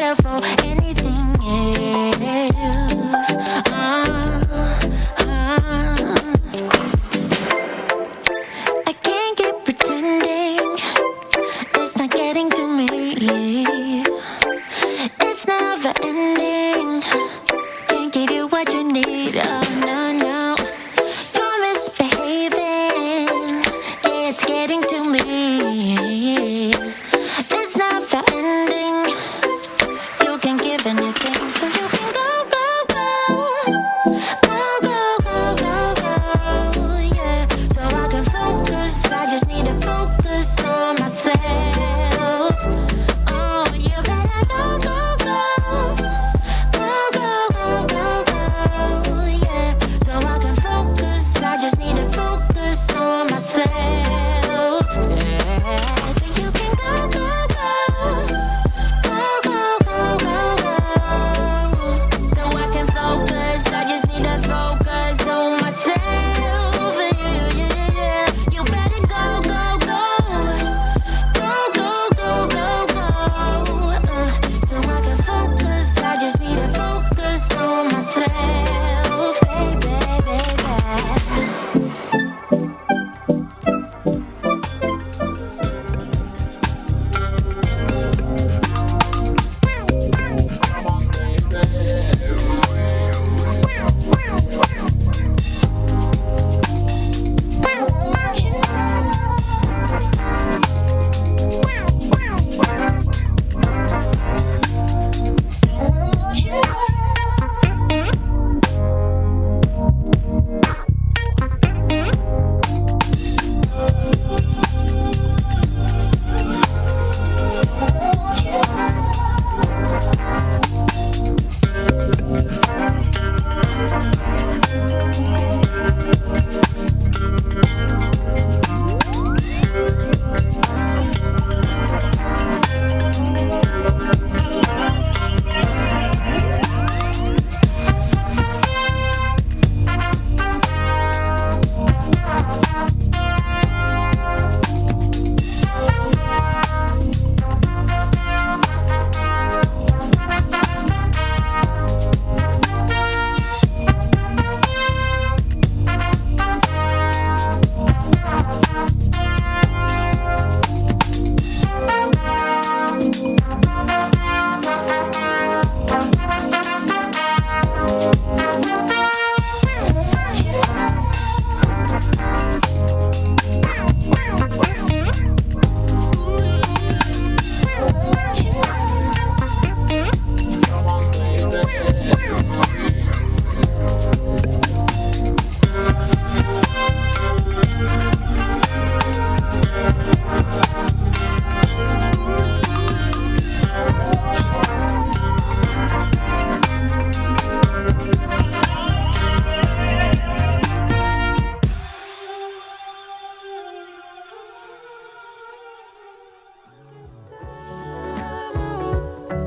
care for anything else. I can't keep pretending. It's not getting to me. It's never ending. Can't give you what you need. Oh no, no. You're misbehaving. Yeah, it's getting to me. It's never ending. You can give anything, so you can go, go, go. Go, go, go, go, go. Yeah. So I can focus. I just need to focus on myself. Oh, you better go, go, go. Go, go, go, go, go. Yeah. So I can focus. I just need to focus on myself. Yeah. So you can go, go, go. Go, go, go, go, go. So I can focus. I just need to focus on myself. Yeah, yeah, yeah. You better go, go, go. Go, go, go, go, go. So I can focus. I just need to focus on myself. Baby, baby.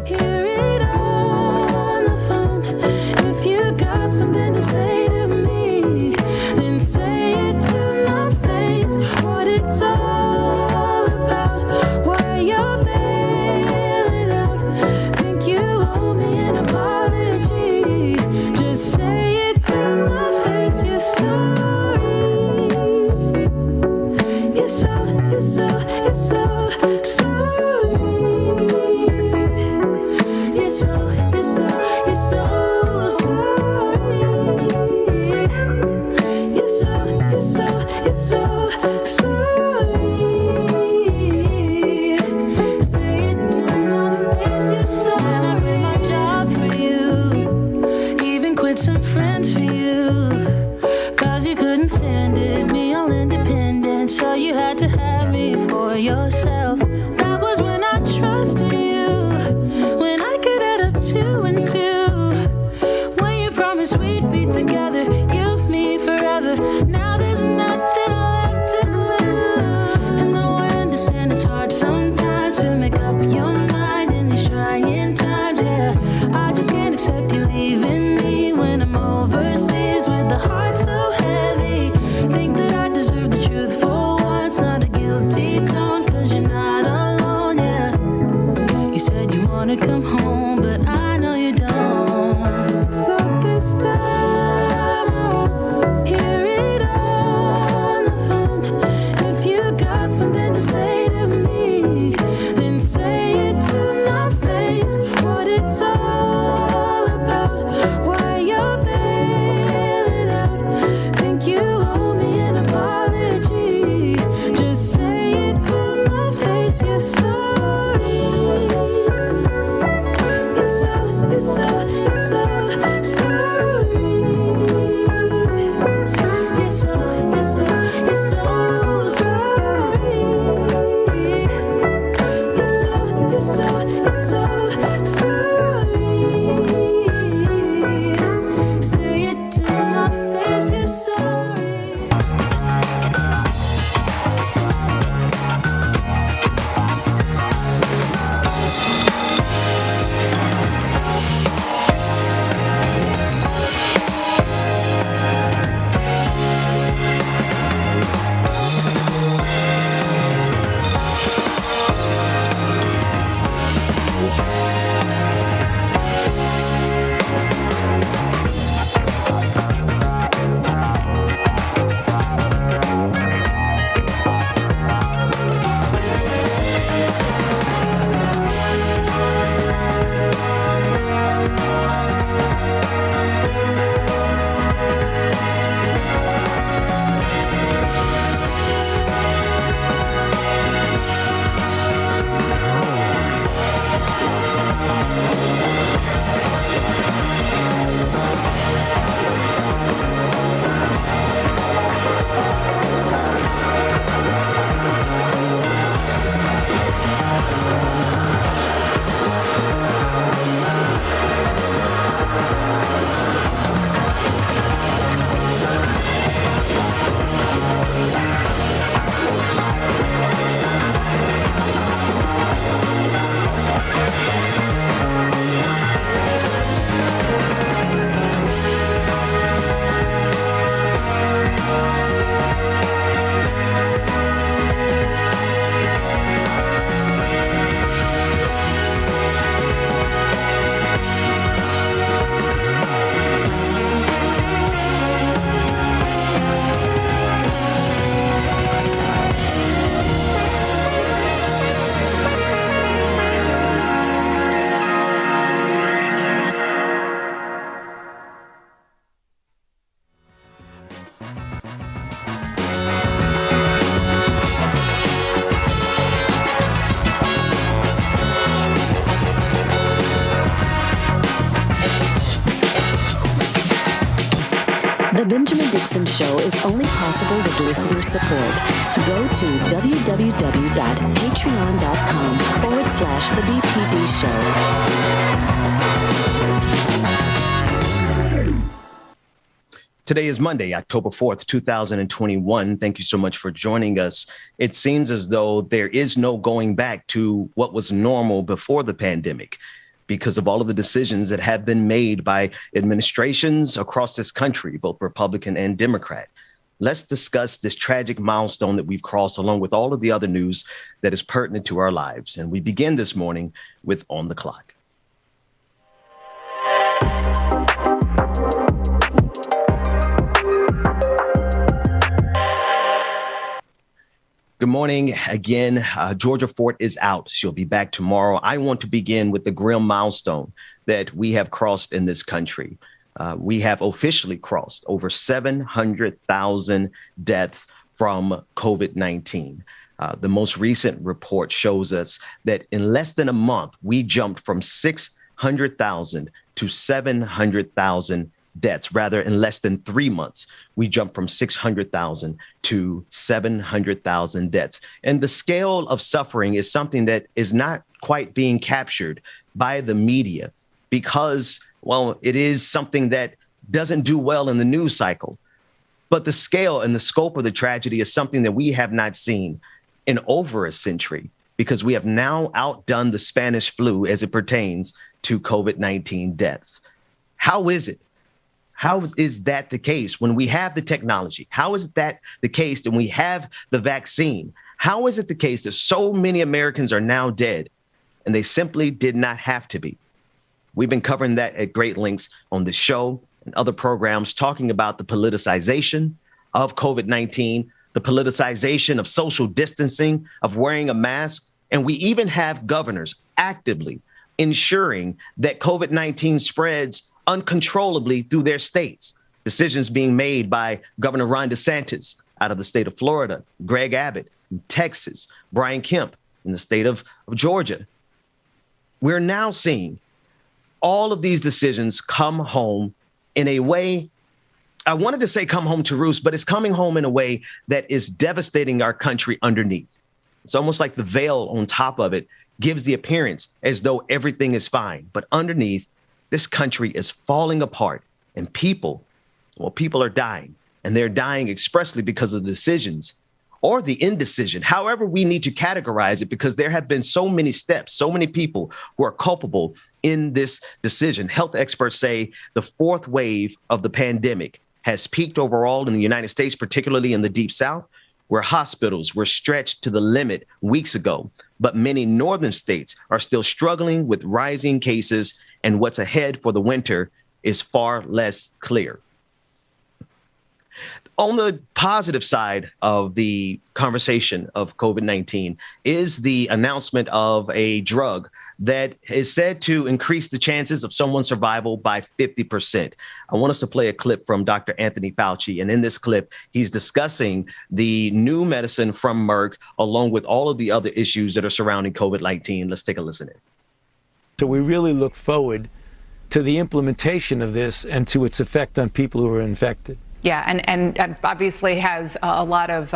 Hear it on the phone. If you got something to say to me, then say it to my face. What it's all about, why you're bailing out. Think you owe me an apology. Just say it to my face. You're sorry. You're so sorry. You're so sorry. You're so sorry. Say it to my face. You're so. And I quit my job for you, even quit some friends for you, 'cause you couldn't stand it, me all independent, so you had to have me for yourself. That was when I trusted you, when I could add up 2 and 2, when you promised we'd be together, you, me, forever. Now there's nothing left to lose. And though I understand it's hard sometimes to make up your mind in these trying times, yeah, I just can't accept you leaving me when I'm overseas with the heart so heavy. Think that I deserve the truth for once, not a guilty tone, 'cause you're not alone, yeah. You said You wanna come home, but I know you don't. So this time I'll hear it on the phone. If you got something to say to me, then say it to my face. What it's all about, why you're bailing out. Think you owe me an apology. Just say it to my face. You're sorry. You're so sorry. You're so sorry. You're so sorry. Say it to my face. You're sorry. The Benjamin Dixon Show is only possible with listener support. Go to www.patreon.com/The BPD Show. Today is Monday, October 4th, 2021. Thank you so much for joining us. It seems as though there is no going back to what was normal before the pandemic, because of all of the decisions that have been made by administrations across this country, both Republican and Democrat. Let's discuss this tragic milestone that we've crossed, along with all of the other news that is pertinent to our lives. And we begin this morning with On the Clock. Good morning again. Georgia Fort is out. She'll be back tomorrow. I want to begin with the grim milestone that we have crossed in this country. We have officially crossed over 700,000 deaths from COVID-19. The most recent report shows us that in less than a month, we jumped from 600,000 to 700,000 deaths. Rather, in less than 3 months, we jumped from 600,000 to 700,000 deaths. And the scale of suffering is something that is not quite being captured by the media because, well, it is something that doesn't do well in the news cycle. But the scale and the scope of the tragedy is something that we have not seen in over a century, because we have now outdone the Spanish flu as it pertains to COVID-19 deaths. How is it? How is that the case when we have the technology? How is that the case when we have the vaccine? How is it the case that so many Americans are now dead and they simply did not have to be. We've been covering that at great lengths on this show and other programs, talking about the politicization of COVID-19, the politicization of social distancing, of wearing a mask. And we even have governors actively ensuring that COVID-19 spreads uncontrollably through their states. Decisions being made by Governor Ron DeSantis out of the state of Florida, Greg Abbott in Texas, Brian Kemp in the state of Georgia. We're now seeing all of these decisions come home in a way, I wanted to say come home to roost, but it's coming home in a way that is devastating our country underneath. It's almost like the veil on top of it gives the appearance as though everything is fine. But underneath, this country is falling apart, and people are dying, and they're dying expressly because of the decisions or the indecision, however we need to categorize it, because there have been so many steps, so many people who are culpable in this decision. Health experts say the fourth wave of the pandemic has peaked overall in the United States, particularly in the Deep South, where hospitals were stretched to the limit weeks ago. But many northern states are still struggling with rising cases, and what's ahead for the winter is far less clear. On the positive side of the conversation of COVID-19 is the announcement of a drug that is said to increase the chances of someone's survival by 50%. I want us to play a clip from Dr. Anthony Fauci. And in this clip, he's discussing the new medicine from Merck, along with all of the other issues that are surrounding COVID-19. Let's take a listen in. So we really look forward to the implementation of this and to its effect on people who are infected. Yeah, and obviously has a lot of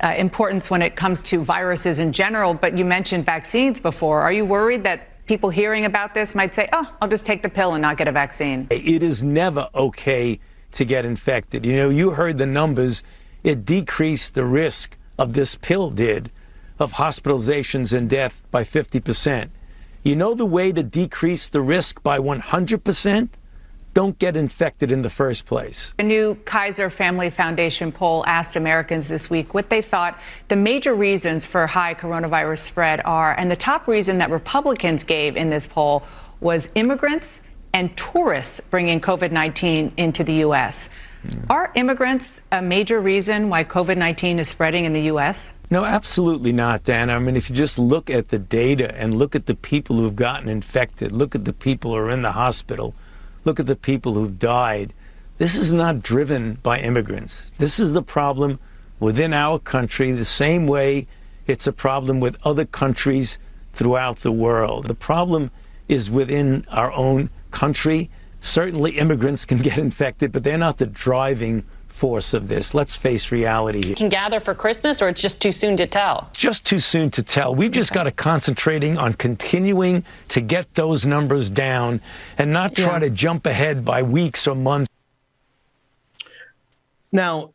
importance when it comes to viruses in general. But you mentioned vaccines before. Are you worried that people hearing about this might say, oh, I'll just take the pill and not get a vaccine? It is never okay to get infected. You know, you heard the numbers. It decreased the risk of this pill of hospitalizations and death by 50%. You know the way to decrease the risk by 100%? Don't get infected in the first place. A new Kaiser Family Foundation poll asked Americans this week what they thought the major reasons for high coronavirus spread are. And the top reason that Republicans gave in this poll was immigrants and tourists bringing COVID-19 into the U.S. Are immigrants a major reason why COVID-19 is spreading in the U.S.? No, absolutely not, Dan. I mean, if you just look at the data and look at the people who've gotten infected, look at the people who are in the hospital, look at the people who've died. This is not driven by immigrants. This is the problem within our country, the same way it's a problem with other countries throughout the world. The problem is within our own country. Certainly immigrants can get infected, but they're not the driving force of this. Let's face reality. Can gather for Christmas, or it's just too soon to tell? Just too soon to tell. We've just got to concentrating on continuing to get those numbers down and not try to jump ahead by weeks or months. Now,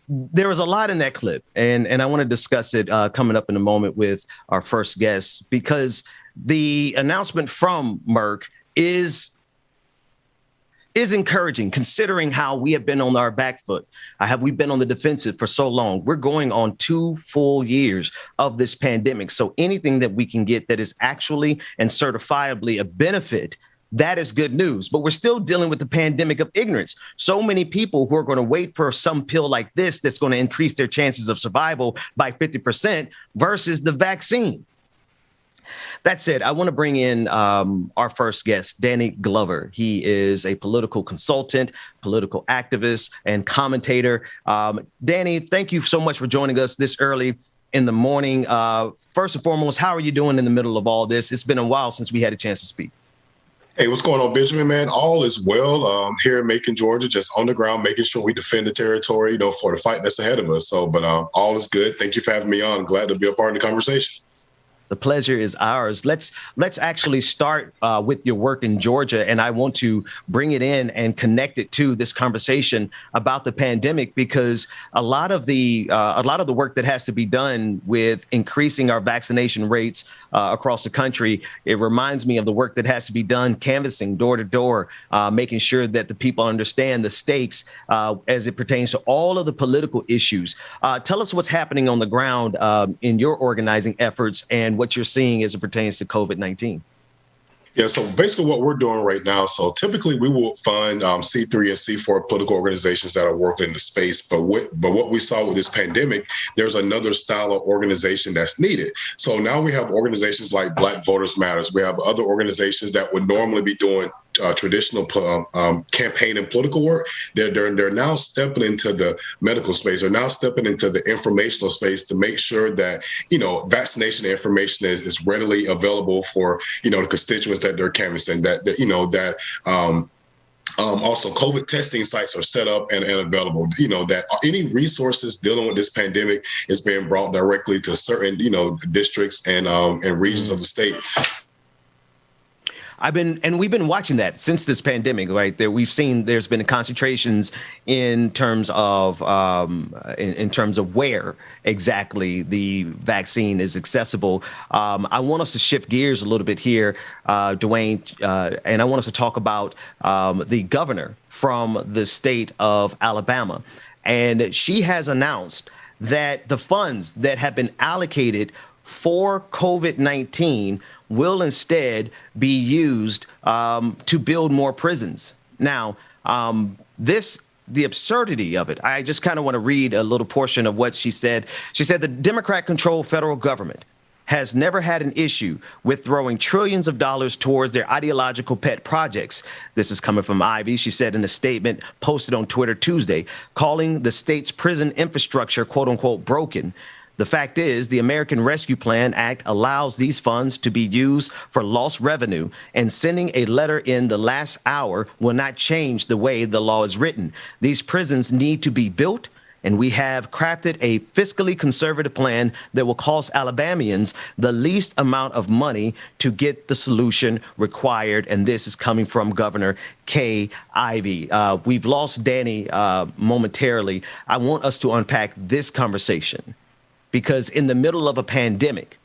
there was a lot in that clip, and I want to discuss it coming up in a moment with our first guest, because the announcement from Merck is encouraging, considering how we have been on our back foot. We've been on the defensive for so long. We're going on 2 full years of this pandemic. So anything that we can get that is actually and certifiably a benefit, that is good news. But we're still dealing with the pandemic of ignorance. So many people who are going to wait for some pill like this that's going to increase their chances of survival by 50% versus the vaccine. That said, I want to bring in our first guest, Danny Glover. He is a political consultant, political activist, and commentator. Danny, thank you so much for joining us this early in the morning. First and foremost, how are you doing in the middle of all this? It's been a while since we had a chance to speak. Hey, what's going on, Benjamin, man? All is well here in Macon, Georgia, just on the ground, making sure we defend the territory, for the fight that's ahead of us. So, but all is good. Thank you for having me on. Glad to be a part of the conversation. The pleasure is ours. Let's actually start with your work in Georgia, and I want to bring it in and connect it to this conversation about the pandemic, because a lot of the work that has to be done with increasing our vaccination rates across the country. It reminds me of the work that has to be done, canvassing door to door, making sure that the people understand the stakes as it pertains to all of the political issues. Tell us what's happening on the ground in your organizing efforts and what you're seeing as it pertains to COVID-19. Yeah, so basically what we're doing right now, so typically we will fund C3 and C4 political organizations that are working in the space. But what we saw with this pandemic, there's another style of organization that's needed. So now we have organizations like Black Voters Matters. We have other organizations that would normally be doing traditional campaign and political work. They're now stepping into the medical space. They're now stepping into the informational space to make sure that, vaccination information is readily available for, the constituents that they're canvassing, also, COVID testing sites are set up and available, that any resources dealing with this pandemic is being brought directly to certain, districts and regions of the state. We've been watching that since this pandemic, right? We've seen there's been concentrations in terms of where exactly the vaccine is accessible. I want us to shift gears a little bit here, Dwayne, and I want us to talk about the governor from the state of Alabama. And she has announced that the funds that have been allocated for COVID-19 will instead be used to build more prisons. Now, the absurdity of it, I just kind of want to read a little portion of what she said. She said the Democrat-controlled federal government has never had an issue with throwing trillions of dollars towards their ideological pet projects. This is coming from Ivy. She said in a statement posted on Twitter Tuesday, calling the state's prison infrastructure, quote unquote, broken. The fact is, the American Rescue Plan Act allows these funds to be used for lost revenue, and sending a letter in the last hour will not change the way the law is written. These prisons need to be built, and we have crafted a fiscally conservative plan that will cost Alabamians the least amount of money to get the solution required. And this is coming from Governor Kay Ivey. We've lost Danndy momentarily. I want us to unpack this conversation, because in the middle of a pandemic,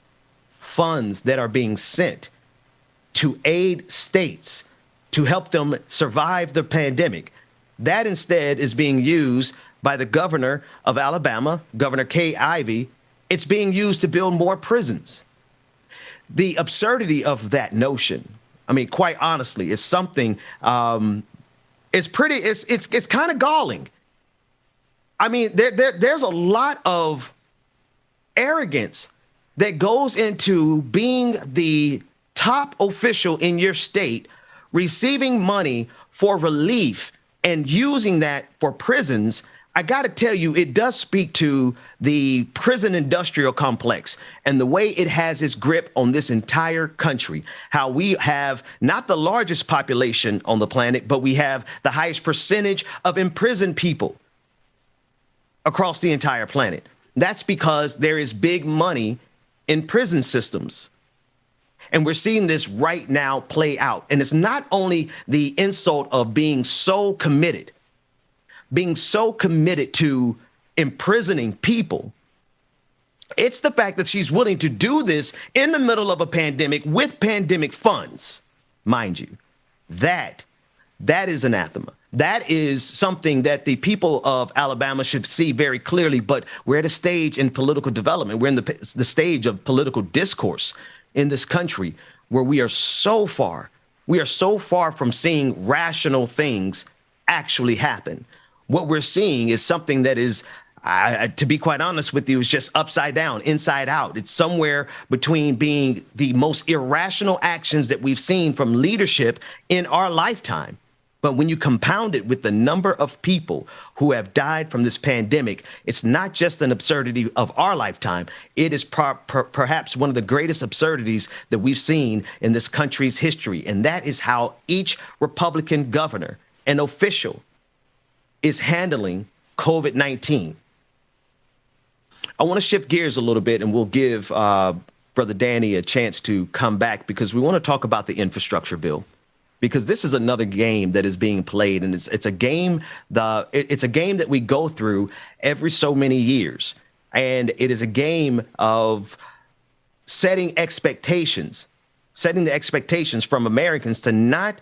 funds that are being sent to aid states to help them survive the pandemic, that instead is being used by the governor of Alabama, Governor Kay Ivey. It's being used to build more prisons. The absurdity of that notion, I mean, quite honestly, is something, it's kind of galling. I mean, there's a lot of arrogance that goes into being the top official in your state, receiving money for relief and using that for prisons. I got to tell you, it does speak to the prison industrial complex and the way it has its grip on this entire country, how we have not the largest population on the planet, but we have the highest percentage of imprisoned people across the entire planet. That's because there is big money in prison systems. And we're seeing this right now play out. And it's not only the insult of being so committed to imprisoning people. It's the fact that she's willing to do this in the middle of a pandemic with pandemic funds, mind you. That is anathema. That is something that the people of Alabama should see very clearly. But we're at a stage in political development. We're in the stage of political discourse in this country where we are so far from seeing rational things actually happen. What we're seeing is something that is, to be quite honest with you, is just upside down, inside out. It's somewhere between being the most irrational actions that we've seen from leadership in our lifetime. But when you compound it with the number of people who have died from this pandemic, it's not just an absurdity of our lifetime. It is perhaps one of the greatest absurdities that we've seen in this country's history. And that is how each Republican governor and official is handling COVID-19. I want to shift gears a little bit, and we'll give Brother Danndy a chance to come back, because we want to talk about the infrastructure bill. Because this is another game that is being played, and it's a game that we go through every so many years, and it is a game of setting the expectations from Americans to not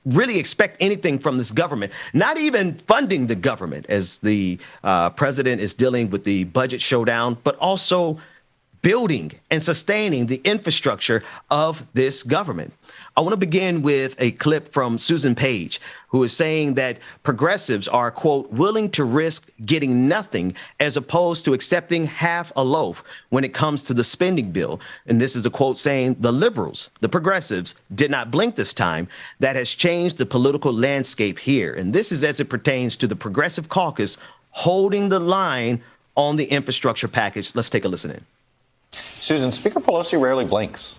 really expect anything from this government, not even funding the government as the president is dealing with the budget showdown, but also building and sustaining the infrastructure of this government. I want to begin with a clip from Susan Page, who is saying that progressives are, quote, willing to risk getting nothing as opposed to accepting half a loaf when it comes to the spending bill. And this is a quote saying the liberals, the progressives, did not blink this time. That has changed the political landscape here. And this is as it pertains to the Progressive Caucus holding the line on the infrastructure package. Let's take a listen in. Susan, Speaker Pelosi rarely blinks.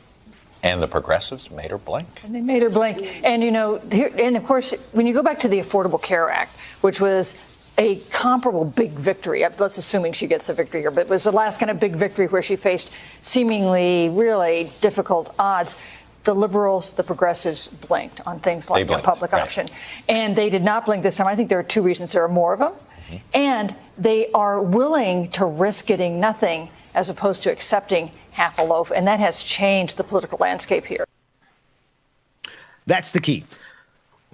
And the progressives made her blink. And they made her blink. And, you know, and of course, when you go back to the Affordable Care Act, which was a comparable big victory, let's assuming she gets a victory here, but it was the last kind of big victory where she faced seemingly really difficult odds. The liberals, the progressives blinked on things like the public option. And they did not blink this time. I think there are two reasons. There are more of them. Mm-hmm. And they are willing to risk getting nothing as opposed to accepting half a loaf. And that has changed the political landscape here. That's the key.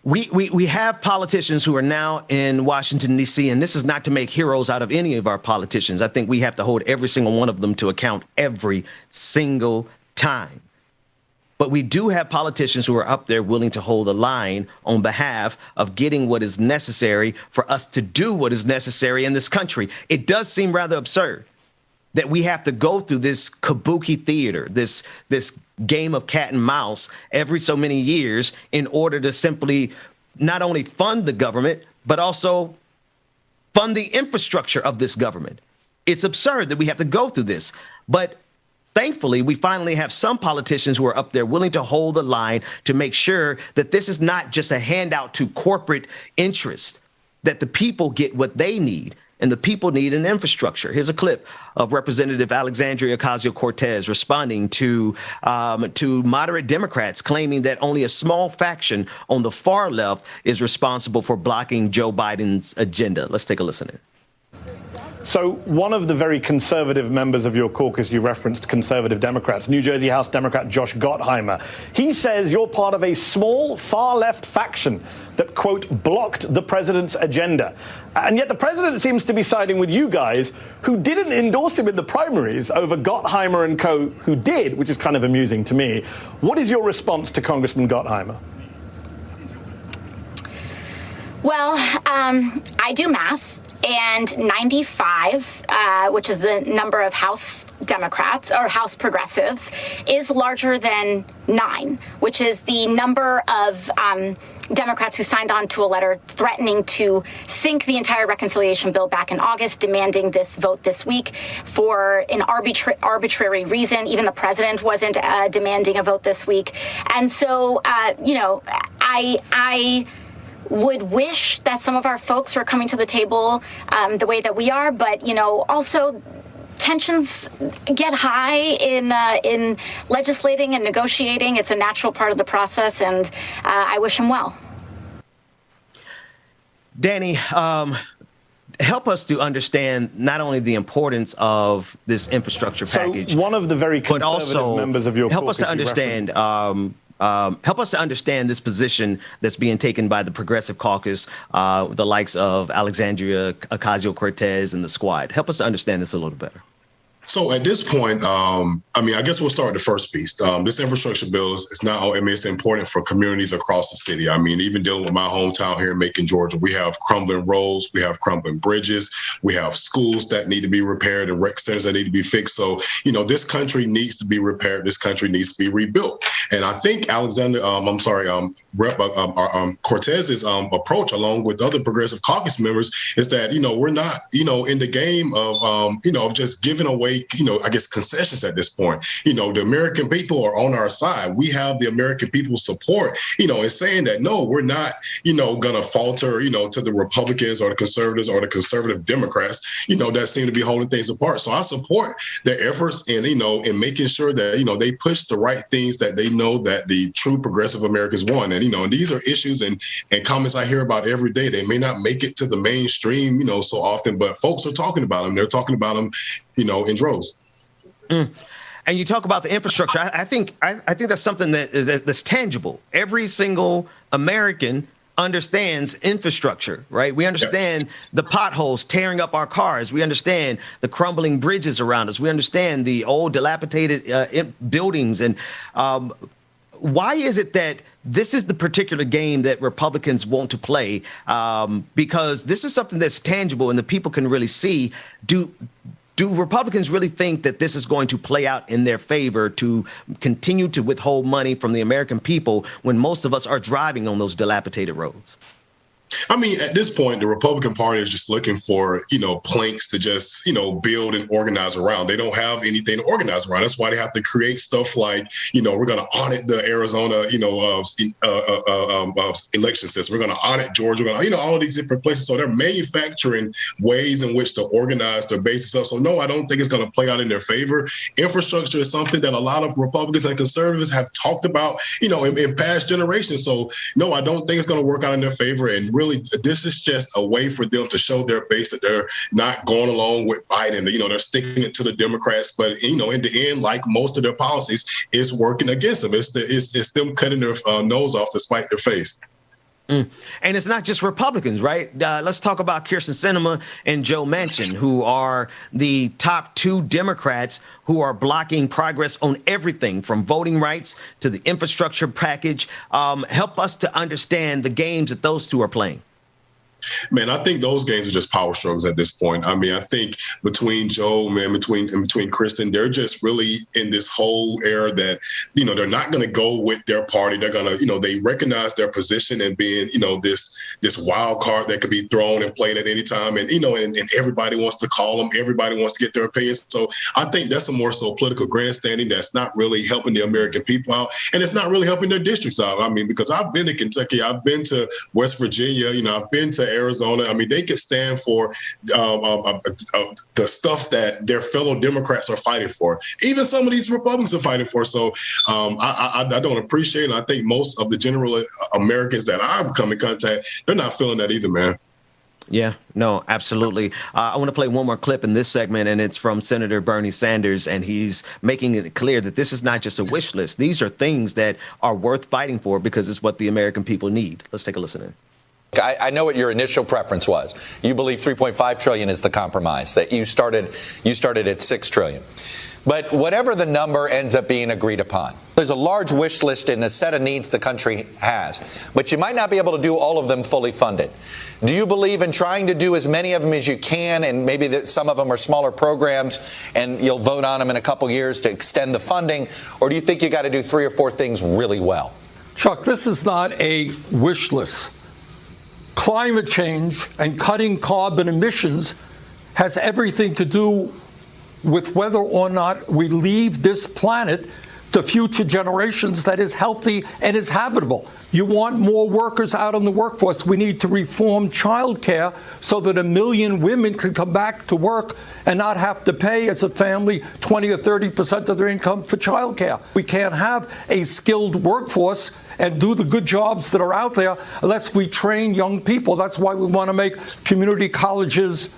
We have politicians who are now in Washington, D.C., and this is not to make heroes out of any of our politicians. I think we have to hold every single one of them to account every single time. But we do have politicians who are up there willing to hold the line on behalf of getting what is necessary for us to do what is necessary in this country. It does seem rather absurd that we have to go through this kabuki theater, this game of cat and mouse every so many years in order to simply not only fund the government, but also fund the infrastructure of this government. It's absurd that we have to go through this. But thankfully, we finally have some politicians who are up there willing to hold the line to make sure that this is not just a handout to corporate interest, that the people get what they need. And the people need an infrastructure. Here's a clip of Representative Alexandria Ocasio-Cortez responding to moderate Democrats claiming that only a small faction on the far left is responsible for blocking Joe Biden's agenda. Let's take a listen in. So one of the very conservative members of your caucus, you referenced conservative Democrats, New Jersey House Democrat Josh Gottheimer, he says you're part of a small far-left faction that, quote, blocked the president's agenda. And yet the president seems to be siding with you guys who didn't endorse him in the primaries over Gottheimer and co. who did, which is kind of amusing to me. What is your response to Congressman Gottheimer? Well, I do math. And 95, which is the number of House Democrats or House progressives, is larger than 9, which is the number of Democrats who signed on to a letter threatening to sink the entire reconciliation bill back in August, demanding this vote this week for an arbitrary reason. Even the president wasn't demanding a vote this week. And so, I would wish that some of our folks were coming to the table the way that we are, but, also tensions get high in legislating and negotiating. It's a natural part of the process, and I wish him well. Danndy, help us to understand not only the importance of this infrastructure package, one of the very conservative members of your help us to understand. Help us to understand this position that's being taken by the Progressive Caucus, the likes of Alexandria Ocasio-Cortez and the squad. Help us to understand this a little better. So at this point, I guess we'll start with the first piece. This infrastructure bill is not, it's important for communities across the city. Even dealing with my hometown here in Macon, Georgia, we have crumbling roads, we have crumbling bridges, we have schools that need to be repaired and rec centers that need to be fixed. So, this country needs to be repaired. This country needs to be rebuilt. And I think Cortez's approach, along with other Progressive Caucus members, is that, we're not, in the game of just giving away concessions at this point. The American people are on our side. We have the American people's support, in saying that, no, we're not, going to falter, to the Republicans or the conservatives or the conservative Democrats, that seem to be holding things apart. So I support their efforts in making sure that, they push the right things that they know that the true progressive Americans want. And, these are issues and comments I hear about every day. They may not make it to the mainstream, so often, but folks are talking about them. They're talking about them, in droves. And And you talk about the infrastructure. I think that's something that's tangible. Every single American understands infrastructure, right? We understand the potholes tearing up our cars. We understand the crumbling bridges around us. We understand the old dilapidated buildings. And why is it that this is the particular game that Republicans want to play? Because this is something that's tangible and the people can really see. Do Republicans really think that this is going to play out in their favor to continue to withhold money from the American people when most of us are driving on those dilapidated roads? I mean, at this point, the Republican Party is just looking for, planks to just, build and organize around. They don't have anything to organize around. That's why they have to create stuff like, we're going to audit the Arizona, election system. We're going to audit Georgia. We're going to, all of these different places. So they're manufacturing ways in which to organize their base and stuff. So no, I don't think it's going to play out in their favor. Infrastructure is something that a lot of Republicans and conservatives have talked about, in past generations. So no, I don't think it's going to work out in their favor. And really, this is just a way for them to show their base that they're not going along with Biden. They're sticking it to the Democrats. But, in the end, like most of their policies, it's working against them. It's them cutting their nose off to spite their face. And it's not just Republicans, right? Let's talk about Kyrsten Sinema and Joe Manchin, who are the top two Democrats who are blocking progress on everything from voting rights to the infrastructure package. Help us to understand the games that those two are playing. Man, I think those games are just power struggles at this point. I mean, I think between Joe, between Kyrsten, they're just really in this whole era that, they're not going to go with their party. They're going to, they recognize their position and being, this wild card that could be thrown and played at any time. And, and everybody wants to call them. Everybody wants to get their opinions. So I think that's a more so political grandstanding that's not really helping the American people out. And it's not really helping their districts out. I mean, because I've been to Kentucky, I've been to West Virginia, I've been to Arizona. I mean, they could stand for the stuff that their fellow Democrats are fighting for. Even some of these Republicans are fighting for. So I don't appreciate it. I think most of the general Americans that I've come in contact, they're not feeling that either, man. Yeah, no, absolutely. I want to play one more clip in this segment, and it's from Senator Bernie Sanders, and he's making it clear that this is not just a wish list. These are things that are worth fighting for because it's what the American people need. Let's take a listen in. I know what your initial preference was. You believe 3.5 trillion is the compromise, that you started at 6 trillion. But whatever the number ends up being agreed upon, there's a large wish list and a set of needs the country has, but you might not be able to do all of them fully funded. Do you believe in trying to do as many of them as you can, and maybe that some of them are smaller programs and you'll vote on them in a couple years to extend the funding, or do you think you got to do 3 or 4 things really well? Chuck, this is not a wish list. Climate change and cutting carbon emissions has everything to do with whether or not we leave this planet to future generations that is healthy and is habitable. You want more workers out in the workforce. We need to reform child care so that 1 million women can come back to work and not have to pay as a family 20 or 30% of their income for child care. We can't have a skilled workforce and do the good jobs that are out there unless we train young people. That's why we want to make community colleges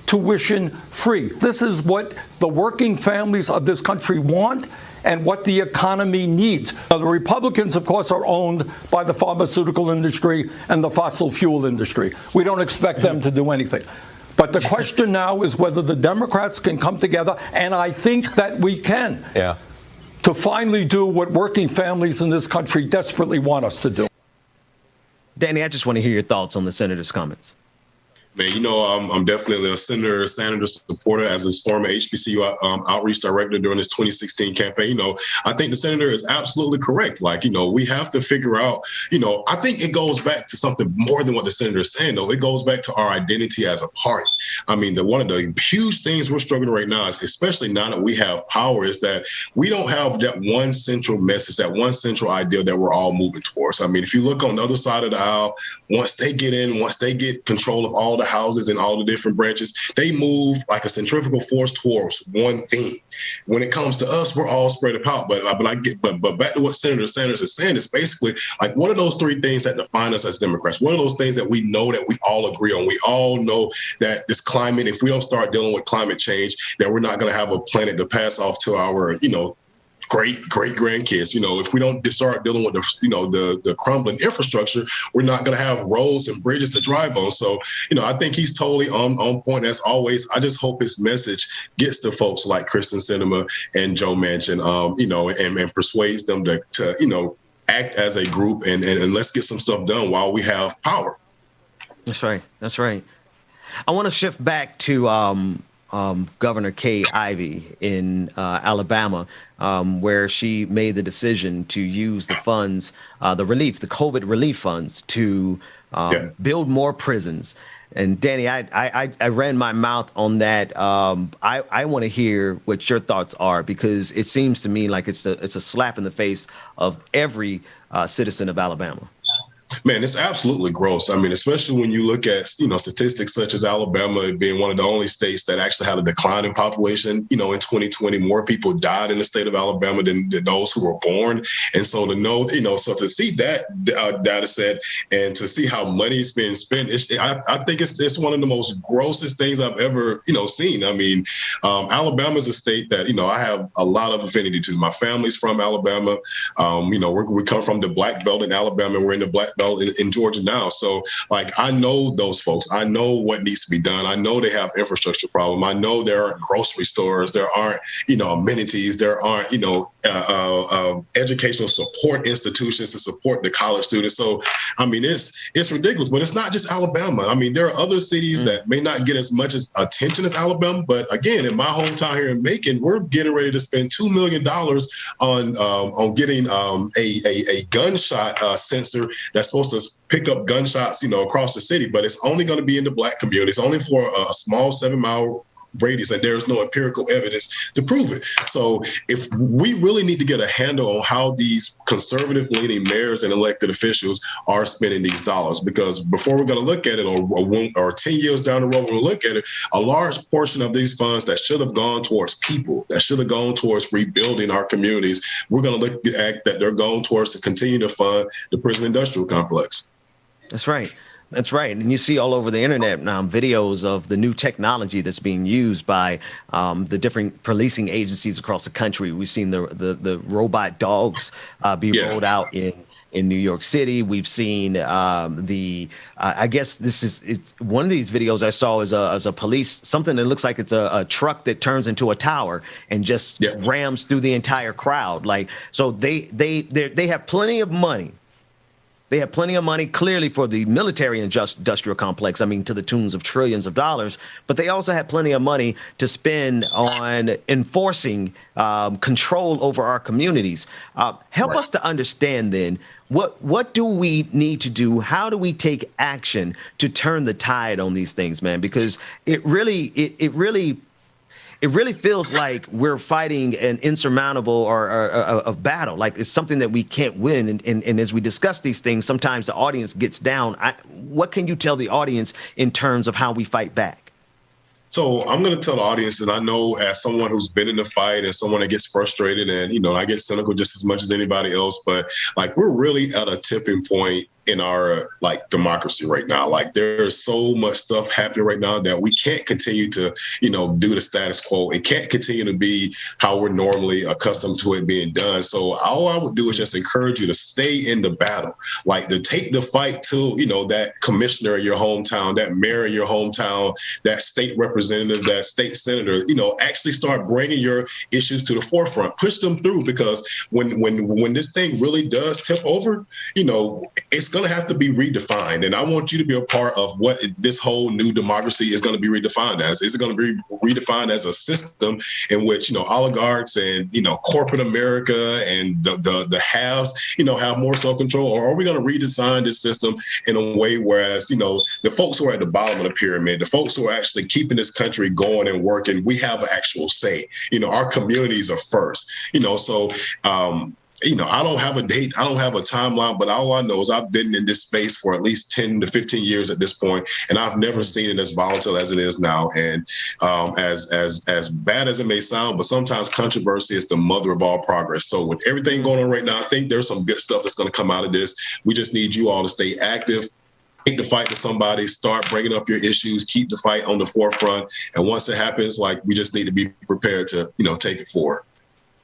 tuition free. This is what the working families of this country want and what the economy needs. Now, the Republicans, of course, are owned by the pharmaceutical industry and the fossil fuel industry. We don't expect them to do anything. But the question now is whether the Democrats can come together, and I think that we can, to finally do what working families in this country desperately want us to do. Danndy, I just want to hear your thoughts on the senator's comments. Man, I'm definitely a Senator Sanders supporter as his former HBCU outreach director during his 2016 campaign. I think the senator is absolutely correct. We have to figure out, I think it goes back to something more than what the senator is saying, though. It goes back to our identity as a party. I mean, one of the huge things we're struggling right now, is, especially now that we have power, is that we don't have that one central message, that one central ideal that we're all moving towards. I mean, if you look on the other side of the aisle, once they get control of all the houses and all the different branches, they move like a centrifugal force towards one thing. When it comes to us, we're all spread apart. But back to what Senator Sanders is saying, is basically what are those 3 things that define us as Democrats? What are those things that we know that we all agree on? We all know that this climate, if we don't start dealing with climate change, that we're not going to have a planet to pass off to our, great grandkids. If we don't start dealing with the crumbling infrastructure, we're not going to have roads and bridges to drive on. So, I think he's totally on point as always. I just hope his message gets to folks like Kristen Sinema and Joe Manchin, and persuades them to act as a group and let's get some stuff done while we have power. That's right. I want to shift back to Governor Kay Ivey in Alabama, where she made the decision to use the funds, the COVID relief funds, to build more prisons. And Danndy, I ran my mouth on that. I want to hear what your thoughts are, because it seems to me like it's a slap in the face of every citizen of Alabama. Man, it's absolutely gross. I mean, especially when you look at, statistics such as Alabama being one of the only states that actually had a decline in population. In 2020, more people died in the state of Alabama than those who were born. And so to know, so to see that data set and to see how money is being spent, I think it's one of the most grossest things I've ever, seen. I mean, Alabama is a state that, I have a lot of affinity to. My family's from Alabama. We come from the Black Belt in Alabama. We're in the Black Belt in Georgia now. So I know those folks. I know what needs to be done. I know they have infrastructure problem. I know there aren't grocery stores. There aren't, amenities. There aren't, educational support institutions to support the college students. So, I mean, it's ridiculous, but it's not just Alabama. I mean, there are other cities that may not get as much attention as Alabama. But again, in my hometown here in Macon, we're getting ready to spend $2 million on getting a gunshot sensor that's supposed to pick up gunshots, across the city, but it's only going to be in the Black community. It's only for a small 7-mile radius, and there's no empirical evidence to prove it. So if we really need to get a handle on how these conservative-leaning mayors and elected officials are spending these dollars, because before we're going to look at it, or 10 years down the road when we look at it, a large portion of these funds that should have gone towards people, that should have gone towards rebuilding our communities, we're going to look at that they're going towards to continue to fund the prison industrial complex. That's right. And you see all over the internet now videos of the new technology that's being used by the different policing agencies across the country. We've seen the robot dogs be rolled out in New York City. We've seen I guess it's one of these videos I saw is a police, something that looks like it's a truck that turns into a tower and just rams through the entire crowd. So they have plenty of money. They have plenty of money, clearly, for the military industrial complex, to the tunes of trillions of dollars. But they also have plenty of money to spend on enforcing control over our communities. Help us to understand, then, what do we need to do? How do we take action to turn the tide on these things, man? Because it really feels like we're fighting an insurmountable or a battle. Like it's something that we can't win. And as we discuss these things, sometimes the audience gets down. What can you tell the audience in terms of how we fight back? So I'm going to tell the audience that I know, as someone who's been in the fight and someone that gets frustrated and, I get cynical just as much as anybody else, but we're really at a tipping point in our democracy right now. There's so much stuff happening right now that we can't continue to, do the status quo. It can't continue to be how we're normally accustomed to it being done. So all I would do is just encourage you to stay in the battle, to take the fight to, that commissioner in your hometown, that mayor in your hometown, that state representative, that state senator, actually start bringing your issues to the forefront, push them through, because when this thing really does tip over, it's going to have to be redefined. And I want you to be a part of what this whole new democracy is going to be redefined as. Is it going to be redefined as a system in which, oligarchs and, corporate America and the haves, have more self-control? Or are we going to redesign this system in a way whereas, the folks who are at the bottom of the pyramid, the folks who are actually keeping this country going and working, we have an actual say. Our communities are first, so I don't have a date. I don't have a timeline, but all I know is I've been in this space for at least 10 to 15 years at this point, and I've never seen it as volatile as it is now. And as bad as it may sound, but sometimes controversy is the mother of all progress. So with everything going on right now, I think there's some good stuff that's going to come out of this. We just need you all to stay active. Take the fight to somebody, start bringing up your issues, keep the fight on the forefront. And once it happens, we just need to be prepared to, take it forward.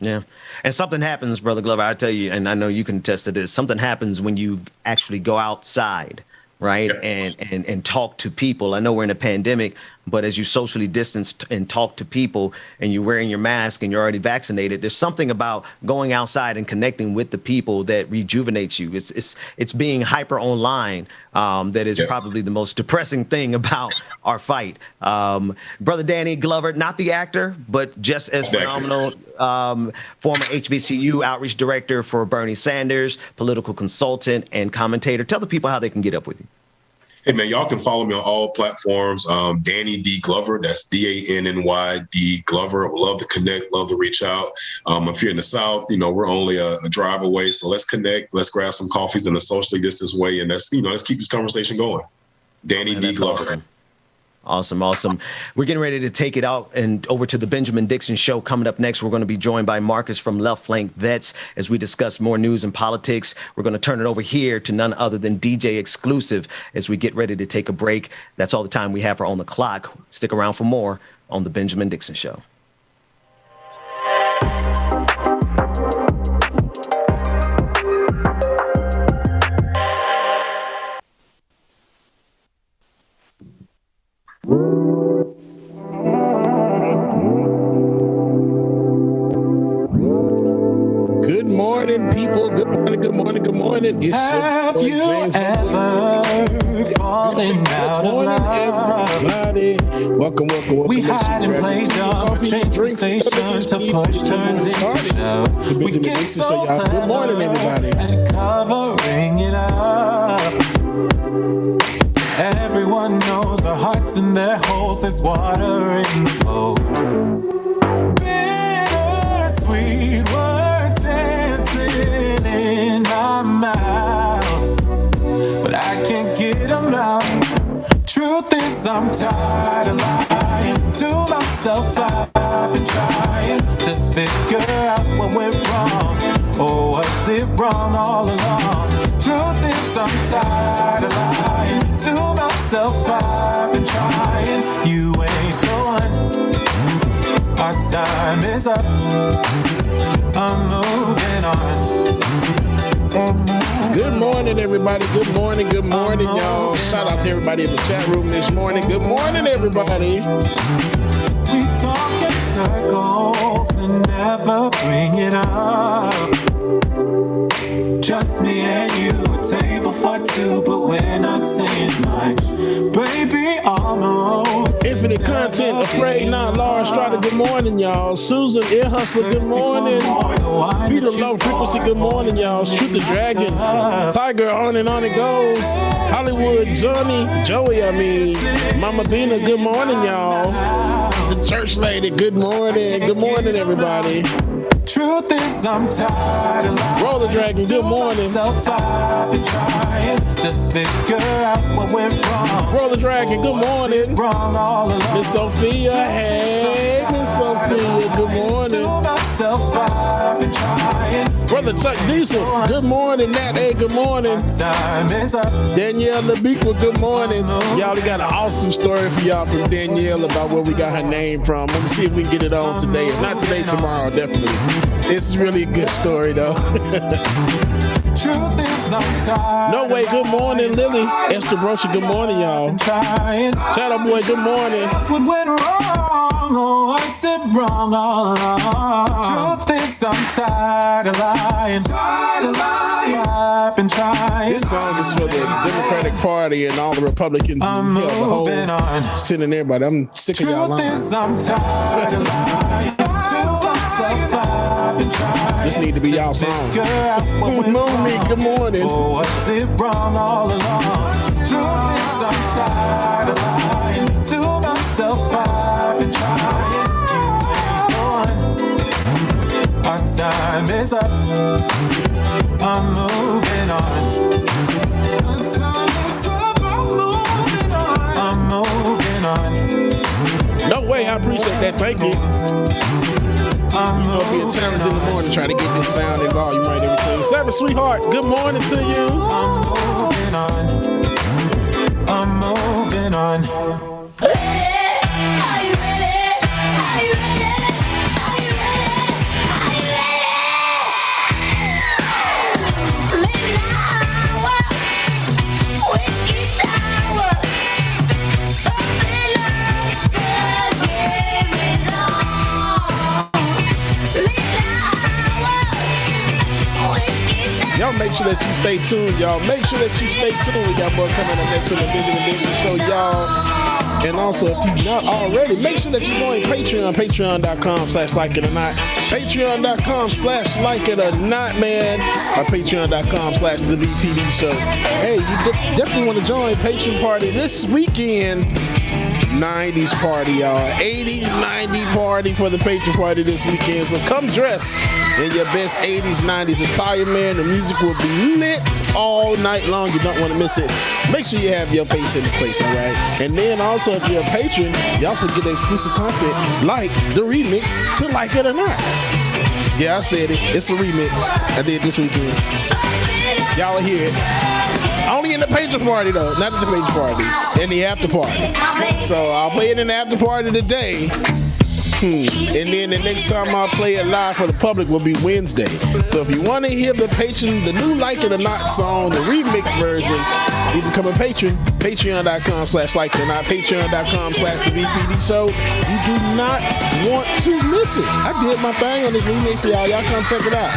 Yeah. And something happens, Brother Glover, I tell you, and I know you can attest to this, something happens when you actually go outside, right? Yeah. And talk to people. I know we're in a pandemic, but as you socially distance and talk to people and you're wearing your mask and you're already vaccinated, there's something about going outside and connecting with the people that rejuvenates you. It's being hyper online that is probably the most depressing thing about our fight. Brother Danny Glover, not the actor, but just as phenomenal, former HBCU outreach director for Bernie Sanders, political consultant and commentator. Tell the people how they can get up with you. Hey, man, y'all can follow me on all platforms. Danny D. Glover, that's Danny D. Glover. I would love to connect, love to reach out. If you're in the South, we're only a drive away. So let's connect. Let's grab some coffees in a socially distanced way. And let's keep this conversation going. Danny D. Glover. Awesome. Awesome. We're getting ready to take it out and over to the Benjamin Dixon Show. Coming up next, we're going to be joined by Marcus from Left Flank Vets as we discuss more news and politics. We're going to turn it over here to none other than DJ Exclusive as we get ready to take a break. That's all the time we have for On the Clock. Stick around for more on the Benjamin Dixon Show. Good morning, people. Good morning, good morning, good morning. It's Have you ever fallen out of love? Everybody. Welcome. We hide and play dumb, change the station to push turns into shove. We get so clever good morning, everybody. And covering it up. Everyone knows our hearts in their holes. There's water in the boat. Bittersweet words dancing in my mouth, but I can't get them out. Truth is, I'm tired of lying to myself. I've been trying to figure out what went wrong, or was it wrong all along? Truth is, I'm tired of lying to myself. I've been trying. You ain't the one. Our time is up. I'm moving on. Good morning, everybody. Good morning, y'all. Shout out to everybody in the chat room this morning. Good morning, everybody. We talk in circles and never bring it up. Just me and you, a table for two, but we're not saying much. Baby, almost. Infinite content, afraid not. Laura Strada, good morning, y'all. Susan, Ear Hustler, good morning. Peter Low Frequency, good morning, y'all. Shoot the Dragon. Tiger, on it goes. Hollywood, Joey, Mama Bina, good morning, y'all. The Church Lady, good morning. Good morning, everybody. Truth is, I'm tired of lying. Roller Dragon, good morning. I've been trying to figure out what went wrong. Roller Dragon, good morning. Wrong all along. Miss Sophia, hey, Miss Sophia, good morning. To myself, I've been trying. Brother Chuck Diesel, good morning. Nat A, good morning. Time is up. Danielle Labiqua, good morning. Y'all got an awesome story for y'all from Danielle about where we got her name from. Let me see if we can get it on today. If not today, tomorrow, definitely. It's really a good story, though. Truth is, I'm tired. No way, good morning, Lily. Esther Brocha, good morning, y'all. Shout out, boy, good morning. What went wrong? Oh, I said wrong all along. Truth is, I'm tired of lying. I've been trying. This song is for the Democratic Party and all the Republicans. I'm moving on. Sitting everybody. I'm sick of y'all lying. Truth is, I'm tired of lying. This need to be y'all song. Move me, good morning. Oh, was it wrong all along? Truth is, I'm tired of lying to myself. I've been trying. You ain't the one. Our time is up. I'm moving on. Our time is up. I'm moving on. No way, I appreciate that. Thank you. It'll be a challenge in the morning trying to get this sound and volume right, everything. Seven, sweetheart, good morning to you. I'm moving on. I'm moving on. Are you ready? Are you ready? Are you ready? Are you sure that you stay tuned, y'all. Make sure that you stay tuned. We got more coming up next on the Benjamin Dixon Show, y'all. And also, if you're not already, make sure that you join Patreon, patreon.com/likeitOrNot, patreon.com/likeitOrNot, man, or patreon.com/TheBPD Show. Hey, you definitely want to join Patreon Party this weekend. 90s party, y'all. 80s, 90s party for the Patreon Party this weekend. So come dress in your best 80s, 90s attire, man. The music will be lit all night long. You don't want to miss it. Make sure you have your face in the place, all right? And then also, if you're a patron, you also get exclusive content like the remix to Like It or Not. Yeah, I said it. It's a remix. I did this weekend. Y'all will hear it. Only in the Patreon Party, though. Not at the Patreon Party. In the after party. So I'll play it in the after party today. And then the next time I'll play it live for the public will be Wednesday. So if you want to hear the new Like It or Not song, the remix version, you can become a patron. Patreon.com/likeitOrNot, patreon.com/TheBPD Show. You do not want to miss it. I did my thing on this remix, y'all. Y'all come check it out.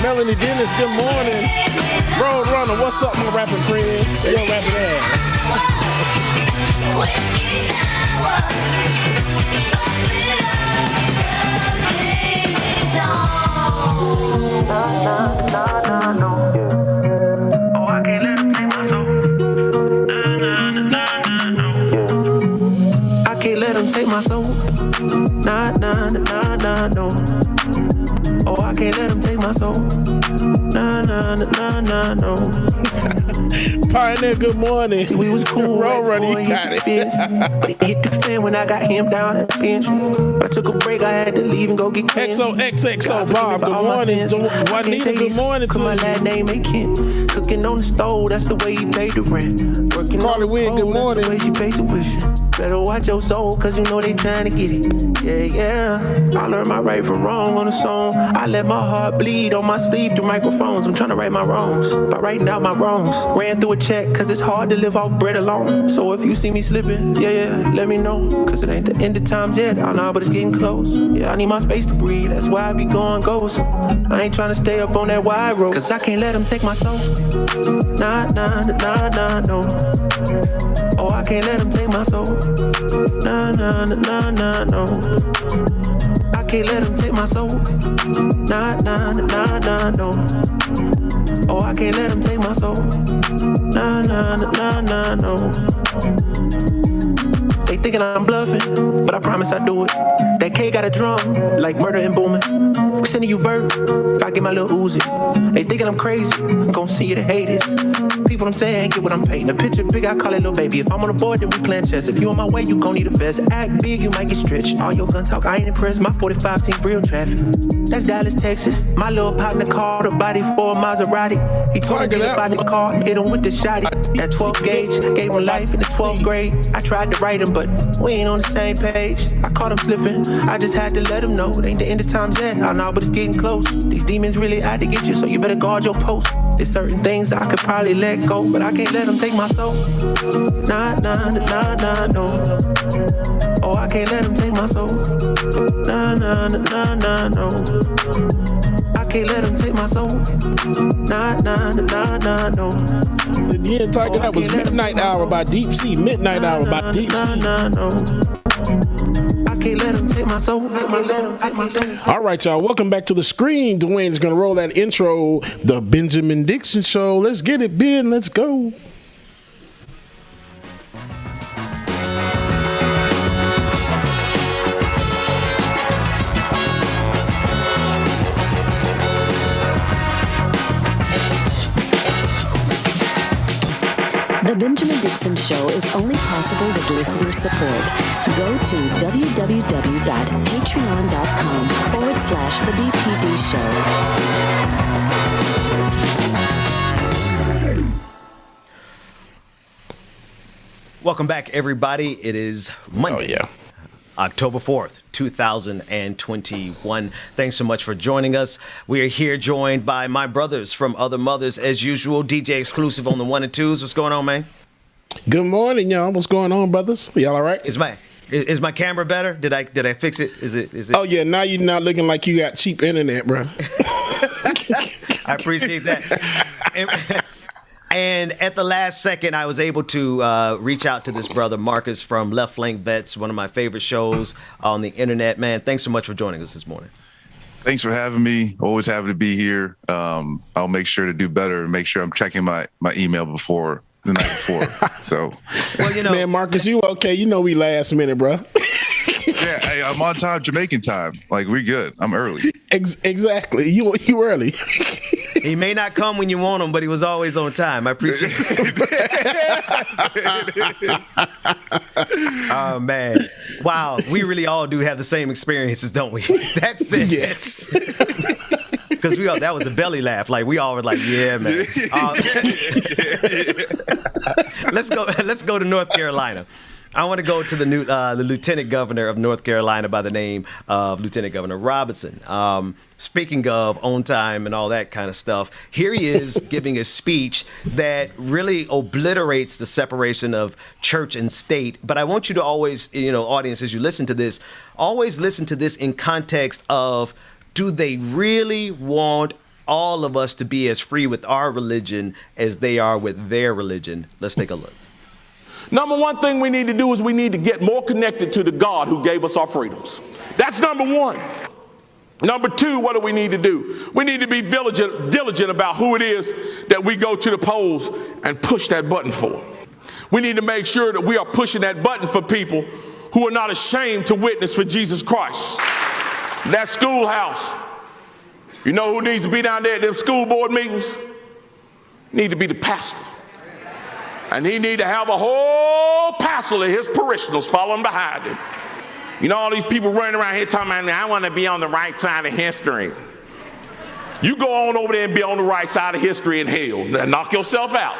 Melanie Dennis, good morning. Road Runner, what's up, my rapping friend? Yo, rapping ass. Oh, I can't let him take my soul. I can't let him take my soul. Nah, nah, nah, nah, no. Oh, I can't let him take my soul. Nah, nah, nah, nah, no. Pioneer, good morning. See, we was cool right right before he got it. But it hit the fan when I got him down at the bench. But I took a break, I had to leave and go get clean. XOXXO, Bob, good morning. Juanita, good morning to my last name ain't Ken. Cooking on the stove, that's the way he paid the rent. Working Carly on Wynn, good morning. That's the way she paid tuition. Better watch your soul, cause you know they trying to get it. Yeah, yeah. I learned my right from wrong on a song. I let my heart bleed on my sleeve through microphones. I'm trying to right my wrongs by writing out my wrongs. Ran through a check, cause it's hard to live off bread alone. So if you see me slipping, yeah, let me know. Cause it ain't the end of times yet. I know, but it's getting close. Yeah, I need my space to breathe. That's why I be going ghost. I ain't trying to stay up on that wide road. Cause I can't let him take my soul. Nah, nah, nah, nah, no. Oh, I can't let him take my soul. Nah, nah, nah, nah, no. I can't let him take my soul. Nah, nah, nah, nah, no. Oh, I can't let him take my soul. Nah, nah, nah, nah, no. They thinking I'm bluffing, but I promise I do it. That K got a drum, like murder and booming. I'm sending you verb, if I get my little Uzi. They thinking I'm crazy, I'm gon' see you to hate this. People I'm saying, get what I'm painting. A picture big, I call it little baby. If I'm on the board, then we playing chess. If you on my way, you gon' need a vest. Act big, you might get stretched. All your gun talk, I ain't impressed. My 45 seen real traffic. That's Dallas, Texas. My little partner called a body for a Maserati. He told me to get about the car, hit him with the shotty. That 12 gauge, gave him life in the 12th grade. I tried to write him, but we ain't on the same page. I caught him slipping, I just had to let him know. It ain't the end of times yet, I know, but it's getting close. These demons really out to get you, so you better guard your post. There's certain things I could probably let go, but I can't let them take my soul. Nah, nah, nah, nah, no. Oh, I can't let them take my soul. Nah, nah, nah, nah, no. I can't let them take my soul. Nah, nah, nah, nah, no. Again, talking that was Midnight Hour by Deep Sea. Midnight Hour by Deep Sea. I can't let him take my soul. All right, y'all. Welcome back to the screen. Dwayne is going to roll that intro. The Benjamin Dixon Show. Let's get it, Ben. Let's go. The Benjamin Dixon Show is only possible with listener support. Go to www.patreon.com/TheBPD Show. Welcome back, everybody. It is Monday. October 4th, 2021. Thanks so much for joining us. We are here joined by my brothers from Other Mothers, as usual. DJ Exclusive on the 1 and 2s. What's going on, man? Good morning, y'all. What's going on, brothers? Y'all all right? It's man. Is my camera better? Did I fix it? Is it? Oh yeah, now you're not looking like you got cheap internet, bro. I appreciate that. And at the last second, I was able to reach out to this brother, Marcus from Left Flank Vets, one of my favorite shows on the internet. Man, thanks so much for joining us this morning. Thanks for having me. Always happy to be here. I'll make sure to do better and make sure I'm checking my email before the night before. So, well, you know, man, Marcus, you okay? You know we last minute, bro. Yeah, hey, I'm on time, Jamaican time. Like, we good. I'm early. Exactly. You early. He may not come when you want him, but he was always on time. I appreciate it. Oh, man. Wow. We really all do have the same experiences, don't we? That's it. Yes. Because that was a belly laugh. Like, we all were like, yeah, man. Let's go to North Carolina. I want to go to the lieutenant governor of North Carolina by the name of Lieutenant Governor Robinson. Speaking of on time and all that kind of stuff, here he is giving a speech that really obliterates the separation of church and state. But I want you to always, audience, as you listen to this, always listen to this in context of, do they really want all of us to be as free with our religion as they are with their religion? Let's take a look. Number one thing we need to do is we need to get more connected to the God who gave us our freedoms. That's number one. Number two, what do we need to do? We need to be diligent about who it is that we go to the polls and push that button for. We need to make sure that we are pushing that button for people who are not ashamed to witness for Jesus Christ. That schoolhouse, you know who needs to be down there at them school board meetings? Need to be the pastor. And he need to have a whole passel of his parishioners following behind him. You know, all these people running around here talking about, I want to be on the right side of history. You go on over there and be on the right side of history in hell. Now, knock yourself out.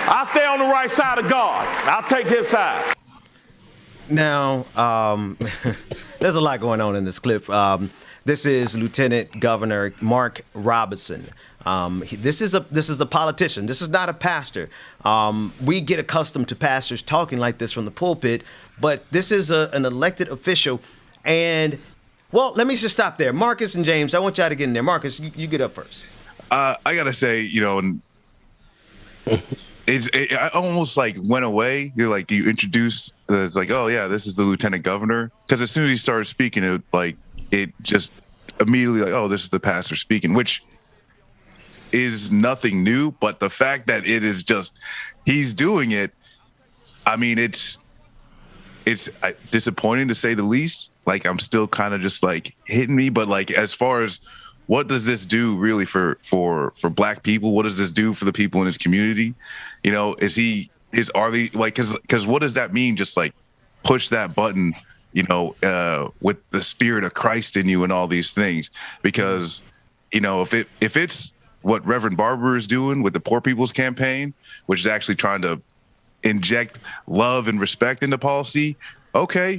I'll stay on the right side of God. I'll take his side. Now, there's a lot going on in this clip. This is Lieutenant Governor Mark Robinson. This is a politician. This is not a pastor. We get accustomed to pastors talking like this from the pulpit, but this is an elected official. And, well, let me just stop there. Marcus and James, I want y'all to get in there. Marcus, you get up first. I got to say, I almost like went away. You introduced, it's like, oh, yeah, this is the lieutenant governor. Because as soon as he started speaking, it just immediately like, oh, this is the pastor speaking, which is nothing new. But the fact that it is just, he's doing it, I mean, it's disappointing to say the least. Like, I'm still kind of just like hitting me. But like, as far as what does this do really for black people? What does this do for the people in his community? Are they like, cause what does that mean? Just like push that button, with the spirit of Christ in you and all these things, because, if it's what Reverend Barber is doing with the Poor People's Campaign, which is actually trying to inject love and respect into policy. Okay,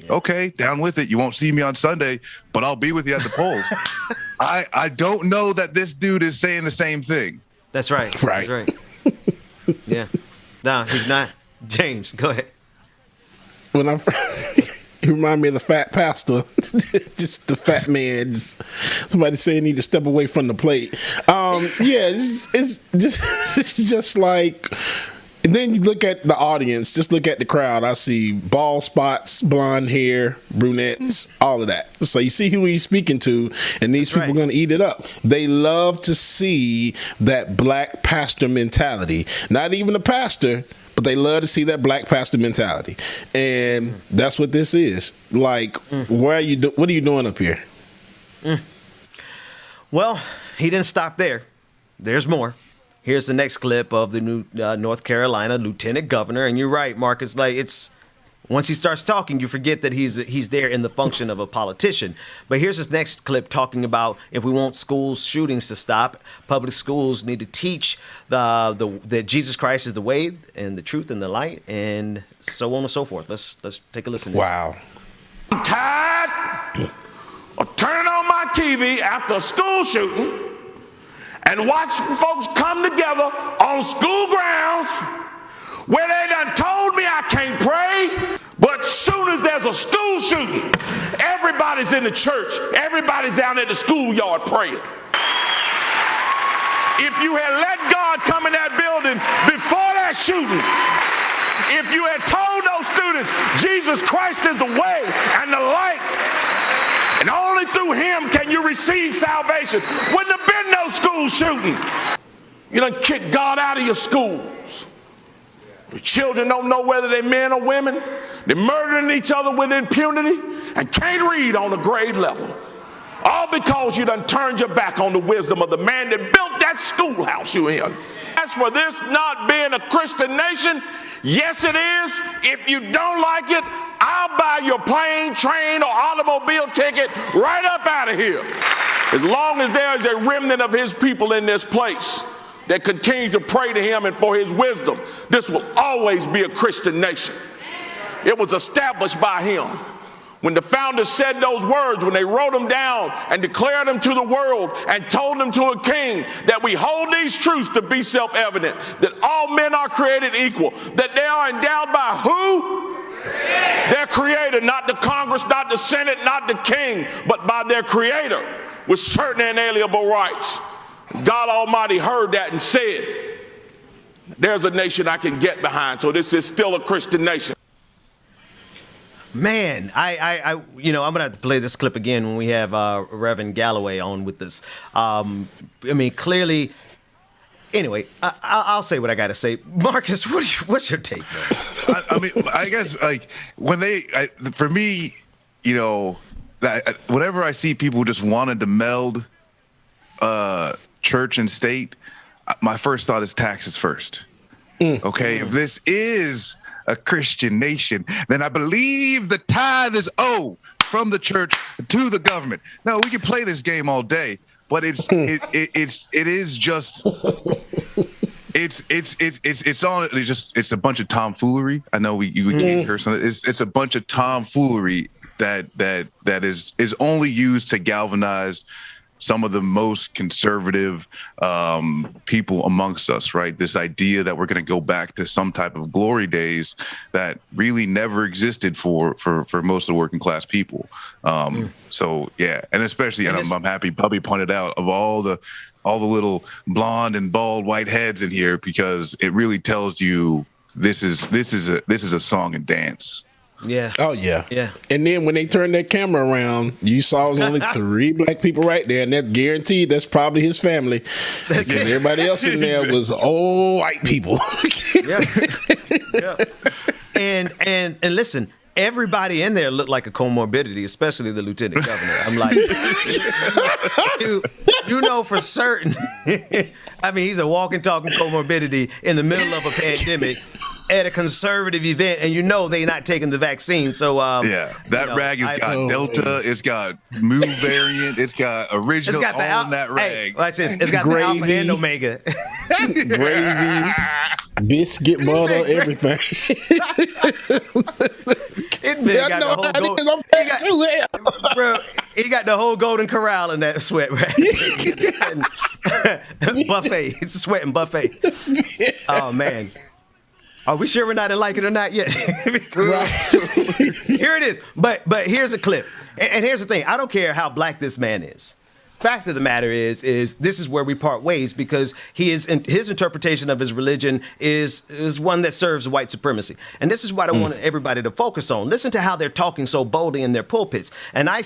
down with it. You won't see me on Sunday, but I'll be with you at the polls. I don't know that this dude is saying the same thing. That's right. That's right. Yeah. No, he's not. James, go ahead. He reminded me of the fat pastor, just the fat man. Somebody saying he need to step away from the plate. It's just like. And then you look at the audience, just look at the crowd. I see bald spots, blonde hair, brunettes, all of that. So you see who he's speaking to, and these people are going to eat it up. They love to see that black pastor mentality. Not even a pastor, but they love to see that black pastor mentality. And that's what this is. Like, what are you doing up here? Well, he didn't stop there. There's more. Here's the next clip of the new North Carolina lieutenant governor. And you're right, Marcus. Like, it's once he starts talking, you forget that he's there in the function of a politician. But here's his next clip talking about if we want school shootings to stop, public schools need to teach that Jesus Christ is the way and the truth and the light, and so on and so forth. Let's take a listen. Wow. I'm tired of turning on my TV after a school shooting and watch folks come together on school grounds where they done told me I can't pray, but soon as there's a school shooting, everybody's in the church, everybody's down at the schoolyard praying. If you had let God come in that building before that shooting, if you had told those students Jesus Christ is the way and the light, and only through him can you receive salvation, wouldn't have been no school shooting. You done kick God out of your schools. The children don't know whether they're men or women. They're murdering each other with impunity and can't read on a grade level. All because you done turned your back on the wisdom of the man that built that schoolhouse you in. As for this not being a Christian nation, yes it is. If you don't like it, I'll buy your plane, train, or automobile ticket right up out of here. As long as there is a remnant of his people in this place that continues to pray to him and for his wisdom, this will always be a Christian nation. It was established by him. When the founders said those words, when they wrote them down and declared them to the world and told them to a king, that we hold these truths to be self-evident, that all men are created equal, that they are endowed by who? Their creator, not the Congress, not the Senate, not the king, but by their creator with certain inalienable rights. God Almighty heard that and said, there's a nation I can get behind. So this is still a Christian nation. Man, I'm gonna have to play this clip again when we have Reverend Galloway on with this. I mean, clearly. Anyway, I'll say what I gotta say. Marcus, what's your take, man? I mean, I guess like when for me, you know, that whenever I see people just wanting to meld church and state, my first thought is taxes first. Okay, if this is a Christian nation, then I believe the tithe is owed from the church to the government. No, we can play this game all day, but it's a bunch of tomfoolery. I know we can't curse on it. It's a bunch of tomfoolery that is only used to galvanize some of the most conservative people amongst us, right? This idea that we're going to go back to some type of glory days that really never existed for most of the working class people. So yeah, and especially, and I'm happy Bubby pointed out of all the little blonde and bald white heads in here, because it really tells you this is a song and dance. Yeah. Oh, yeah. Yeah. And then when they turned that camera around, you saw it was only 3 black people right there, and that's guaranteed that's probably his family. And everybody else in there was all white people. Yeah. And listen, everybody in there looked like a comorbidity, especially the lieutenant governor. I'm like, you know for certain. I mean, he's a walking, talking comorbidity in the middle of a pandemic at a conservative event, and you know they're not taking the vaccine. So that rag has got Delta, it's got Mu variant, it's got original, it's got all in that rag. Hey, watch this. It's got the Alpha and Omega. Gravy, biscuit, butter, everything. He got the whole Golden Corral in that sweat rag. Buffet. It's a sweating buffet. Oh, man. Are we sure we're not in like it or not yet? Right. Here it is. But here's a clip. And here's the thing. I don't care how black this man is. Fact of the matter is this is where we part ways, because his interpretation of his religion is one that serves white supremacy. And this is what I want everybody to focus on. Listen to how they're talking so boldly in their pulpits. And I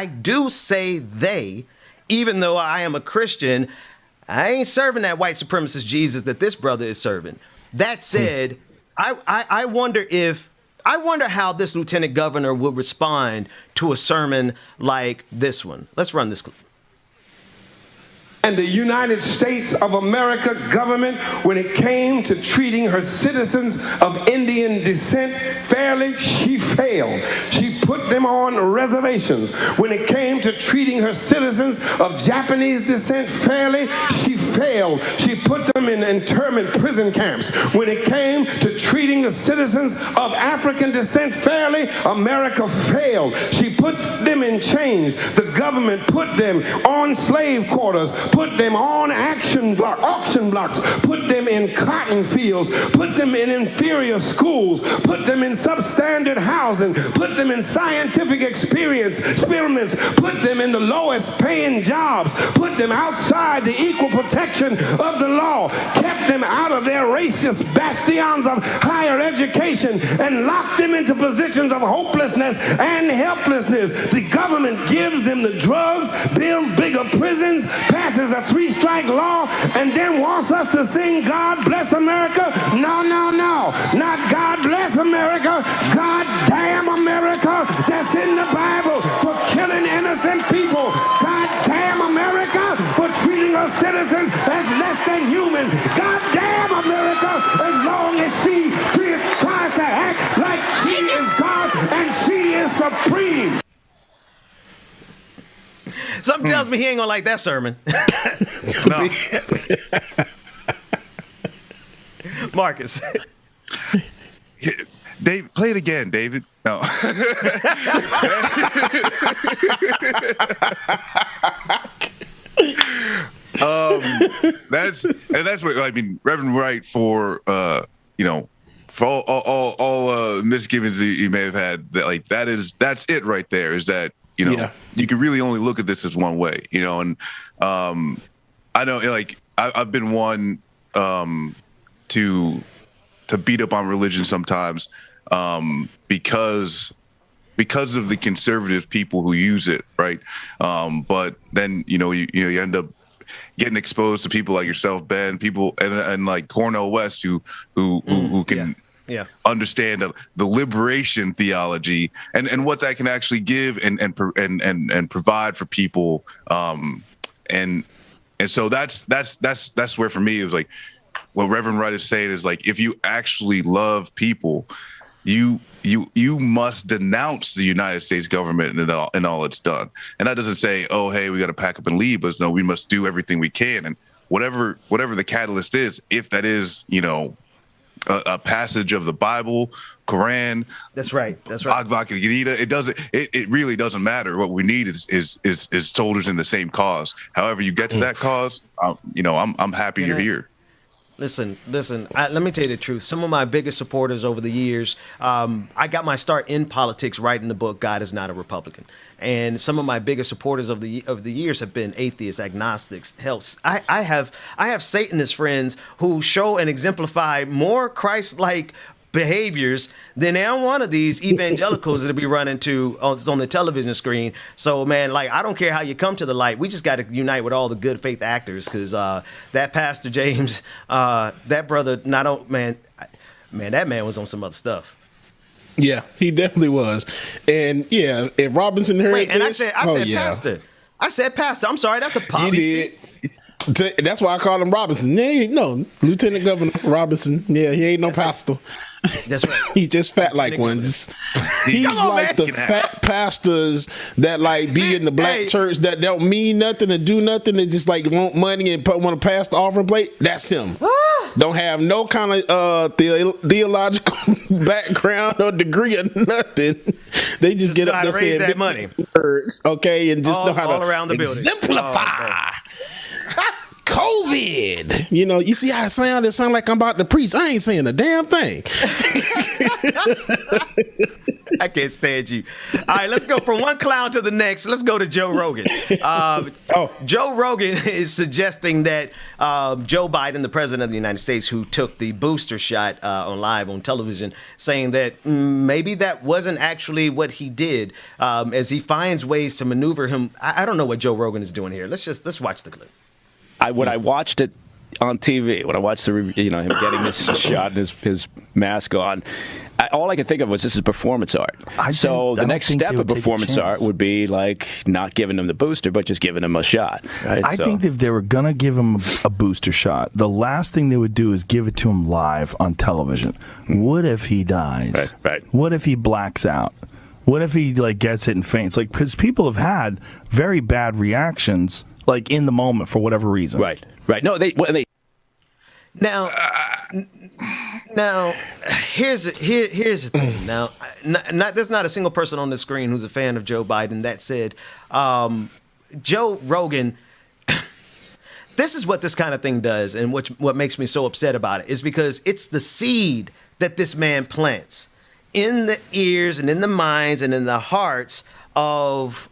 do say they, even though I am a Christian, I ain't serving that white supremacist Jesus that this brother is serving. That said, I wonder how this lieutenant governor would respond to a sermon like this one. Let's run this clip. And the United States of America government, when it came to treating her citizens of Indian descent fairly, she failed. She put them on reservations. When it came to treating her citizens of Japanese descent fairly, she failed. She put them in internment prison camps. When it came to treating the citizens of African descent fairly, America failed. She put them in chains. The government put them on slave quarters, put them on auction blocks, put them in cotton fields, put them in inferior schools, put them in substandard housing, put them in scientific experiments, put them in the lowest paying jobs, put them outside the equal protection of the law, kept them out of their racist bastions of higher education, and locked them into positions of hopelessness and helplessness. The government gives them the drugs, builds bigger prisons, passes a 3-strike law, and then wants us to sing God Bless America? No, no, no. Not God Bless America. God damn America. That's in the Bible for killing innocent people. God damn America for treating our citizens as less than human. God damn America as long as she tries to act like she is God and she is supreme. Something tells me he ain't gonna like that sermon. No. Marcus. Dave, play it again, David. No. That's what I mean. Reverend Wright, for for all misgivings that you may have had, that's it right there. Is that you can really only look at this as one way, and I know I've been one to beat up on religion sometimes because of the conservative people who use it, right? But then you end up getting exposed to people like yourself, Ben, people and like Cornel West who can understand the liberation theology and what that can actually give and provide for people, and so that's where for me it was like what Reverend Wright is saying is like, if you actually love people, you must denounce the United States government and all it's done. And that doesn't say, oh, hey, we got to pack up and leave, but no, we must do everything we can. And whatever the catalyst is, if that is, a passage of the Bible, Quran. That's right. Bhagavad Gita. It really doesn't matter. What we need is soldiers in the same cause. However you get to that cause, I'm happy you're here. Listen. Let me tell you the truth. Some of my biggest supporters over the years, I got my start in politics writing the book "God Is Not a Republican," and some of my biggest supporters of the years have been atheists, agnostics. Hell, I have Satanist friends who show and exemplify more Christ-like behaviors than one of these evangelicals that'll be running to on the television screen. So, man, I don't care how you come to the light. We just got to unite with all the good faith actors, because that Pastor James, that brother, man, that man was on some other stuff. Yeah, he definitely was. And yeah, if Robinson heard and this, I said pastor. I said pastor. I'm sorry, that's a policy. He did. That's why I call him Robinson. No, Lieutenant Governor Robinson. Yeah, he ain't no pastor. That's right. He's just fat like one. He's like the fat pastors that be in the black church that don't mean nothing and do nothing. They just want money and want to pass the offering plate. That's him. Don't have no kind of theological background or degree or nothing. They just get up there saying that money. Words, okay, and just know how all to around the exemplify. COVID. You see how I sound? It sound like I'm about to preach. I ain't saying a damn thing. I can't stand you. All right, let's go from one clown to the next. Let's go to Joe Rogan. Joe Rogan is suggesting that Joe Biden, the president of the United States, who took the booster shot live on television, saying that maybe that wasn't actually what he did, as he finds ways to maneuver him. I don't know what Joe Rogan is doing here. Let's watch the clip. When I watched it on TV, when I watched him getting this shot and his mask on, all I could think of was this is performance art. The next step of performance art would be not giving him the booster, but just giving him a shot. Right? I think if they were going to give him a booster shot, the last thing they would do is give it to him live on television. What if he dies? Right. What if he blacks out? What if he like gets it and faints? Like, because people have had very bad reactions, like in the moment for whatever reason. Right. No, they. Now, here's the thing. Now, there's not a single person on the screen who's a fan of Joe Biden. That said, Joe Rogan. This is what this kind of thing does, and what makes me so upset about it is because it's the seed that this man plants in the ears and in the minds and in the hearts of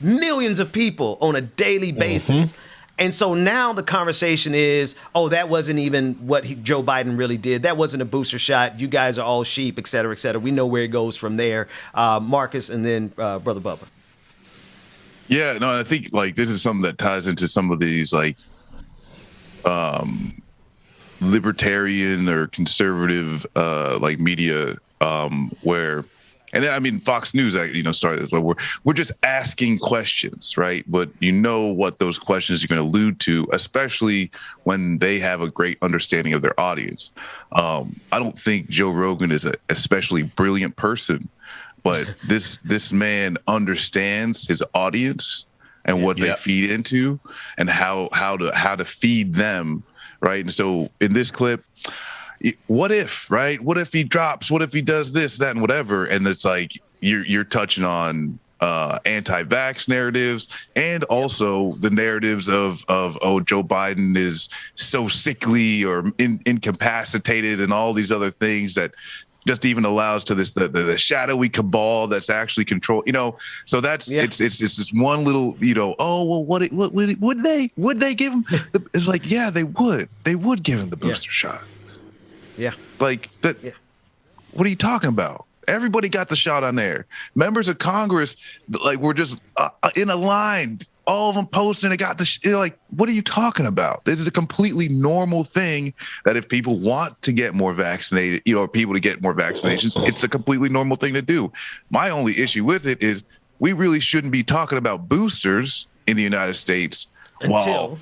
millions of people on a daily basis. And so now the conversation is, oh, that wasn't even what Joe Biden really did. That wasn't a booster shot. You guys are all sheep, et cetera, et cetera. We know where it goes from there. Marcus and then Brother Bubba. Yeah, no, I think like this is something that ties into some of these like libertarian or conservative like media where. And I mean, Fox News, started this, but we're just asking questions, right? But you know what those questions are going to allude to, especially when they have a great understanding of their audience. I don't think Joe Rogan is an especially brilliant person, but this man understands his audience and what they feed into and how to feed them, right? And so in this clip, what if, right? What if he drops? What if he does this, that, and whatever? And it's like you're touching on anti-vax narratives and also the narratives of Joe Biden is so sickly or incapacitated and all these other things that just even allows to this the shadowy cabal that's actually control. So that's it's this one little oh well would they give him? It's like they would give him the booster shot. Yeah. Like that. Yeah. What are you talking about? Everybody got the shot on there. Members of Congress, like, were just in a line. All of them posting. They got the like. What are you talking about? This is a completely normal thing that if people want to get more vaccinated, people to get more vaccinations, it's a completely normal thing to do. My only issue with it is we really shouldn't be talking about boosters in the United States while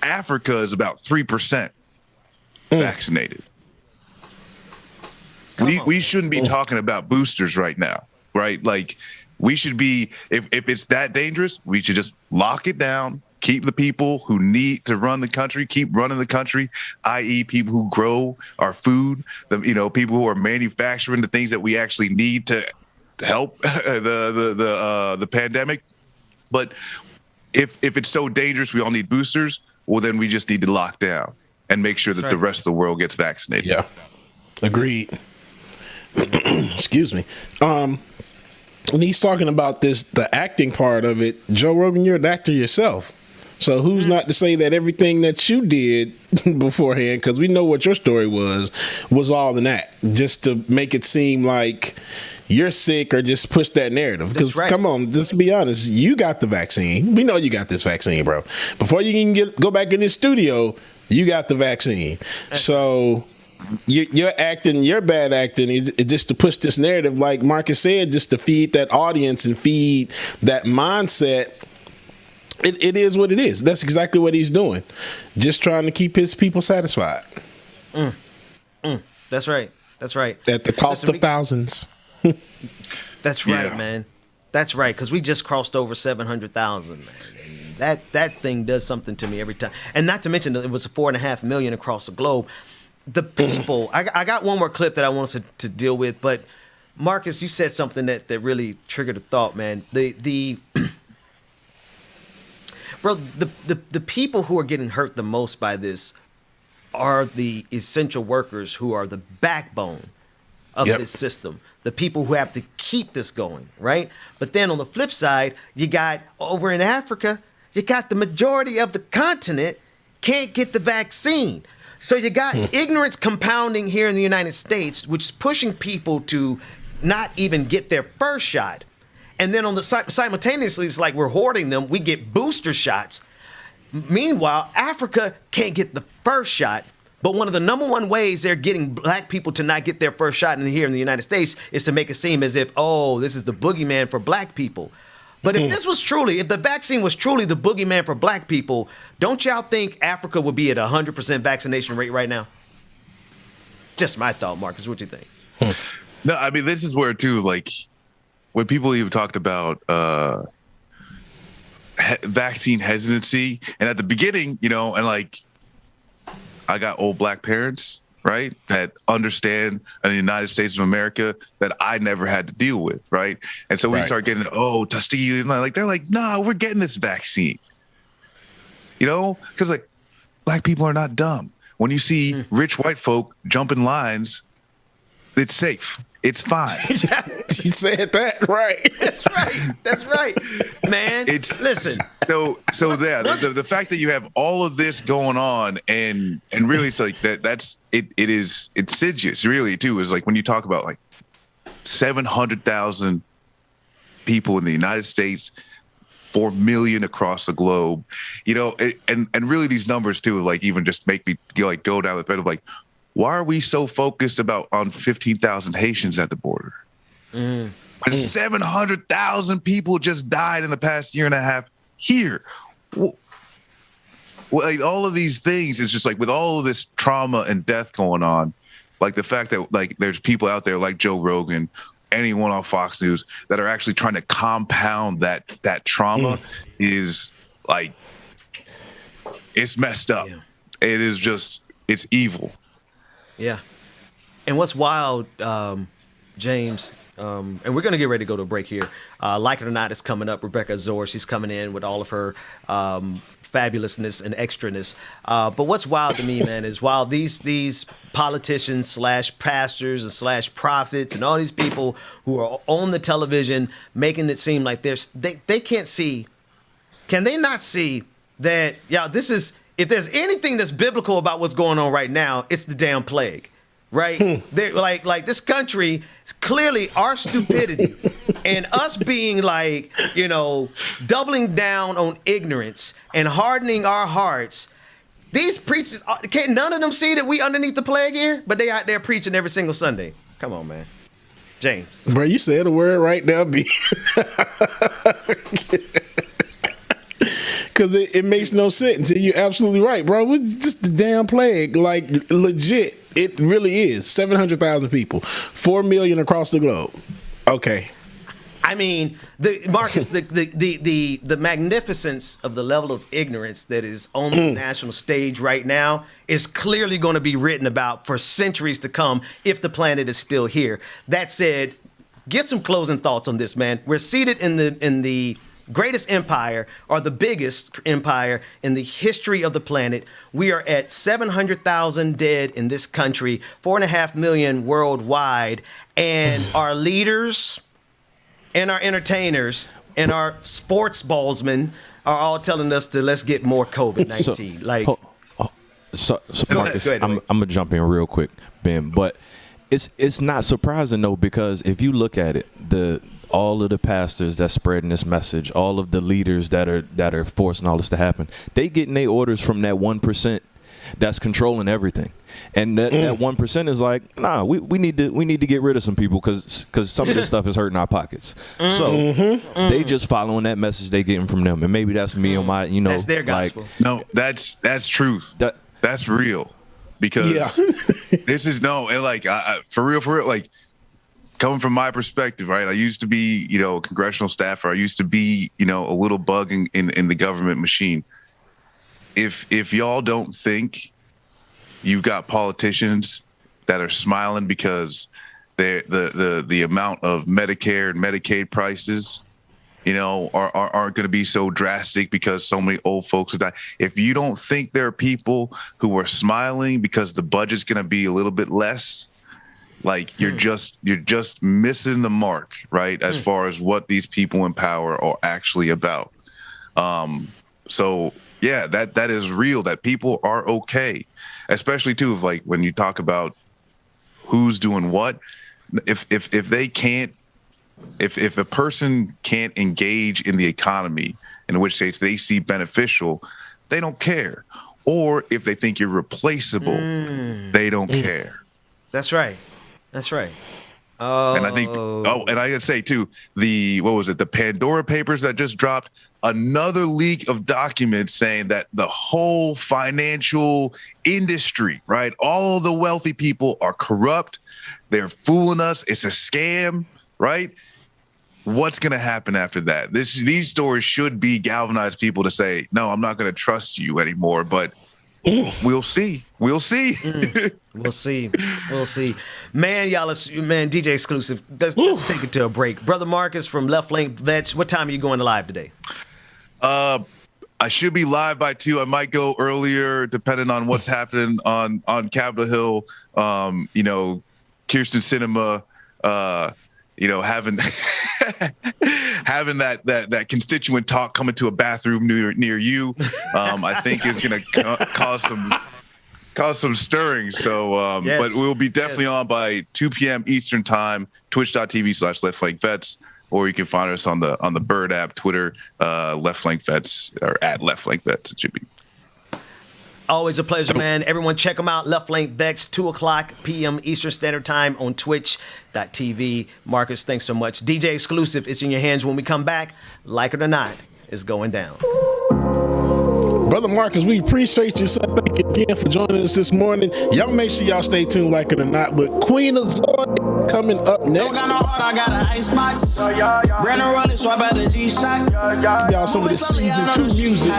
Africa is about 3%. Vaccinated. We shouldn't be talking about boosters right now, right? Like we should be, if it's that dangerous, we should just lock it down, keep the people who need to run the country, keep running the country, i.e. people who grow our food, people who are manufacturing the things that we actually need to help the pandemic. But if it's so dangerous, we all need boosters, well, then we just need to lock down and make sure that the rest of the world gets vaccinated. Yeah. Agreed. Excuse me. When he's talking about the acting part of it, Joe Rogan, you're an actor yourself. So who's not to say that everything that you did beforehand, because we know what your story was all in that, just to make it seem like you're sick or just push that narrative. Because come on, just be honest, you got the vaccine. We know you got this vaccine, bro. Before you can go back in this studio, you got the vaccine. So you're bad acting is just to push this narrative, like Marcus said, just to feed that audience and feed that mindset. It is what it is. That's exactly what he's doing. Just trying to keep his people satisfied. That's right. That's right. At the cost of thousands. That's right, man. That's right, because we just crossed over 700,000, man. And that thing does something to me every time. And not to mention that it was 4.5 million across the globe. The people, I got one more clip that I wanted to deal with, but Marcus, you said something that really triggered a thought, man. Bro, the people who are getting hurt the most by this are the essential workers who are the backbone of this system. The people who have to keep this going, right? But then on the flip side, you got over in Africa, you got the majority of the continent can't get the vaccine. So you got ignorance compounding here in the United States, which is pushing people to not even get their first shot. And then on the simultaneously, it's like we're hoarding them. We get booster shots. Meanwhile, Africa can't get the first shot. But one of the number one ways they're getting black people to not get their first shot here in the United States is to make it seem as if, oh, this is the boogeyman for black people. But if the vaccine was truly the boogeyman for black people, don't y'all think Africa would be at 100% vaccination rate right now? Just my thought, Marcus. What do you think? No, I mean, this is where too, like when people even talked about vaccine hesitancy, and at the beginning, you know, and like I got old black parents, right, that understand in the United States of America that I never had to deal with, right? And so we start getting, Tuskegee, and like they're like, nah, we're getting this vaccine, you know, because like black people are not dumb. When you see rich white folk jump in lines, it's safe. It's fine. She said that right. That's right, man. Listen. So yeah, the fact that you have all of this going on and really it's like that's it is insidious, really too. Is like when you talk about like 700,000 people in the United States, 4 million across the globe, you know, and really these numbers too, like even just make me go down the thread of like, why are we so focused on 15,000 Haitians at the border? 700,000 people just died in the past year and a half here. Well, like all of these things, it's just like with all of this trauma and death going on, like the fact that like there's people out there like Joe Rogan, anyone on Fox News that are actually trying to compound that trauma is like, it's messed up. Yeah. It is just, it's evil. Yeah. And what's wild, James, and we're going to get ready to go to a break here. Like it or not, it's coming up. Rebecca Azor, she's coming in with all of her fabulousness and extraness. But what's wild to me, man, is while these politicians / pastors and / prophets and all these people who are on the television making it seem like they can't see, can they not see that, this is, if there's anything that's biblical about what's going on right now, it's the damn plague, right? They're like this country, clearly our stupidity and us being like, you know, doubling down on ignorance and hardening our hearts. These preachers, can't none of them see that we underneath the plague here? But they out there preaching every single Sunday. Come on, man. James. Bro, you said a word right now, B. Because it makes no sense. You're absolutely right, bro. It's just the damn plague. Like, legit, it really is. 700,000 people. 4 million across the globe. Okay. I mean, Marcus, the magnificence of the level of ignorance that is on the national stage right now is clearly going to be written about for centuries to come if the planet is still here. That said, get some closing thoughts on this, man. We're seated in the greatest empire, or the biggest empire in the history of the planet. We are at 700,000 dead in this country, 4.5 million worldwide, and our leaders and our entertainers and our sports ballsmen are all telling us to let's get more COVID-19. So Marcus, I'm gonna jump in real quick, Ben, but it's not surprising though, because if you look at it, all of the pastors that's spreading this message, all of the leaders that are forcing all this to happen, they getting their orders from that 1% that's controlling everything, and that 1% is like, nah, we need to get rid of some people because some of this stuff is hurting our pockets. So they just following that message they getting from them, and maybe that's me on my, you know, that's their gospel. Like, no, that's truth. That's real, because this is and like for real, like. Coming from my perspective, right? I used to be, you know, a congressional staffer. I used to be, you know, a little bug in the government machine. If y'all don't think you've got politicians that are smiling because the amount of Medicare and Medicaid prices, you know, aren't going to be so drastic because so many old folks will die. If you don't think there are people who are smiling because the budget's going to be a little bit less, like you're just missing the mark, right? As far as what these people in power are actually about. So yeah, that is real, that people are okay, especially too, if like when you talk about who's doing what, if they can't, if a person can't engage in the economy, in which case they see beneficial, they don't care. Or if they think you're replaceable, they don't care. That's right. That's right. And I think, and I gotta say too, the Pandora Papers that just dropped, another leak of documents saying that the whole financial industry, right? All the wealthy people are corrupt. They're fooling us. It's a scam, right? What's going to happen after that? These stories should be galvanized people to say, no, I'm not going to trust you anymore. But we'll see. We'll see. We'll see. We'll see. Man, DJ Exclusive, let's take it to a break. Brother Marcus from Left Link Vets, what time are you going to live today? I should be live by 2. I might go earlier, depending on what's happening on Capitol Hill. Kirsten Sinema, having having that constituent talk coming to a bathroom near you, I think is going to cause some stirring. So, yes. But we'll be definitely on by 2 p.m. Eastern time, twitch.tv/Left Flank Vets, or you can find us on the Bird app, Twitter, Left Flank Vets, or at Left Flank Vets. It should be. Always a pleasure, man. Everyone check them out. Left Link Vets, 2:00 p.m. Eastern Standard Time on twitch.tv. Marcus, thanks so much. DJ Exclusive, it's in your hands when we come back. Like it or not, it's going down. Brother Marcus, we appreciate you. So thank you again for joining us this morning. Y'all make sure y'all stay tuned, like it or not. But Queen of Zoe coming up next. Don't got no heart, I got an icebox. Brandon Rolling, swap out the G-Shock. Y'all some of the season 2 music.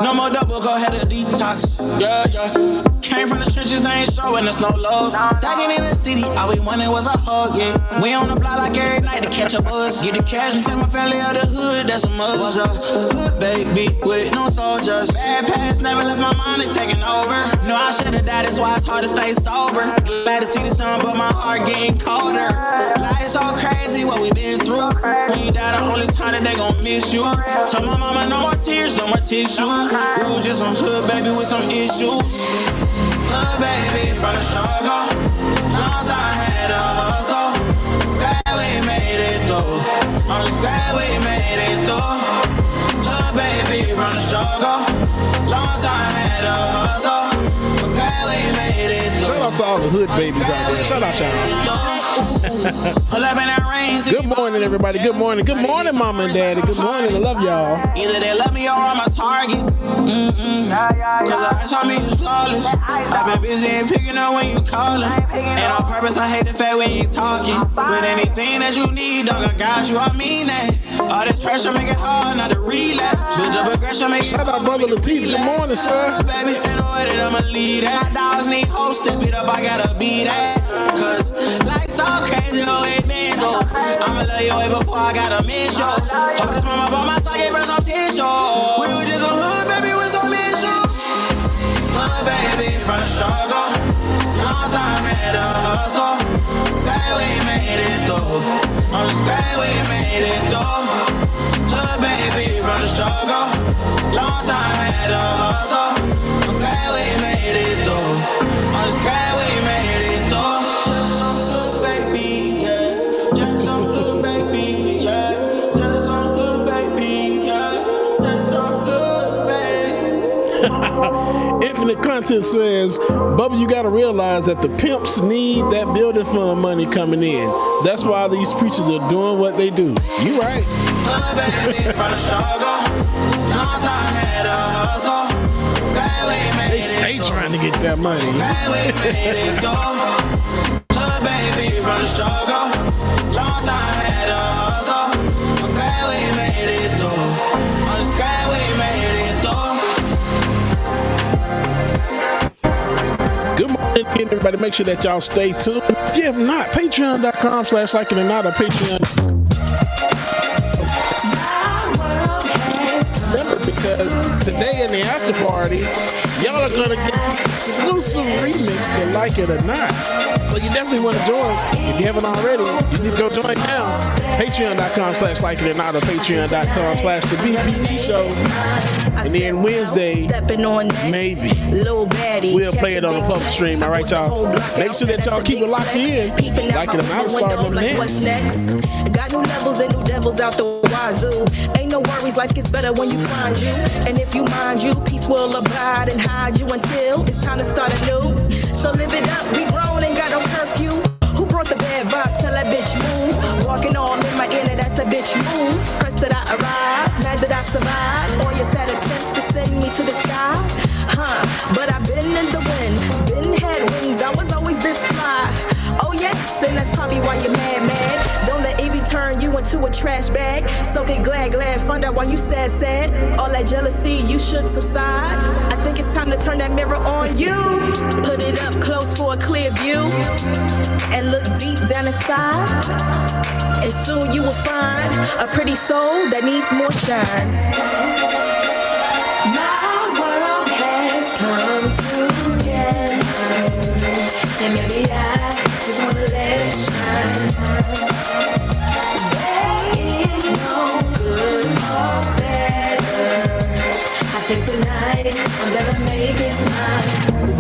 No more double, go ahead and detox. Yeah. Came from the trenches, they ain't showing us no love. Dagging in the city, all we wanted was a hug, yeah. We on the block like every night to catch a buzz. Get the cash and take my family out the hood, that's a must. Was a hood baby with no soldiers. Bad past never left my mind, it's taking over. No, I should've died, that's why it's hard to stay sober. Glad to see the sun, but my heart getting colder. Life's so crazy, what we been through. When you die, the only time that they gon' miss you. Tell my mama no more tears, no more tissue. We was just some hood baby with some issues. Hood baby from the struggle. Long time had a hustle. Glad we made it through. I'm just glad we made it through. Hood baby from the struggle. Long time had a hustle. Glad we made it through. Shout out to all the hood babies out there. Shout out y'all. Good morning, everybody. Good morning. Good morning, Mama and Daddy. Good morning. I love y'all. Either they love me or I'm a target. Cause I saw me was flawless. I've been busy and picking up when you calling. And on purpose, I hate the fact when you talking. But anything that you need, dog, I got you. I mean that. All this pressure make it hard not to relapse. Build up aggression, make it Shout out, Brother Latif. Good morning, sir. Baby, in the way that I'ma lead that. My dogs need hoes, step it up, I gotta be that. Cause life's so crazy the way it been though. I'ma love you way before I gotta miss you. Hope this mama bought my side, gave her some tissue. We were just a hood baby with some issues. Hood baby from the struggle. Long time had a hustle. Glad we made it through. I'm just glad we made it through. Hood baby from the struggle. Long time had a hustle. I'm glad we made it through. I'm just glad we made it through. Just some hood baby, yeah. Just some hood baby, yeah. Just some hood baby, yeah. Just some hood baby. Infinite Content says, Bubba, you got to realize that the pimps need that building fund money coming in. That's why these preachers are doing what they do. You right. They stay trying to get that money. Long time had a hustle. I'm glad we made it through. I'm just glad we made it through. Good morning again, everybody. Make sure that y'all stay tuned. If you have not, patreon.com/likeitnornot or Patreon. Remember, because today in the after party, y'all are going to get exclusive remix to Like It or Not. So you definitely want to join. If you haven't already, you need to go join now. Patreon.com/likeitnornot or Patreon.com/the BPE show. And then Wednesday, maybe, we'll play it on the public stream. All right, y'all? Make sure that y'all keep it locked in. Like It or Not, starting up next. Got new levels and new devils out the wazoo. Ain't no worries, life gets better when you find you. And if you mind you, peace will abide and hide you until it's time to start anew. So live it up, we grown and got no curfew. Who brought the bad vibes, tell that bitch move. Walking all in my inner, that's a bitch move. Pressed that I arrived, mad that I survived. All your sad attempts to send me to the sky. But I've been in the wind, been had wings, I was always this fly. Oh yes, and that's probably why you're mad. Don't let envy turn you into a trash bag. Soak it glad, find out why you sad. All that jealousy, you should subside. I think it's time to turn that mirror on you. Put it up close for a clear view. And look deep down inside. And soon you will find a pretty soul that needs more shine. My world has come together. And maybe I just wanna let it shine. There is no good or better. I think tonight I'm gonna make it mine.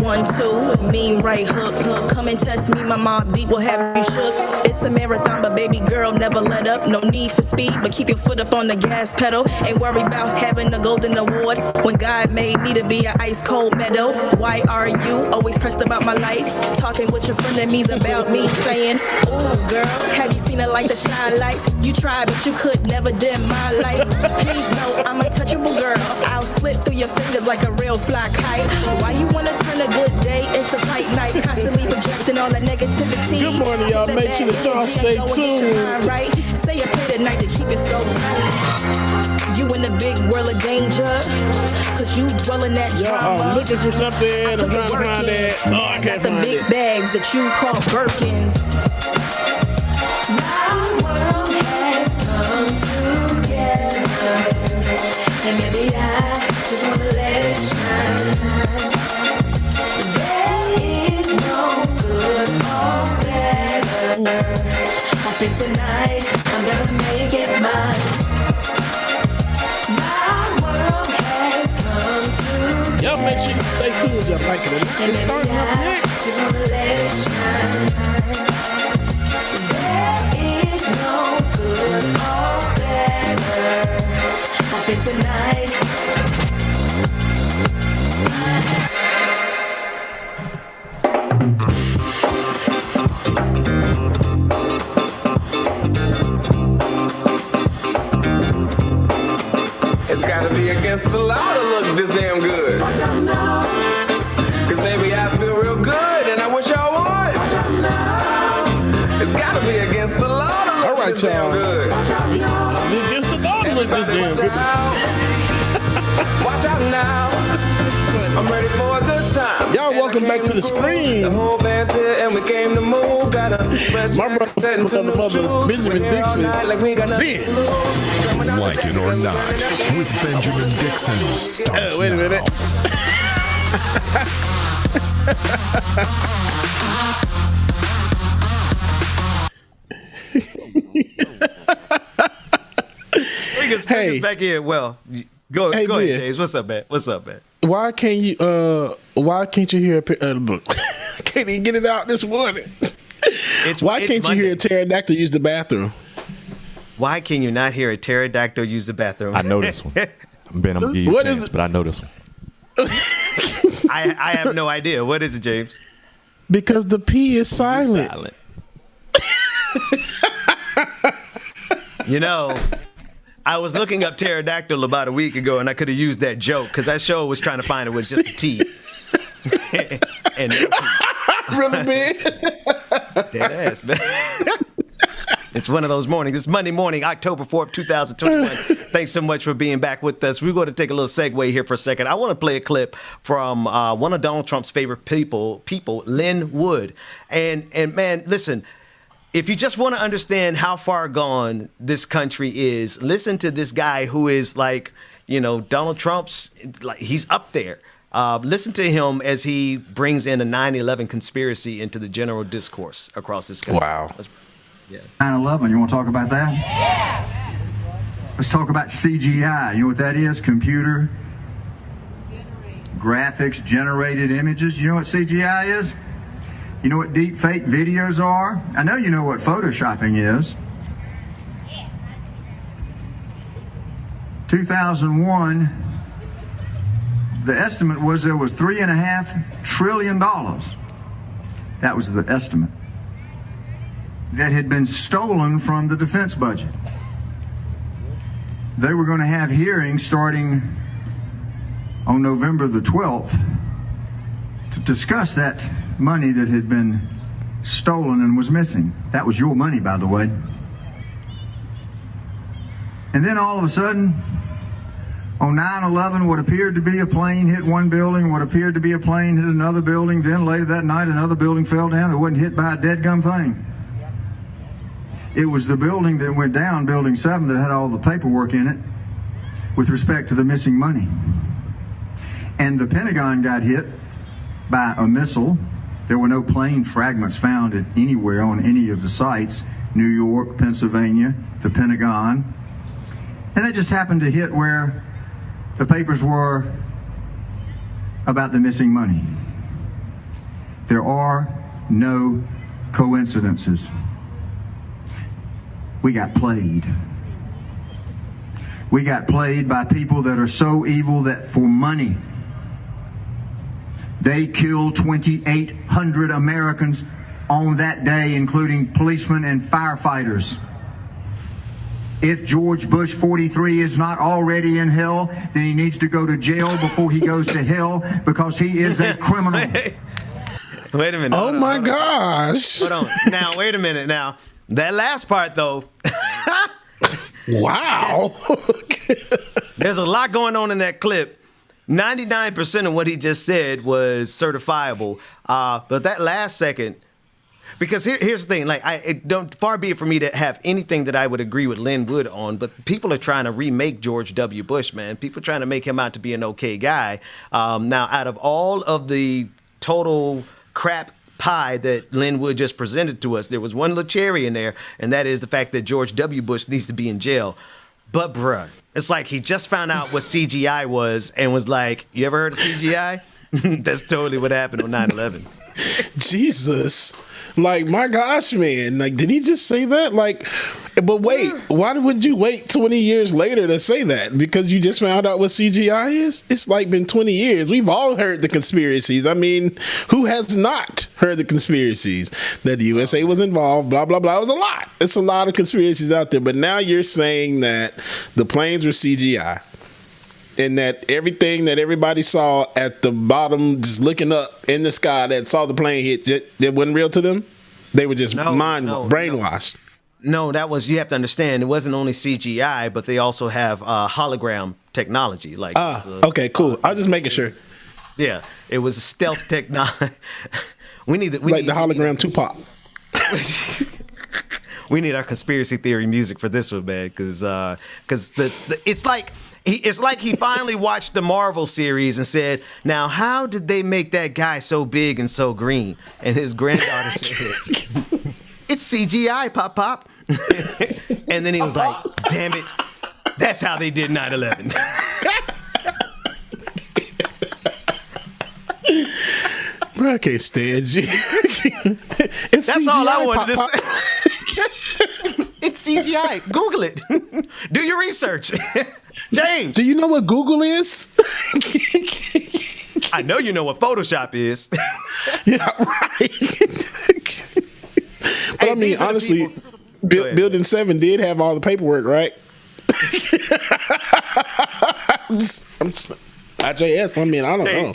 1, 2, mean right hook. Come and test me, my mob beat will have you shook. It's a marathon, but baby girl, never let up. No need for speed, but keep your foot up on the gas pedal. Ain't worried about having a golden award when God made me to be an ice cold meadow. Why are you always pressed about my life? Talking with your frenemies about me, saying, ooh girl, have you seen it like the shine lights? You tried, but you could never dim my light. Please know I'm a touchable girl. I'll slip through your fingers like a real fly kite. Why you wanna turn a good day into fight night? Constantly projecting all the negativity. Good morning, y'all. Make sure that y'all stay tuned. Right? Say a prayer tonight to keep it so tight. You in the big world of danger, cause you dwell in that drama. I'm looking for something, I'm trying to find that. Oh, I can't got the find big it. bags that you call Birkins. My world has come together, and maybe I just wanna let it shine. There is no good or better. I think tonight I'm gonna make it mine. My world has come together. Y'all make sure you stay tuned. Y'all like it. It's starting up next. Just wanna let it shine. There is no good or better. I think tonight. It's gotta be against the law to look this damn good. Cause baby, I feel real good and I wish I would. It's gotta be against the law to look this damn good. Against the law to look this damn good. Watch out now. I'm ready for a good time. Y'all welcome back to the screen. The whole band's here and we came to move. Got a my brother, Benjamin Dixon. Like it or not, with Benjamin Dixon. Wait a minute. Bring us back in. Well, go ahead, James. What's up, man? Why can't you hear look? Can't even get it out this morning. Why can't you hear a pterodactyl use the bathroom? Why can you not hear a pterodactyl use the bathroom? I know this one. Ben, I'm gonna give you a chance, but I know this one. I have no idea. What is it, James? Because the P is silent. You know, I was looking up pterodactyl about a week ago, and I could have used that joke because that show was trying to find it with just a T. And no P. Really, man? Dead ass, man. It's one of those mornings. It's Monday morning, October 4th, 2021. Thanks so much for being back with us. We're going to take a little segue here for a second. I want to play a clip from one of Donald Trump's favorite people, Lynn Wood. And man, listen, if you just want to understand how far gone this country is, listen to this guy who is like, Donald Trump's, like, he's up there. Listen to him as he brings in a 9/11 conspiracy into the general discourse across this country. Wow. 9/11, you want to talk about that? Yeah. Let's talk about CGI. You know what that is? Computer graphics generated images. You know what CGI is? You know what deep fake videos are? I know you know what photoshopping is. 2001, the estimate was there was $3.5 trillion. That was the estimate. that had been stolen from the defense budget. They were going to have hearings starting on November the 12th to discuss that money that had been stolen and was missing. That was your money, by the way. And then all of a sudden, on 9/11, what appeared to be a plane hit one building, what appeared to be a plane hit another building. Then later that night, another building fell down that wasn't hit by a deadgum thing. It was the building that went down, Building 7, that had all the paperwork in it with respect to the missing money. And the Pentagon got hit by a missile. There were no plane fragments found anywhere on any of the sites, New York, Pennsylvania, the Pentagon. And they just happened to hit where the papers were about the missing money. There are no coincidences. We got played. We got played by people that are so evil that for money, they killed 2,800 Americans on that day, including policemen and firefighters. If George Bush 43 is not already in hell, then he needs to go to jail before he goes to hell, because he is a criminal. Wait a minute. Oh my gosh. Hold on. Now, wait a minute. Now, that last part, though. Wow. There's a lot going on in that clip. 99% of what he just said was certifiable. But that last second, because here's the thing, like, it don't far be it for me to have anything that I would agree with Lynn Wood on, but people are trying to remake George W. Bush, man. People are trying to make him out to be an okay guy. Now, out of all of the total crap pie that Lynn Wood just presented to us, there was one little cherry in there, and that is the fact that George W. Bush needs to be in jail. But, bruh, it's like he just found out what CGI was and was like, you ever heard of CGI? That's totally what happened on 9/11. Jesus. Like, my gosh, man. Like, did he just say that? Like, but wait, why would you wait 20 years later to say that? Because you just found out what CGI is? It's like been 20 years. We've all heard the conspiracies. I mean, who has not heard the conspiracies? That the USA was involved, blah, blah, blah. It was a lot. It's a lot of conspiracies out there. But now you're saying that the planes were CGI. And that everything that everybody saw at the bottom, just looking up in the sky, that saw the plane hit, that wasn't real to them? They were just brainwashed. No, that was, you have to understand, it wasn't only CGI, but they also have hologram technology. Like, okay, cool. I was just making sure. Yeah, it was a stealth technology. We need the hologram Tupac. We need our conspiracy theory music for this one, man, because it's like he finally watched the Marvel series and said, now, how did they make that guy so big and so green? And his granddaughter said, it's CGI, Pop. And then he was like, damn it, that's how they did 9/11. Bro, I can't stand you. That's CGI, all I wanted to say. It's CGI. Google it. Do your research. James. Do you know what Google is? I know you know what Photoshop is. Yeah, right. But I mean, honestly, Building 7 did have all the paperwork, right? IJS, I mean, I don't know.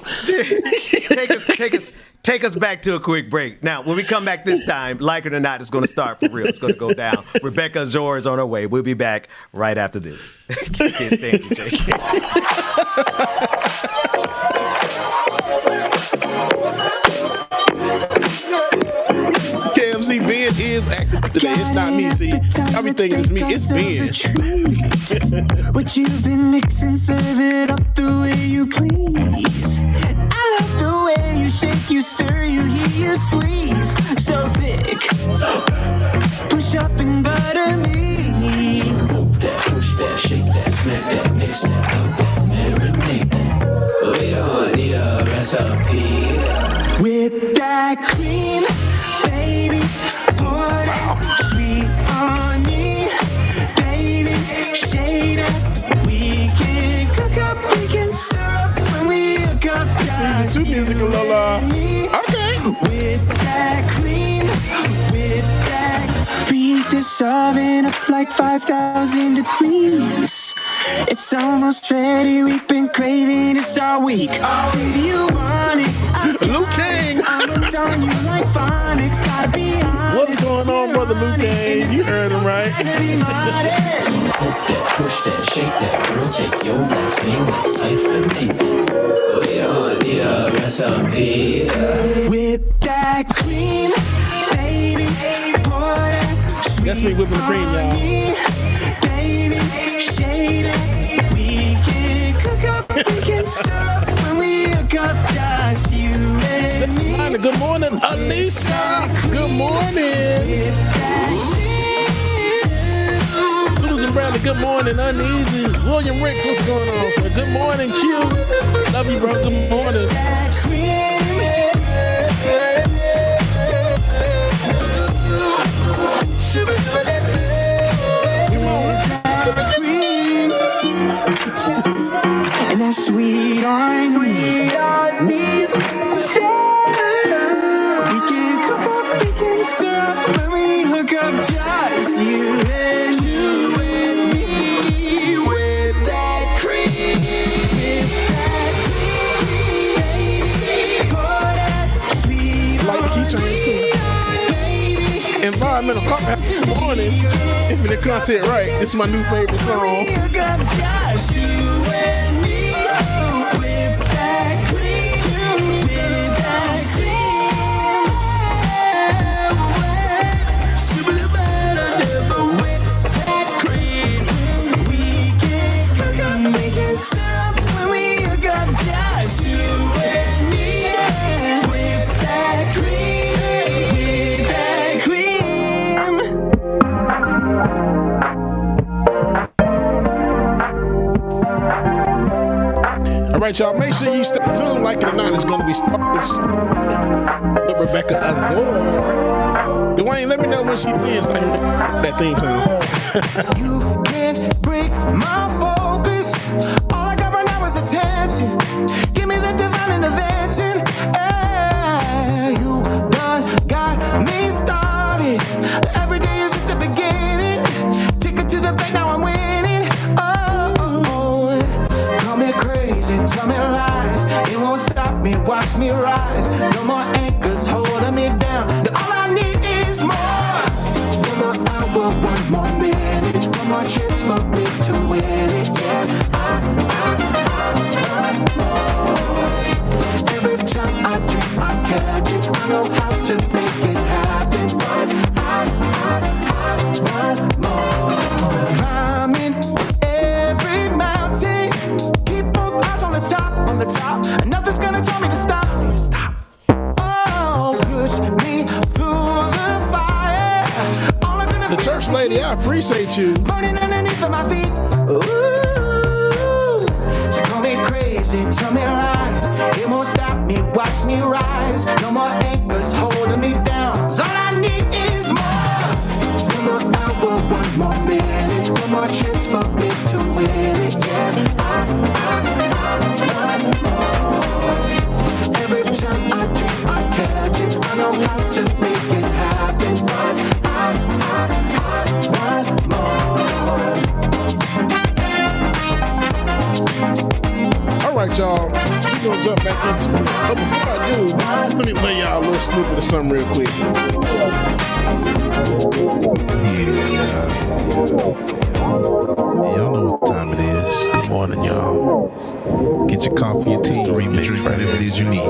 Take us back to a quick break. Now, when we come back this time, like it or not, it's going to start for real. It's going to go down. Rebecca Azor is on her way. We'll be back right after this. Thank you, Jake. KFC Ben is active today. It's not me, see. I be thinking it's me. It's Ben. What you've been mixing, serve it up the way you please. I love the way you shake, you stir, you hear, you squeeze. So thick. Push up and butter me. Whoop that, push that, shake that, smack that, mix that, up that, marinate that. We don't need a recipe. Whip that cream, baby. Pour that sweet on me, baby. Shade up. We can cook up, we can stir up when we hook up. See, too musical, Lola. Okay. With that cream, with that heat this oven up like 5,000 degrees. It's almost ready, we've been craving this all week. If you want it, Luke King. I'm done you like phonics, gotta be honest. What's going on, brother Luke King? You heard him right. Poke that, push that, shake that, girl, take your last name, let's hyphenate it. We don't need a recipe. Whip that cream, baby, pour that. That's me whipping the cream, y'all. Baby, shade it. We can cook up, we can serve when we hook up, just you and me. Good morning, Alicia. Good morning. Susan Bradley, good morning. Uneasy. William Ricks, what's going on, sir? Good morning, Q. Love you, bro. Good morning. And that sweet on me. We can cook up, we can stir up when we hook up, just you and me. With that cream, pour that sweet like the key change too. Environmental content this morning. Infinite content, right? This is my new favorite song. All right, y'all, make sure you stay tuned. Like it or not, it's going to be with Rebecca Azor. Dwayne, let me know when she tends like that theme song. You can't break my focus. All I got right now is attention. Give me the divine intervention. Hey, you done got me started. Every day is just the beginning. Take it to the bank, now I'm winning. Oh, call me crazy, tell me lies. It won't stop me, watch me rise. No more anchors holding me down. All I need is more. One more hour, one more minute, one more chance for me to win it. Yeah, every time I dream, I catch it. I know how to make it happen. One more. Climbing every mountain. Keep both eyes on the top, on the top. And nothing's gonna tell me to stop. Oh, push me through the fire. All I'm gonna The church lady, I appreciate you. burning underneath of my feet. Ooh, so call me crazy, tell me lies. It won't stop me, watch me rise. No more anchors holding me down. 'Cause all I need is more. One more hour, one more minute, one more chance for me to win it. Yeah, every time I dream, I catch it. I know how to make it happen. One more. All right, y'all. We're going to jump back into it. But before I do, let me play y'all a little snippet of something real quick. Y'all know what time it is. Good morning, y'all. Get your coffee, your tea, your remix, whatever it is you need.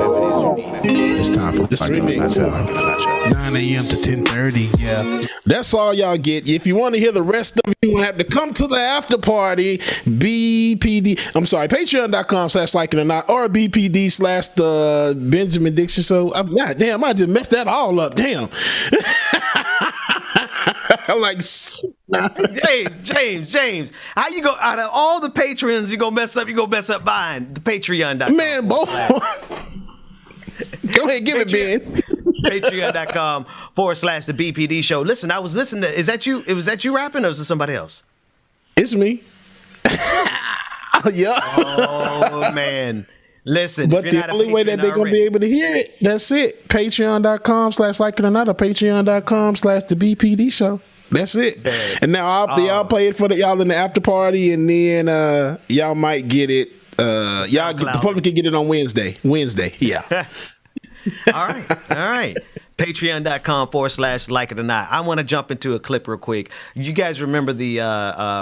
It's time for this remix. 9 a.m. to 10:30. Yeah. That's all y'all get. If you want to hear the rest of it, you have to come to the after party. Patreon.com/like it or not, or BPD/ the Benjamin Dixon Show. Damn, I just messed that all up. Damn. I'm like, hey, James, how you go out of all the patrons you gonna mess up buying the Patreon.com. Man, boy. Go ahead, give it, Ben. Patreon.com/the BPD Show. Listen, I was listening to, is that you? Was that you rapping or is it somebody else? It's me. Yeah. Oh man. Listen, but the only way that they're going to be able to hear it, that's it. Patreon.com/like it or not, or Patreon.com/the BPD Show. That's it. And now y'all play it for y'all in the after party, and then y'all might get it. The public can get it on Wednesday. Yeah. All right. Patreon.com/like it or not. I want to jump into a clip real quick. You guys remember the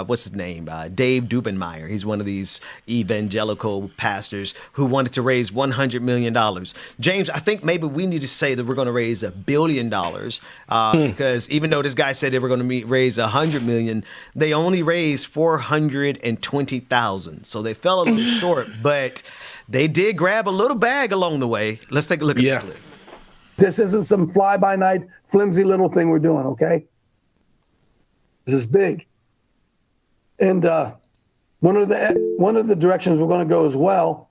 what's his name? Dave Dubenmeyer. He's one of these evangelical pastors who wanted to raise $100 million. James, I think maybe we need to say that we're going to raise $1 billion because even though this guy said they were going to raise $100 million, they only raised $420,000. So they fell a little short, but they did grab a little bag along the way. Let's take a look at the clip. This isn't some fly-by-night, flimsy little thing we're doing, okay? This is big. And one of the directions we're going to go as well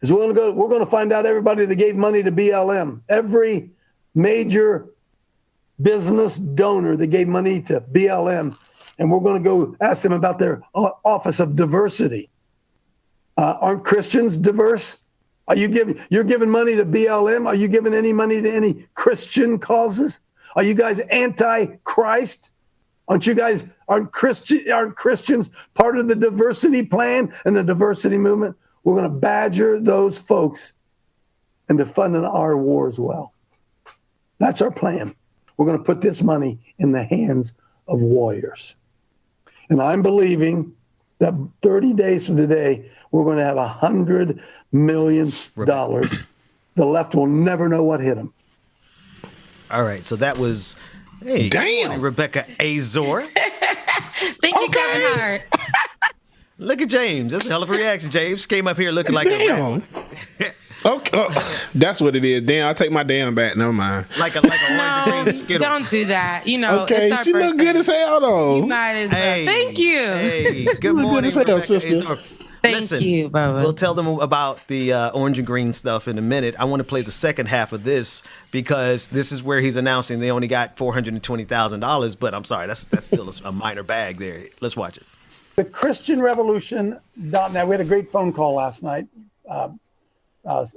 is we're going to find out everybody that gave money to BLM. Every major business donor that gave money to BLM, and we're going to go ask them about their Office of Diversity. Aren't Christians diverse? You're giving money to BLM? Are you giving any money to any Christian causes? Are you guys anti-Christ? Aren't Christians part of the diversity plan and the diversity movement? We're going to badger those folks into funding our war as well. That's our plan. We're going to put this money in the hands of warriors. And I'm believing that 30 days from today, we're going to have $100 million. The left will never know what hit them. All right, so that was damn Rebecca Azor. Thank you, Kevin Hart. Look at James. That's a hell of a reaction. James came up here looking like a Okay, that's what it is. Damn, I'll take my damn back. Never mind. Like a orange green Skittle. Don't do that. Okay, she look good as hell though. You might as well. Thank you. Hey, good morning, good as hell, Rebecca sister. Azor. Thank you, Bubba. We'll tell them about the orange and green stuff in a minute. I want to play the second half of this because this is where he's announcing they only got $420,000. But I'm sorry, that's still a minor bag there. Let's watch it. The ChristianRevolution.net. We had a great phone call last night with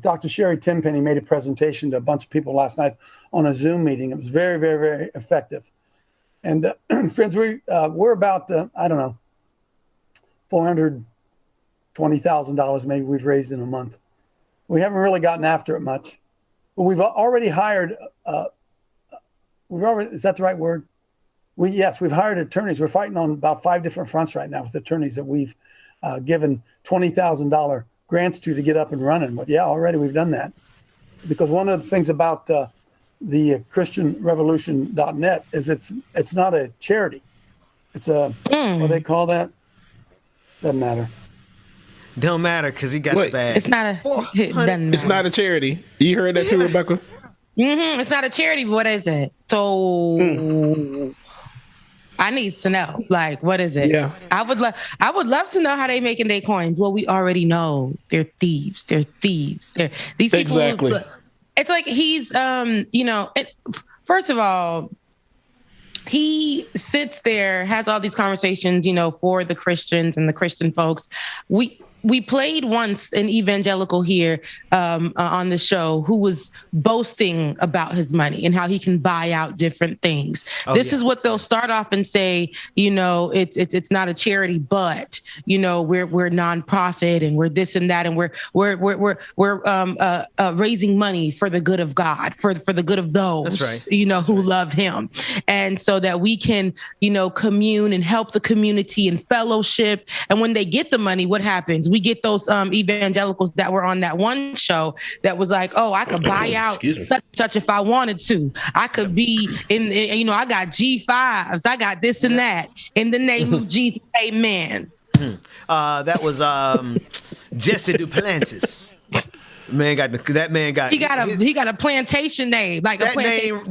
Dr. Sherry Tenpenny. Made a presentation to a bunch of people last night on a Zoom meeting. It was very, very, very effective. And friends, we're about, I don't know, $420,000 maybe we've raised in a month. We haven't really gotten after it much, but we've already hired. Is that the right word? We've hired attorneys. We're fighting on about 5 different fronts right now with attorneys that we've given $20,000 grants to get up and running. But yeah, already we've done that because one of the things about the ChristianRevolution.net is it's not a charity. It's a what do they call that? Doesn't matter. Don't matter because he got the bag. It's not It's not a charity. You heard that too, Rebecca? It's not a charity. But what is it? So I need to know. Like, what is it? Yeah. I would love to know how they making their coins. Well, we already know they're thieves. They're thieves. These people. Exactly. It's like he's first of all, he sits there, has all these conversations, for the Christians and the Christian folks. We played once an evangelical here on the show who was boasting about his money and how he can buy out different things. This is what they'll start off and say, it's not a charity, but we're nonprofit and we're this and that and we're raising money for the good of God, for the good of those who love Him, and so that we can commune and help the community and fellowship. And when they get the money, what happens? We get those evangelicals that were on that one show that was like, oh, I could buy out such if I wanted to. I could be in, I got G5s. I got this and that. In the name of Jesus, amen. That was Jesse Duplantis. He got a plantation name, like that name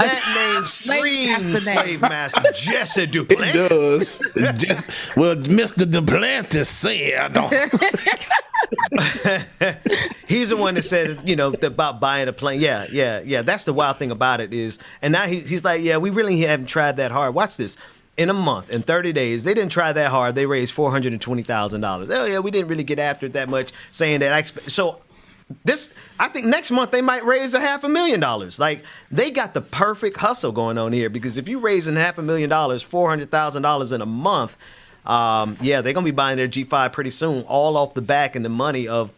screams slave master Jesse Duplantis. It does. Mr. Duplantis said. He's the one that said, about buying a plane. Yeah. That's the wild thing about it is, and now he's like, yeah, we really haven't tried that hard. Watch this. In a month, in 30 days, they didn't try that hard. They raised $420,000. Oh yeah, we didn't really get after it that much. Saying that, so I think next month they might raise $500,000. Like, they got the perfect hustle going on here, because if you raising $500,000, $400,000 in a month, they're gonna be buying their G5 pretty soon, all off the back and the money of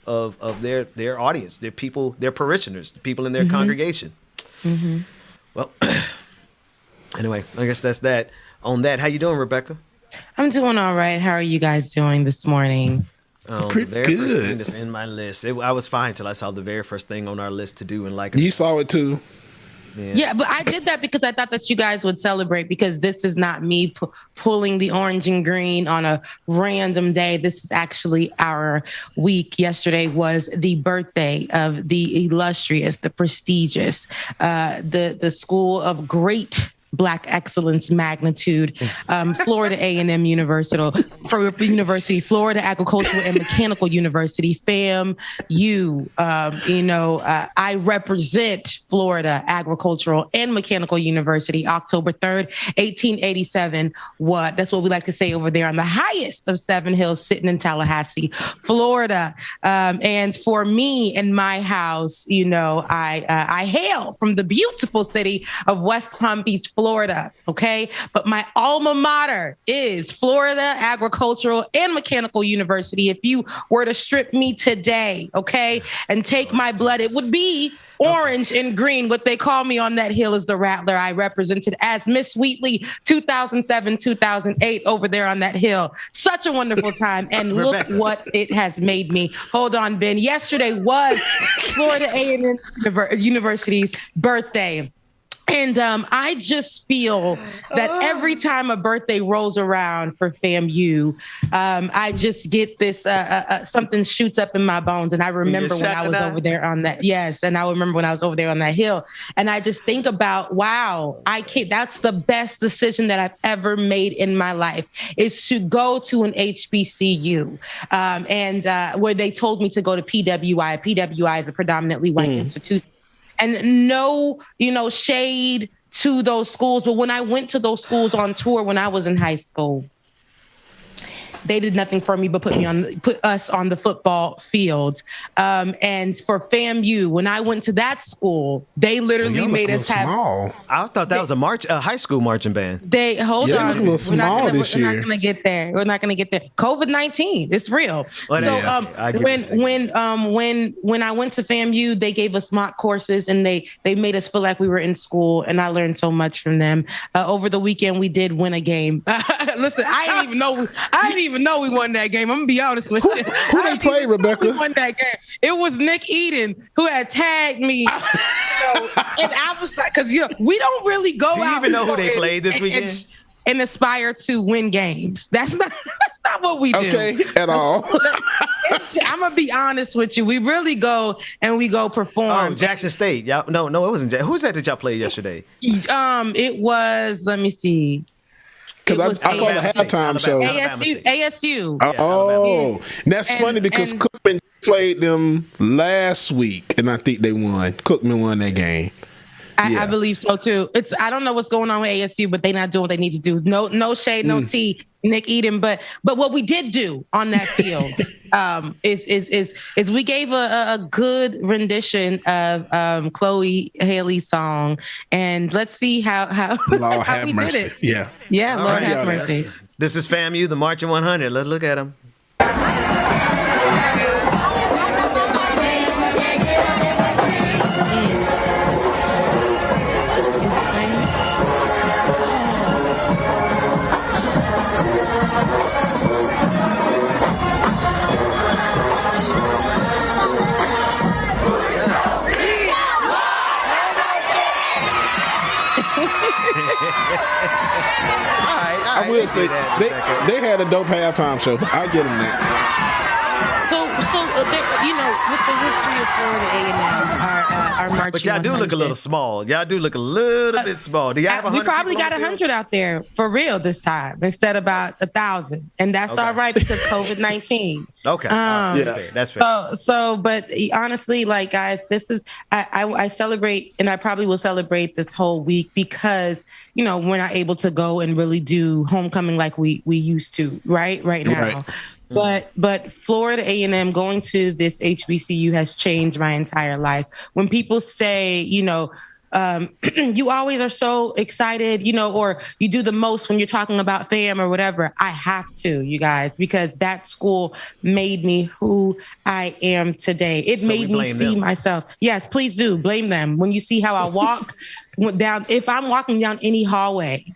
their audience, their people, their parishioners, the people in their congregation. Mm-hmm. Well, anyway, I guess that's that. On that, how you doing, Rebecca? I'm doing all right. How are you guys doing this morning? Pretty the very good. first thing that's in my list. I was fine till I saw the very first thing on our list to do, and like you saw it too. Yeah, but I did that because I thought that you guys would celebrate, because this is not me pulling the orange and green on a random day. This is actually our week. Yesterday was the birthday of the illustrious, the prestigious, the school of great Black excellence magnitude, Florida A&M University, Florida Agricultural and Mechanical University, FAMU. I represent Florida Agricultural and Mechanical University, October 3rd, 1887. That's what we like to say over there on the highest of seven hills, sitting in Tallahassee, Florida. And for me in my house, I hail from the beautiful city of West Palm Beach, Florida, okay? But my alma mater is Florida Agricultural and Mechanical University. If you were to strip me today, okay, and take my blood, it would be orange and green. What they call me on that hill is the Rattler. I represented as Miss Wheatley 2007, 2008 over there on that hill. Such a wonderful time. And look what it has made me. Hold on, Ben. Yesterday was Florida A&M University's birthday. And I just feel that every time a birthday rolls around for FAMU, I just get this, something shoots up in my bones. And I remember when I was over there on that. Yes. And I remember when I was over there on that hill. And I just think about, wow, that's the best decision that I've ever made in my life, is to go to an HBCU. And where they told me to go to PWI. PWI is a predominantly white institution. And no, shade to those schools. But when I went to those schools on tour when I was in high school, they did nothing for me but put us on the football field. And for FAMU, when I went to that school, they literally made us have. Small. I thought that was a high school marching band. Hold on. A little small this year. We're not going to get there. We're not going to get there. COVID-19, it's real. When I went to FAMU, they gave us mock courses, and they made us feel like we were in school. And I learned so much from them. Over the weekend, we did win a game. Listen, I didn't even know we won that game. I'm gonna be honest with you. Who they play, Rebecca? We won that game. It was Nick Eden who had tagged me. And I was like, because we don't really go out. Do you even know who they played this weekend? And aspire to win games. That's not what we do. Okay, at all. I'm gonna be honest with you. We really go perform. Oh, Jackson State. No, it wasn't. Who was that y'all played yesterday? It was. Let me see. Because I saw the halftime show. ASU. Oh, that's funny because Cookman played them last week, and I think they won. Cookman won that game. I believe so too. I don't know what's going on with ASU, but they're not doing what they need to do. No shade, no tea, Nick Eden. But what we did do on that field is we gave a good rendition of Chloe Haley's song, and let's see how Lord how have we mercy. did it. Yeah, Lord have mercy. This is FAMU, the Marching 100. Let's look at them. I will say they had a dope halftime show. I'll give them that. So with the history of Florida A&M, our marching. But y'all do look a little small. Y'all do look a little bit small. Do y'all have 100? We probably got 100 out there for real this time instead of about 1,000, and that's all right because COVID-19. Okay, that's fair. But honestly, like guys, this is I celebrate, and I probably will celebrate this whole week because we're not able to go and really do homecoming like we used to right now. But Florida A&M, going to this HBCU has changed my entire life. When people say, you always are so excited, or you do the most when you're talking about fam or whatever, I have to, you guys, because that school made me who I am today. It made me see myself. Yes, please do blame them. When you see how I walk down, if I'm walking down any hallway,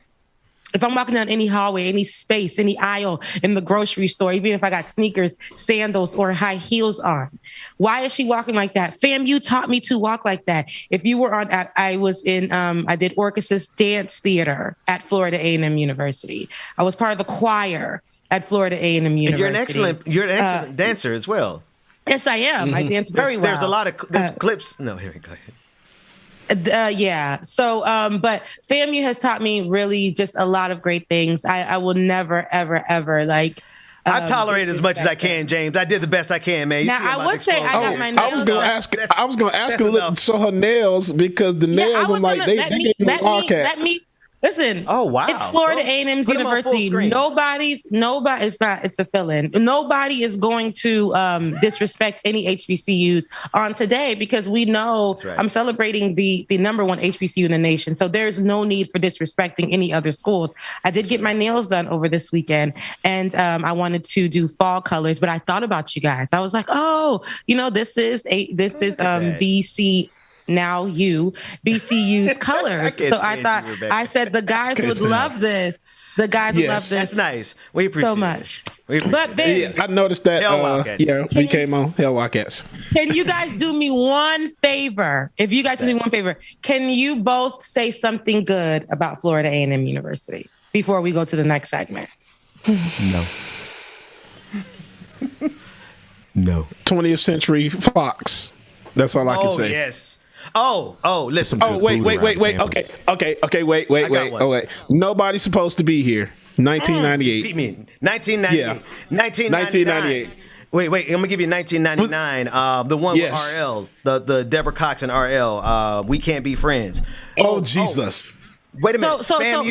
any space, any aisle in the grocery store, even if I got sneakers, sandals, or high heels on, why is she walking like that? Fam, you taught me to walk like that. If you were on, I was in, I did Orchesis dance theater at Florida A&M University. I was part of the choir at Florida A&M University. And you're an excellent dancer as well. Yes, I am. I dance very well. There's a lot of clips. No, here we go. Yeah. So, but FAMU has taught me really just a lot of great things. I will never, ever, ever I've tolerated as much as I can, James. I did the best I can, man. Now, I would say I got my nails. I was going to ask her to show her nails because the nails, I'm like, they gave me a wildcat. Listen. Oh, wow. It's Florida A&M's University. It's a fill-in. Nobody is going to disrespect any HBCUs on today because we know I'm celebrating the number one HBCU in the nation. So there's no need for disrespecting any other schools. I did get my nails done over this weekend and I wanted to do fall colors, but I thought about you guys. I was like, this is BC. Now BCU's colors. So I said the guys would love this. The guys would love this. That's nice. We appreciate so much. But Ben, I noticed that. We came on Hell Wildcats. Can you guys do me one favor? If you guys do me one favor, can you both say something good about Florida A&M University before we go to the next segment? No. No. 20th Century Fox. That's all I can say. Oh, yes. Oh, listen. Oh, wait. Okay, wait. Nobody's supposed to be here. 1998. Beat me. 1998. Yeah. 1998. Wait. I'm gonna give you 1999. The one with RL, the Deborah Cox and RL. We Can't Be Friends. Oh, Jesus. Wait a minute. So let's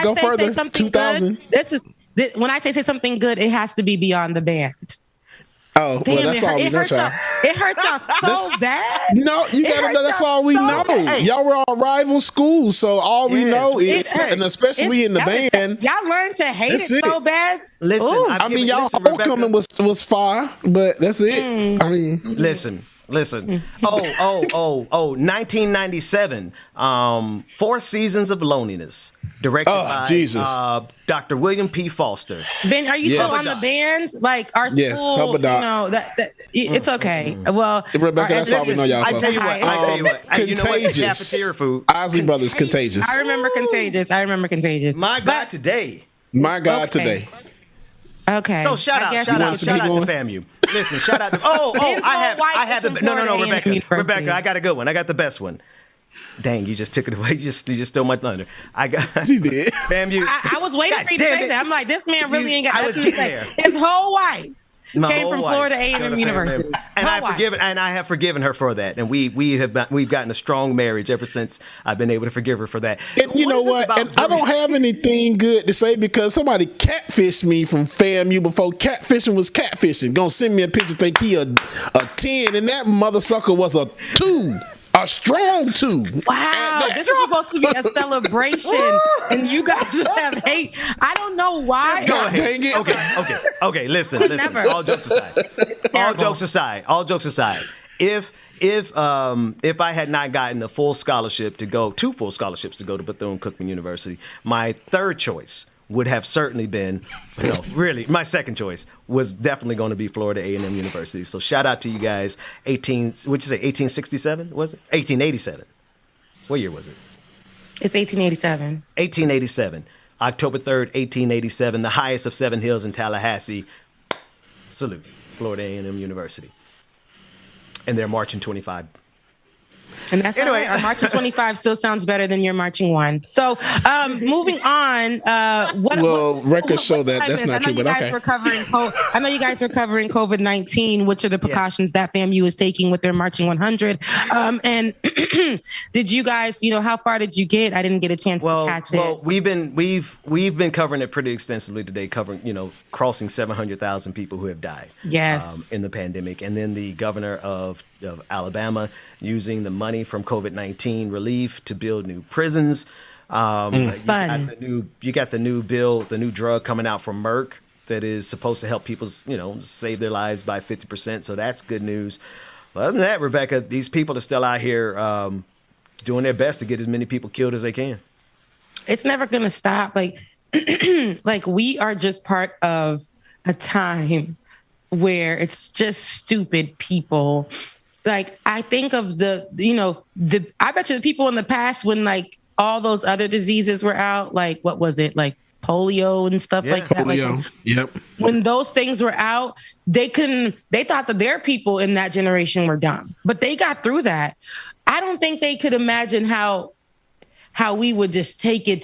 go further. 2000. When I say something good, it has to be beyond the band. Oh, well, that's all we know, y'all. It hurt y'all so bad. No, you gotta know that's all we know. Y'all were all rival schools, so all we know is, and especially we in the band. Y'all learned to hate it so bad. Listen, I mean, y'all homecoming was fire, but that's it. I mean, listen. 1997. 4 Seasons of Loneliness. Directed by Dr. William P. Foster. Ben, are you still on the band? Like our school, it's okay. Well, Rebecca, that's all we know y'all for. I tell you what. Contagious. Cafeteria food. Isley Brothers, Contagious. I remember Contagious. My God, today. Okay. So shout out to FAMU. Listen, shout out to I have the no, Rebecca, I got a good one. I got the best one. Dang, you just took it away. You just stole my thunder. She did. FAMU. I was waiting for you to say that. I'm like, this man really ain't got nothing to say. His whole wife came from Florida A&M University. And I have forgiven her for that. And we've gotten a strong marriage ever since I've been able to forgive her for that. And you know what? And I don't have anything good to say because somebody catfished me from FAMU before catfishing was catfishing. Gonna send me a picture, think he a 10, and that mother sucker was a 2. A strong 2. Wow, this is supposed to be a celebration, and you guys just have hate. I don't know why. God dang it. Okay. Listen. All jokes aside. If I had not gotten two full scholarships to go to Bethune-Cookman University, my third choice would have certainly been, my second choice was definitely going to be Florida A&M University. So shout out to you guys. 1867, was it? 1887. What year was it? It's 1887. 1887. October 3rd, 1887, the highest of 7 hills in Tallahassee. Salute, Florida A&M University. And they're marching 25. And that's anyway. Our Marching 25 still sounds better than your Marching 1. So, moving on. Records show that's not true, but okay. I know you guys are covering COVID-19. Which are the precautions that FAMU is taking with their Marching 100? And did you guys, how far did you get? I didn't get a chance to catch it. Well, we've been covering it pretty extensively today, covering, crossing 700,000 people who have died. Yes. In the pandemic, and then the governor of Alabama using the money from COVID-19 relief to build new prisons. Fun. You got the new bill, the new drug coming out from Merck that is supposed to help people, save their lives by 50%. So that's good news. But other than that, Rebecca, these people are still out here doing their best to get as many people killed as they can. It's never going to stop. Like we are just part of a time where it's just stupid people. Like, I think of I bet you the people in the past when all those other diseases were out, like, what was it? Like polio and stuff like that. Polio. Yep. When those things were out, they thought that their people in that generation were dumb, but they got through that. I don't think they could imagine how we would just take it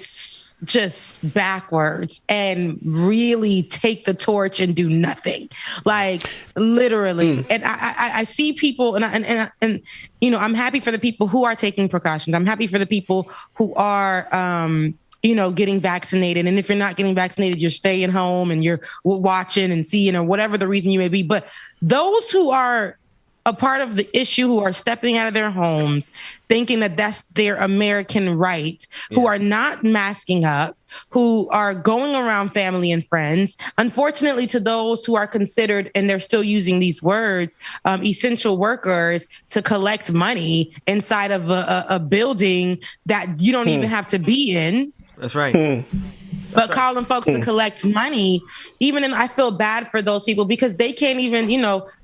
just backwards and really take the torch and do nothing, like literally. And I see people, and I'm happy for the people who are taking precautions. I'm happy for the people who are, getting vaccinated. And if you're not getting vaccinated, you're staying home and you're watching and seeing, or whatever the reason you may be. But those who are a part of the issue, who are stepping out of their homes, thinking that that's their American right, who are not masking up, who are going around family and friends. Unfortunately, to those who are considered, and they're still using these words, essential workers, to collect money inside of a building that you don't even have to be in. That's right. But calling folks to collect money, and I feel bad for those people because they can't even,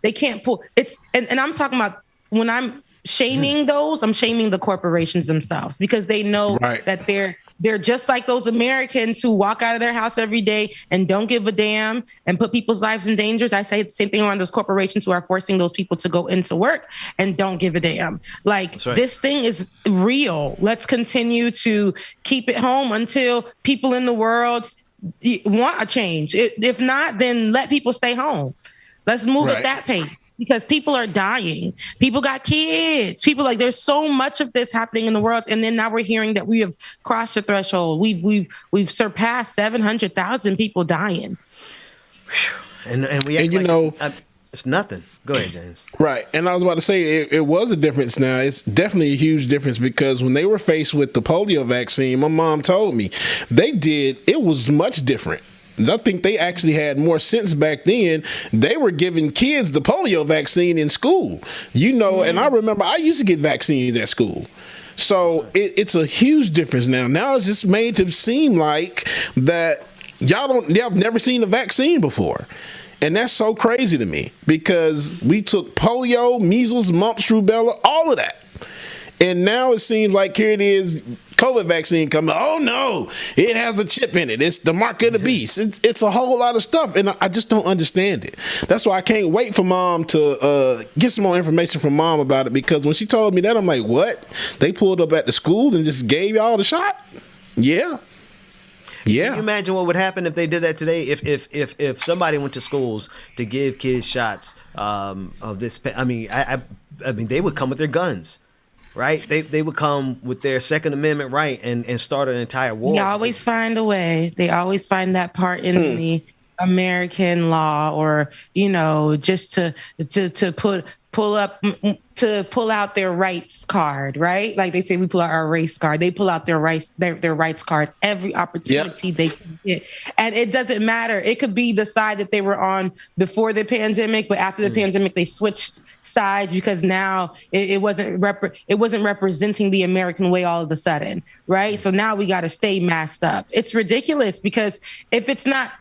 they can't pull it's. And I'm talking about, when I'm shaming those, I'm shaming the corporations themselves, because they know that they're just like those Americans who walk out of their house every day and don't give a damn and put people's lives in danger. I say the same thing around those corporations who are forcing those people to go into work and don't give a damn. Like, this thing is real. Let's continue to keep it home until people in the world want a change. If not, then let people stay home. Let's move at that pace. Because people are dying. People got kids. There's so much of this happening in the world. And then now we're hearing that we have crossed the threshold. We've surpassed 700,000 people dying. And it's nothing. Go ahead, James. Right. And I was about to say, it was a difference now. It's definitely a huge difference, because when they were faced with the polio vaccine, my mom told me it was much different. I think they actually had more sense back then. They were giving kids the polio vaccine in school, and I remember I used to get vaccines at school. So it's a huge difference now. Now it's just made to seem like that y'all have never seen a vaccine before. And that's so crazy to me, because we took polio, measles, mumps, rubella, all of that. And now it seems like here it is, COVID vaccine coming. Oh no, it has a chip in it. It's the mark of the beast. It's a whole lot of stuff, and I just don't understand it. That's why I can't wait for Mom to get some more information from Mom about it, because when she told me that, I'm like, what? They pulled up at the school and just gave y'all the shot? Yeah. Yeah. Can you imagine what would happen if they did that today? If somebody went to schools to give kids shots of this? I mean, they would come with their guns. Right? They would come with their Second Amendment right and start an entire war. They always find a way. They always find that part in the American law, or, just to pull out their rights card, right? Like they say, we pull out our race card. They pull out their rights card every opportunity they can get. And it doesn't matter. It could be the side that they were on before the pandemic, but after the pandemic, they switched sides because now it wasn't representing the American way all of a sudden, right? So now we got to stay masked up. It's ridiculous, because if it's not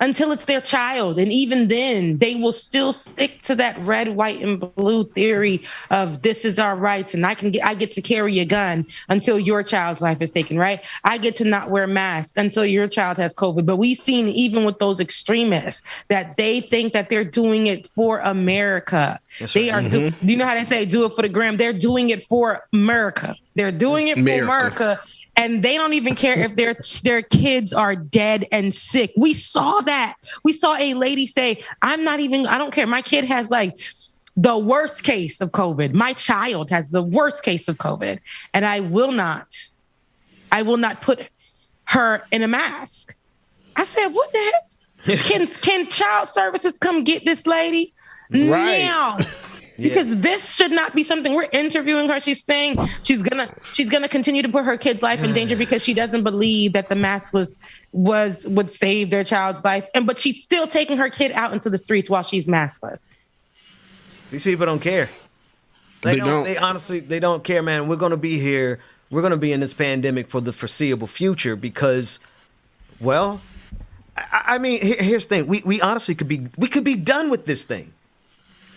until it's their child. And even then, they will still stick to that red, white, and blue theory of this is our rights, and I get to carry a gun until your child's life is taken, right? I get to not wear masks until your child has COVID. But we've seen, even with those extremists, that they think that they're doing it for America. They are. Do you know how they say, do it for the gram? They're doing it for America. They're doing it for America. And they don't even care if their kids are dead and sick. We saw that. We saw a lady say, I don't care. My kid has like the worst case of COVID. My child has the worst case of COVID. And I will not put her in a mask. I said, what the heck? Can child services come get this lady now? Because this should not be something. We're interviewing her. She's saying she's gonna continue to put her kid's life in danger because she doesn't believe that the mask would save their child's life. But she's still taking her kid out into the streets while she's maskless. These people don't care. They honestly don't care, man. We're gonna be here. We're gonna be in this pandemic for the foreseeable future because, well, I mean, here's the thing. We honestly could be done with this thing.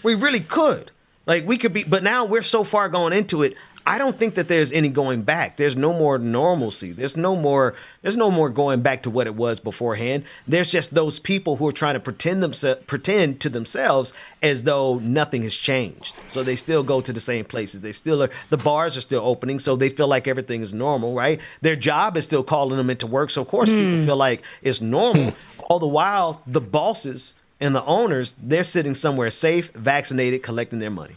We really could. Like, we could be, but now we're so far going into it. I don't think that there's any going back. There's no more normalcy. There's no more going back to what it was beforehand. There's just those people who are trying to pretend to themselves as though nothing has changed. So they still go to the same places. The bars are still opening, so they feel like everything is normal, right? Their job is still calling them into work, so of course people feel like it's normal. All the while, the bosses and the owners, they're sitting somewhere safe, vaccinated, collecting their money.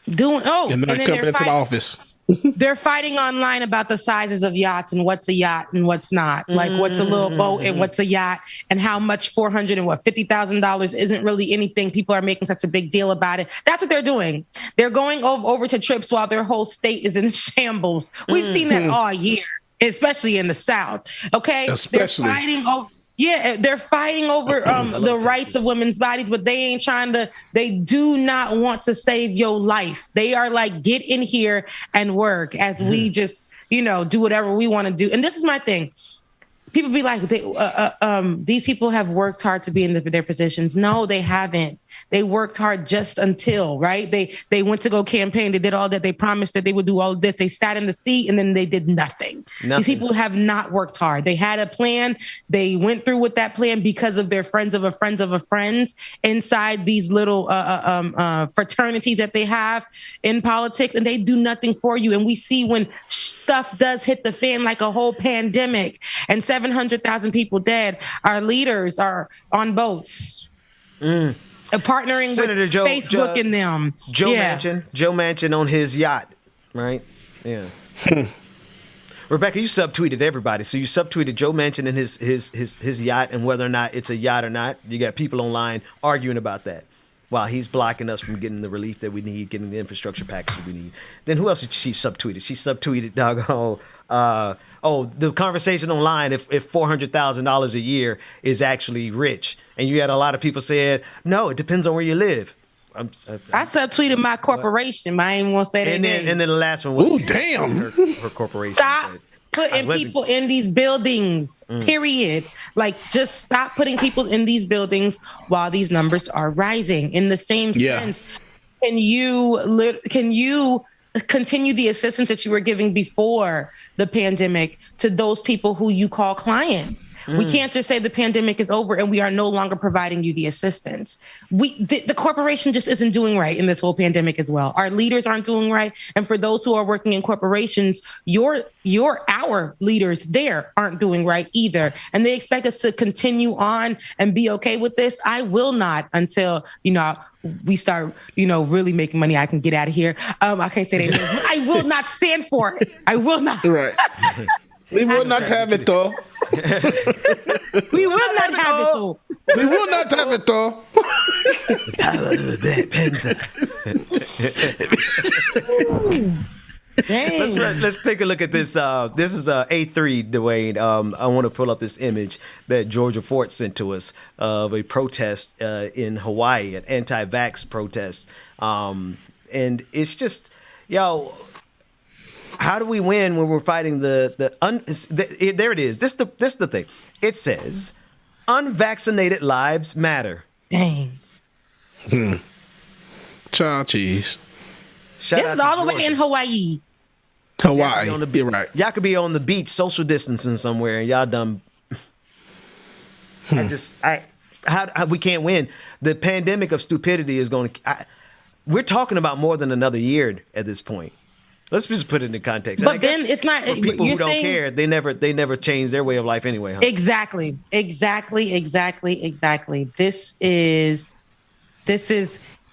And not coming into the office. They're fighting online about the sizes of yachts and what's a yacht and what's not. Like what's a little boat and what's a yacht, and how much $450,000 isn't really anything. People are making such a big deal about it. That's what they're doing. They're going over to trips while their whole state is in shambles. We've seen that all year, especially in the South. Okay, especially. They're fighting over the rights of women's bodies, but they do not want to save your life. They are like, get in here and work as we just, do whatever we want to do. And this is my thing. People be like, these people have worked hard to be in their positions. No, they haven't. They worked hard just until, right? They went to go campaign. They did all that. They promised that they would do all of this. They sat in the seat and then they did nothing. These people have not worked hard. They had a plan. They went through with that plan because of their friends of a friends of a friends inside these little fraternities that they have in politics, and they do nothing for you. And we see when stuff does hit the fan, like a whole pandemic and 700,000 people dead, our leaders are on boats. Partnering Senator with Facebook and them. Joe Manchin on his yacht, right? Yeah. Rebecca, you subtweeted everybody. So you subtweeted Joe Manchin and his yacht and whether or not it's a yacht or not. You got people online arguing about that while he's blocking us from getting the relief that we need, getting the infrastructure package we need. Then who else did she subtweeted? She subtweeted the conversation online if $400,000 a year is actually rich. And you had a lot of people saying, no, it depends on where you live. I subtweeted my corporation, but I ain't want to say that name. And then the last one was her corporation. Stop putting people in these buildings, period. Like, just stop putting people in these buildings while these numbers are rising. In the same sense, can you continue the assistance that you were giving before the pandemic to those people who you call clients? We can't just say the pandemic is over and we are no longer providing you the assistance. The corporation just isn't doing right in this whole pandemic as well. Our leaders aren't doing right. And for those who are working in corporations, our leaders there aren't doing right either. And they expect us to continue on and be okay with this. I will not until, we start, really making money. I can get out of here. I can't say that anymore. I will not stand for it. I will not. Right. We will not have it, though. We will not have it, though. We will not have it, though. Let's take a look at this. This is A3, Dwayne. I want to pull up this image that Georgia Fort sent to us of a protest in Hawaii, an anti-vax protest. And it's just, how do we win when we're fighting there it is. This the thing. It says, Unvaccinated lives matter. Dang. Child cheese. Shout This out is to all the way Georgia. in Hawaii. Hawaii. You're right. Y'all could be on the beach, social distancing somewhere, and y'all done. How we can't win. The pandemic of stupidity is going to. We're talking about more than another year at this point. Let's just put it into context. But then it's not. For people you're who don't saying, care, they never change their way of life anyway. Huh? Exactly. This is.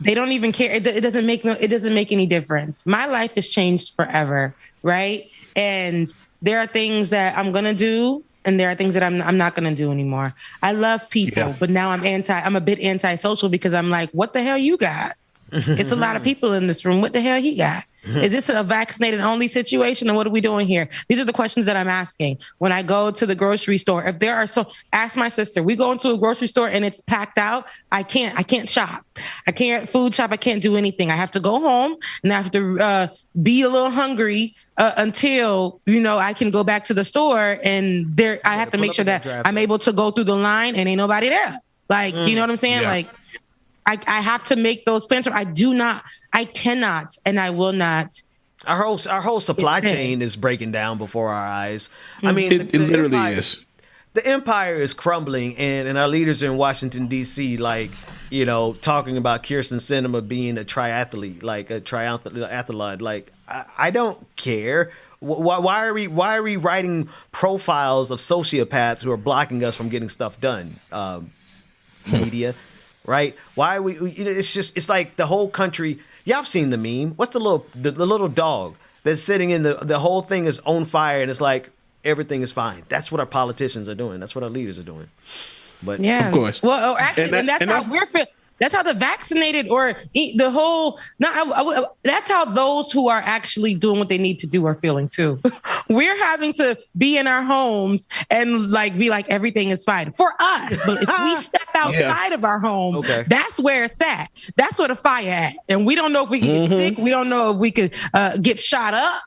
They don't even care. It doesn't make any difference. My life has changed forever, right? And there are things that I'm gonna do, and there are things that I'm not gonna do anymore. I love people, but now I'm a bit antisocial because I'm like, what the hell you got? It's a lot of people in this room. What the hell he got? Is this a vaccinated only situation, and what are we doing here? These are the questions that I'm asking when I go to the grocery store. If there are ask my sister. We go into a grocery store and it's packed out. I can't shop. I can't food shop. I can't do anything. I have to go home and I have to be a little hungry until I can go back to the store. And I have to make sure that I'm able to go through the line and ain't nobody there. Like, you know what I'm saying? Yeah. Like. I have to make those plans. I cannot, and I will not. Our whole supply chain is breaking down before our eyes. I mean, it literally is. The empire is crumbling, and our leaders are in Washington, D.C., like, talking about Kirsten Sinema being a triathlete, like a triathlete. Like, I don't care. Why are we writing profiles of sociopaths who are blocking us from getting stuff done? Media. Right? Why are we? It's like the whole country. Y'all have seen the meme. What's the little dog that's sitting in the whole thing is on fire, and it's like everything is fine. That's what our politicians are doing. That's what our leaders are doing. But yeah, of course. Well, actually, and that's how we're. That's how the vaccinated or the whole. That's how those who are actually doing what they need to do are feeling too. We're having to be in our homes and be like everything is fine for us. But if we step outside of our home, that's where it's at. That's where the fire at. And we don't know if we can get sick. We don't know if we could get shot up.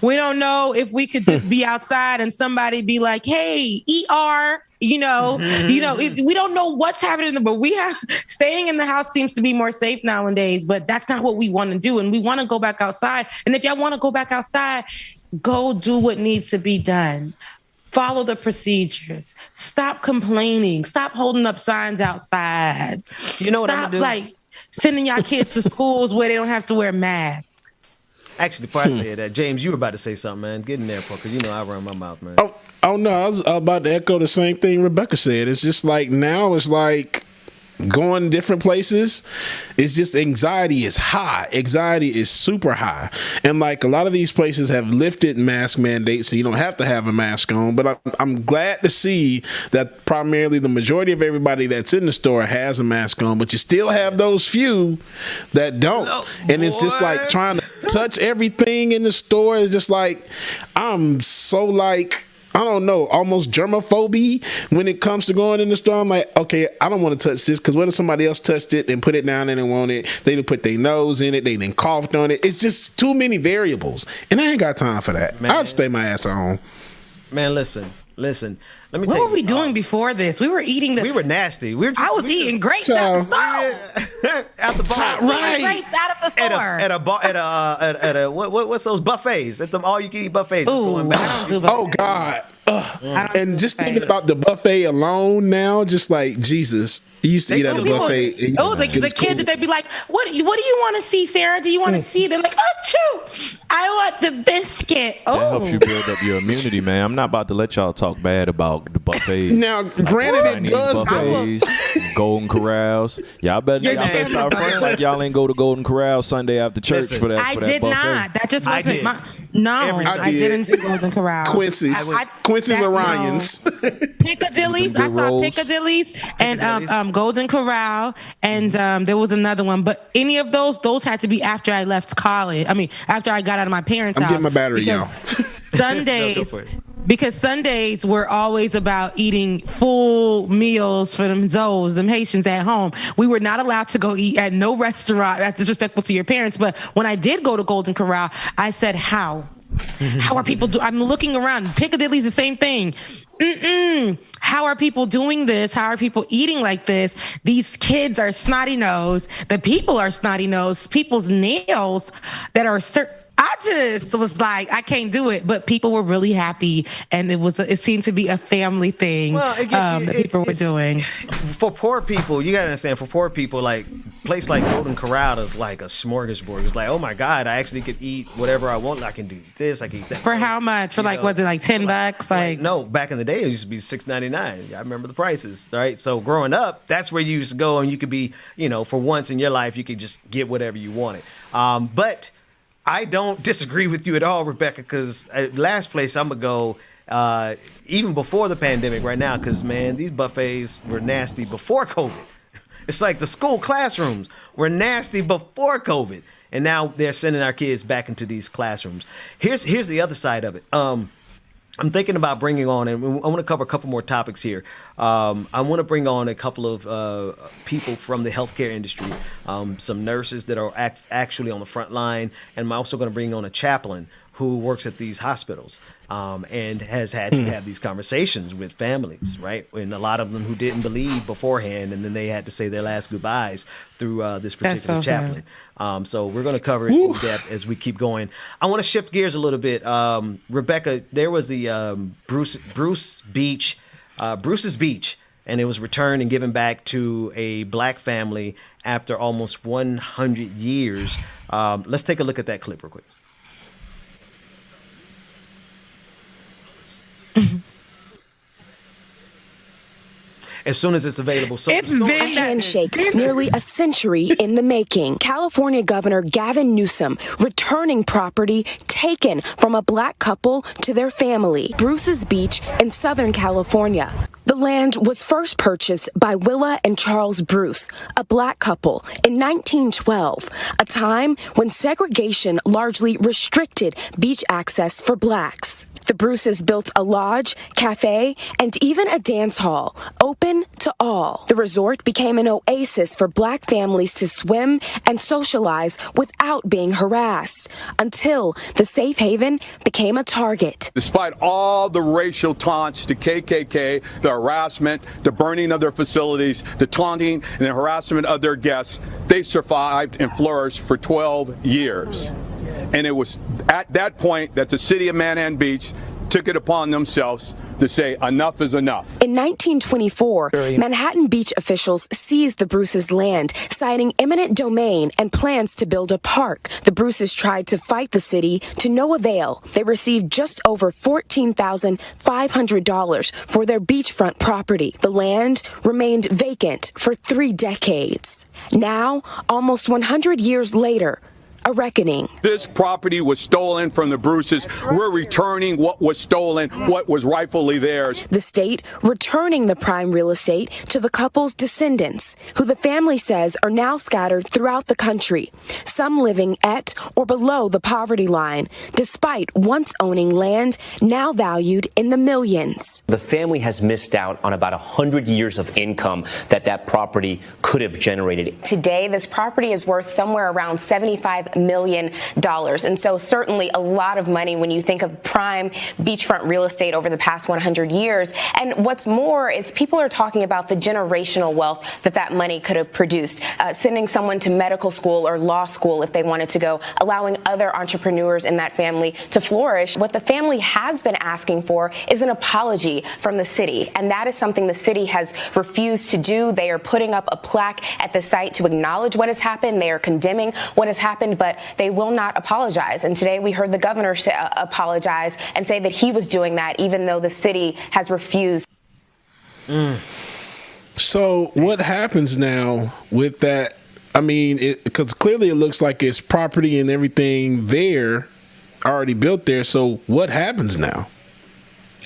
We don't know if we could just be outside and somebody be like, "Hey, ER." We don't know what's happening, but staying in the house seems to be more safe nowadays, but that's not what we want to do. And we want to go back outside. And if y'all want to go back outside, go do what needs to be done. Follow the procedures. Stop complaining. Stop holding up signs outside. What I'm gonna do? Sending y'all kids to schools where they don't have to wear masks. Actually, before I say that, James, you were about to say something, man. Get in there, because I run my mouth, man. Oh no, I was about to echo the same thing Rebecca said. It's just like now it's like going different places. It's just anxiety is high. Anxiety is super high. And like a lot of these places have lifted mask mandates, so you don't have to have a mask on. But I'm glad to see that primarily the majority of everybody that's in the store has a mask on, but you still have those few that don't. And it's just like trying to touch everything in the store is just like, I'm so like, I don't know, almost germophobia when it comes to going in the store. I'm like, okay, I don't want to touch this because what if somebody else touched it and put it down and they want it? They didn't put their nose in it. They didn't cough on it. It's just too many variables. And I ain't got time for that. I'd stay my ass at home. Man, listen. Let me what were we doing before this? We were eating we were nasty. I was eating grapes out of the store. At the bar. Right. Grapes out of the store. At a bar, at a what's those buffets? At them all you can eat buffets. Going back. Oh God. And just thinking about the buffet alone now, just like Jesus. You used to eat at the buffet. The kids, they'd be like, what do you want to see, Sarah? Do you want to see? They're like, achoo, I want the biscuit. That helps you build up your immunity, man. I'm not about to let y'all talk bad about the buffet. Now, granted, it does buffets, Golden Corrals. Y'all better start first like y'all ain't go to Golden Corral Sunday after church for that. I did not. That just wasn't my. No, I didn't do Golden Corral. Quincy's Orions. Piccadilly's. I thought Piccadilly's and Golden Corral, and there was another one. But any of those had to be after I left college. I mean, after I got out of my parents' house. I'm getting my battery, y'all. Sundays. Because Sundays were always about eating full meals for them Haitians at home. We were not allowed to go eat at no restaurant. That's disrespectful to your parents. But when I did go to Golden Corral, I said, how? How are people doing? I'm looking around. Piccadilly's the same thing. How are people doing this? How are people eating like this? These kids are snotty nosed. The people are snotty nosed. People's nails that are I just was like, I can't do it. But people were really happy, and it seemed to be a family thing. Well, that people were doing. For poor people, you gotta understand. For poor people, like a place like Golden Corral is like a smorgasbord. It's like, oh my God, I actually could eat whatever I want. I can do this. I can eat that. For how much? For like, was it like $10? Like no, back in the day, it used to be $6.99. I remember the prices. Right. So growing up, that's where you used to go, and you could be, for once in your life, you could just get whatever you wanted. But I don't disagree with you at all, Rebecca, because last place I'm going to go, even before the pandemic right now, because, man, these buffets were nasty before COVID. It's like the school classrooms were nasty before COVID, and now they're sending our kids back into these classrooms. Here's the other side of it. I'm thinking about bringing on, and I want to cover a couple more topics here. I want to bring on a couple of people from the healthcare industry, some nurses that are actually on the front line, and I'm also going to bring on a chaplain who works at these hospitals and has had to have these conversations with families, right? And a lot of them who didn't believe beforehand, and then they had to say their last goodbyes through this particular chaplain. So we're going to cover it in depth as we keep going. I want to shift gears a little bit. Rebecca, there was the Bruce's Beach, and it was returned and given back to a black family after almost 100 years. Let's take a look at that clip real quick. As soon as it's available. So it's been a handshake, nearly a century in the making. California Governor Gavin Newsom returning property taken from a black couple to their family, Bruce's Beach in Southern California. The land was first purchased by Willa and Charles Bruce, a black couple, in 1912, a time when segregation largely restricted beach access for blacks. The Bruces built a lodge, cafe, and even a dance hall, open to all. The resort became an oasis for black families to swim and socialize without being harassed, until the safe haven became a target. Despite all the racial taunts to KKK, the harassment, the burning of their facilities, the taunting and the harassment of their guests, they survived and flourished for 12 years. And it was at that point that the city of Manhattan Beach took it upon themselves to say enough is enough. In 1924, Manhattan Beach officials seized the Bruces' land, citing eminent domain and plans to build a park. The Bruces tried to fight the city to no avail. They received just over $14,500 for their beachfront property. The land remained vacant for 3 decades. Now, almost 100 years later, a reckoning. This property was stolen from the Bruces. We're returning what was stolen, what was rightfully theirs. The state returning the prime real estate to the couple's descendants, who the family says are now scattered throughout the country, some living at or below the poverty line, despite once owning land now valued in the millions. The family has missed out on about 100 years of income that property could have generated. Today, this property is worth somewhere around $75 million. And so certainly a lot of money when you think of prime beachfront real estate over the past 100 years. And what's more is people are talking about the generational wealth that money could have produced, sending someone to medical school or law school if they wanted to go, allowing other entrepreneurs in that family to flourish. What the family has been asking for is an apology from the city. And that is something the city has refused to do. They are putting up a plaque at the site to acknowledge what has happened. They are condemning what has happened, but they will not apologize. And today we heard the governor apologize and say that he was doing that, even though the city has refused. So what happens now with that? I mean, because clearly it looks like it's property and everything there already built there. So what happens now?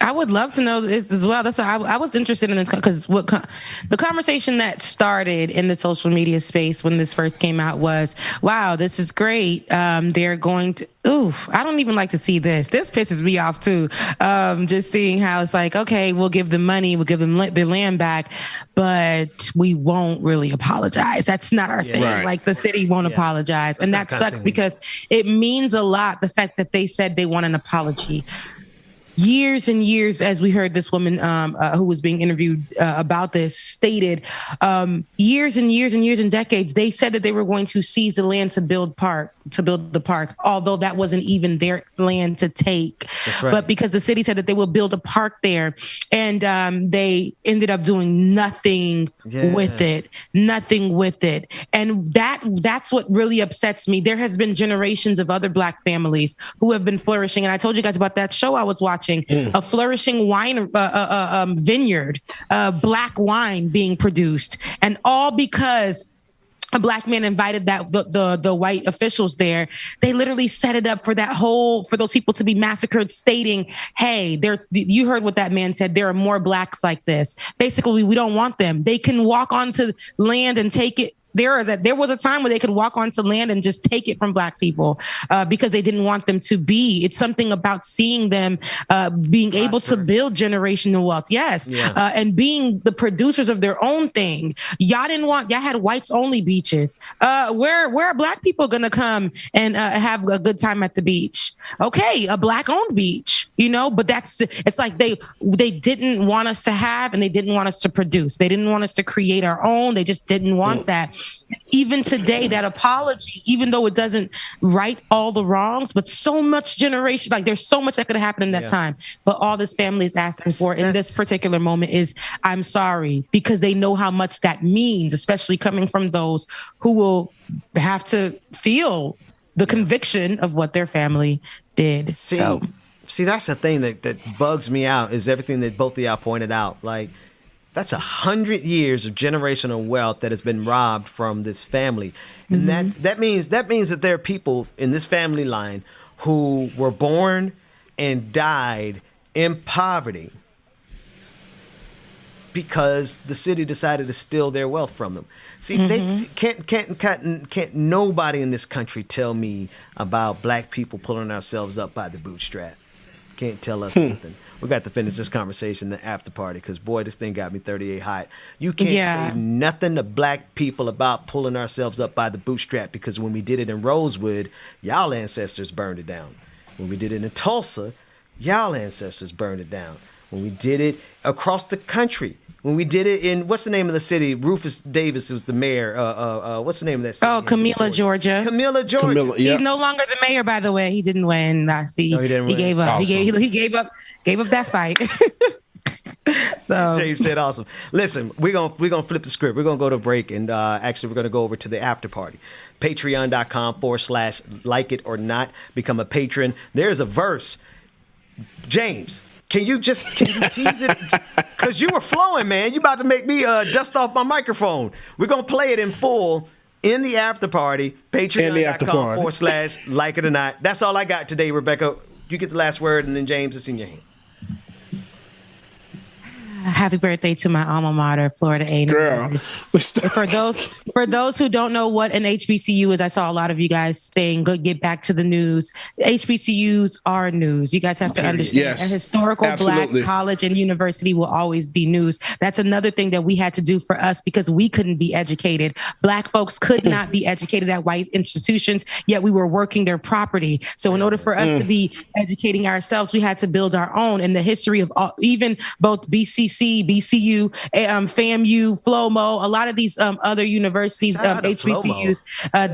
I would love to know this as well. That's why I was interested in this, because the conversation that started in the social media space when this first came out was, wow, this is great. They're going to, I don't even like to see this. This pisses me off too. Just seeing how it's like, okay, we'll give them money, we'll give them their land back, but we won't really apologize. That's not our thing. Right. Like the city won't apologize. And that sucks because it means a lot, the fact that they said they want an apology. years and years, as we heard this woman who was being interviewed about this stated, years and years and years and decades, they said that they were going to seize the land to build the park, although that wasn't even their land to take. That's right. But because the city said that they will build a park there, and they ended up doing nothing with it. And that's what really upsets me. There has been generations of other Black families who have been flourishing. And I told you guys about that show I was watching, a flourishing wine vineyard, Black wine being produced, and all because a Black man invited the white officials there. They literally set it up for those people to be massacred, stating, "Hey, you heard what that man said. There are more Blacks like this. Basically, we don't want them. They can walk onto land and take it." There was a time where they could walk onto land and just take it from Black people because they didn't want them to be. It's something about seeing them being able to build generational wealth. Yes. Yeah. And being the producers of their own thing. Y'all had whites only beaches. Where are Black people going to come and have a good time at the beach? Okay. A Black owned beach, but it's like they didn't want us to have, and they didn't want us to produce. They didn't want us to create our own. They just didn't want that. Even today, that apology, even though it doesn't right all the wrongs, but so much generation, like there's so much that could have happened in that time. But all this family is asking for in this particular moment is, I'm sorry, because they know how much that means, especially coming from those who will have to feel the conviction of what their family did. See, that's the thing that bugs me out, is everything that both of y'all pointed out. Like, that's 100 years of generational wealth that has been robbed from this family. And that means that there are people in this family line who were born and died in poverty because the city decided to steal their wealth from them. See, they can't nobody in this country tell me about Black people pulling ourselves up by the bootstrap. Can't tell us nothing. We got to finish this conversation in the after party, because boy, this thing got me 38 hot. You can't say nothing to Black people about pulling ourselves up by the bootstrap, because when we did it in Rosewood, y'all ancestors burned it down. When we did it in Tulsa, y'all ancestors burned it down. When we did it across the country, when we did it in, what's the name of the city? Rufus Davis was the mayor. What's the name of that city? Oh, Camilla, Georgia. Camilla, Georgia. He's no longer the mayor, by the way. He didn't win. No, he didn't win. He gave up. Awesome. He gave up that fight. So James said awesome. Listen, we're gonna flip the script. We're gonna go to break, and actually we're gonna go over to the after party. Patreon.com/like it or not. Become a patron. There's a verse. James, can you tease it? Because you were flowing, man. You about to make me dust off my microphone. We're going to play it in full in the after party. Patreon.com/like it or not. That's all I got today, Rebecca. You get the last word, and then James, it's in your hands. Happy birthday to my alma mater, Florida A&M. For those who don't know what an HBCU is, I saw a lot of you guys saying, "Go get back to the news." HBCUs are news. You guys have to understand. A historical Black college and university will always be news. That's another thing that we had to do for us, because we couldn't be educated. Black folks could not be educated at white institutions, yet we were working their property. So in order for us to be educating ourselves, we had to build our own. And the history of even both BCC, BCU, FAMU, FLOMO, a lot of these other universities, HBCUs,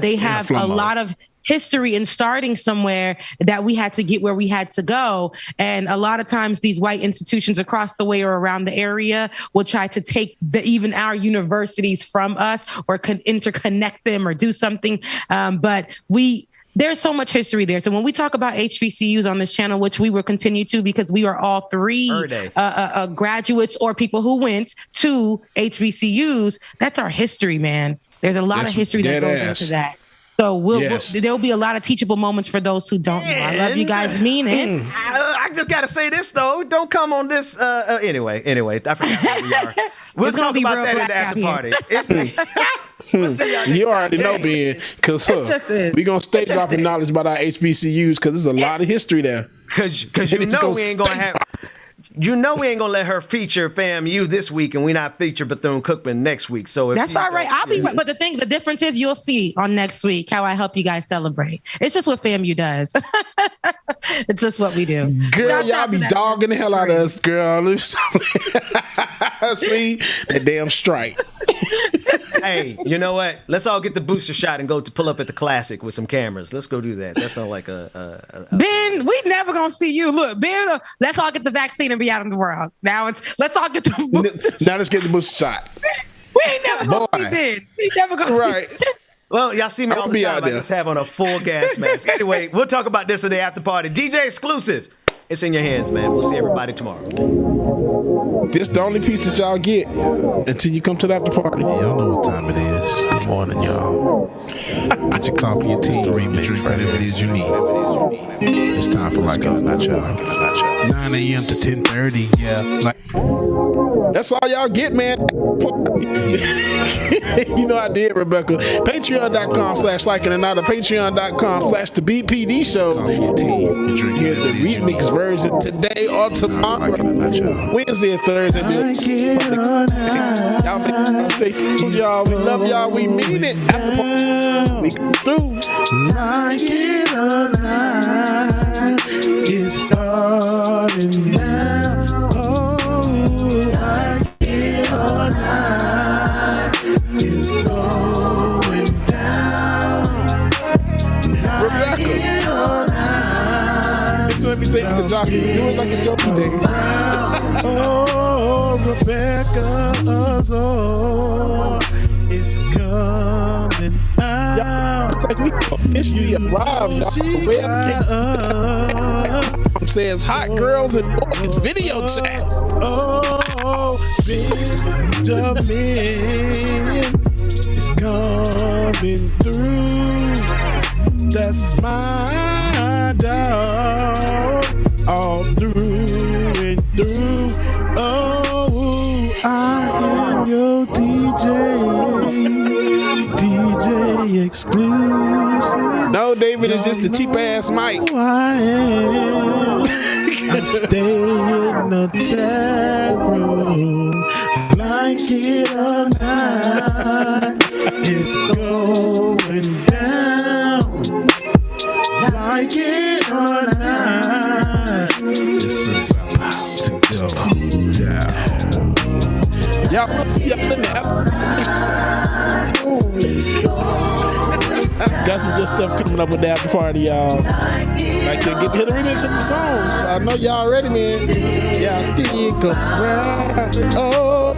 they have a lot of history in starting somewhere that we had to get where we had to go. And a lot of times these white institutions across the way or around the area will try to take even our universities from us, or interconnect them or do something. But there's so much history there. So when we talk about HBCUs on this channel, which we will continue to, because we are all three graduates or people who went to HBCUs, that's our history, man. There's a lot of history that goes into that. So there'll be a lot of teachable moments for those who don't know. I love you guys, mean it. I just got to say this, though. Don't come on this. Anyway, I forgot where we are. We'll talk about that in the after party. We'll see y'all next you already know, Ben, because we're going to stay dropping knowledge about our HBCUs, because there's a lot of history there. Because we ain't going to have... we ain't gonna let her feature FAMU this week, and we not feature Bethune-Cookman next week. So that's all right. I'll be. But the difference is, you'll see on next week how I help you guys celebrate. It's just what FAMU does. It's just what we do. Girl, y'all be dogging the hell out of us, girl. See that damn strike. Hey, you know what? Let's all get the booster shot and go to pull up at the Classic with some cameras. Let's go do that. That sounds like a Ben, we never gonna see you. Look, Ben, let's all get the vaccine and be out in the world. Now let's all get the booster. Now let's get the booster shot. We ain't never gonna see Ben. We never gonna see. Well, y'all see me all the time. I just have on a full gas mask. Anyway, we'll talk about this in the after party. DJ exclusive. It's in your hands, man. We'll see everybody tomorrow. This the only piece that y'all get until you come to the after party. Y'all know what time it is. Good morning, y'all. Get your coffee, your tea, your drink, whatever it is you need. It's time for Like It or Not Y'all. 9 a.m. to 10:30. Yeah. That's all y'all get, man. You know I did, Rebecca. Patreon.com/LikeItOrNot or Patreon.com/The BPD Show. Coffee, your tea, your drink, get the remix version today or tomorrow. Wednesday and Thursday. Y'all stay tuned, y'all. We love y'all. We mean it. After we come through. Like it or not, it's starting now. Like it or not, it's going down. Like it or not, this made me think of the Johnson. Do it like it's your day. Oh, Rebecca, it's coming out. It's like we officially arrived, y'all. I'm saying it's hot girls and boys video chats. Oh, Benjamin is coming through. That's my dog, all through and through. Oh, I am your DJ exclusive. No, David, it's just the cheap ass mic. I stay in the chat room. Like it or not, it's going down. Like it or not, this is about to go down. Y'all got some good stuff coming up with the after party, y'all. Like to get the remix of the songs. I know y'all ready, man. Y'all still come round. Oh.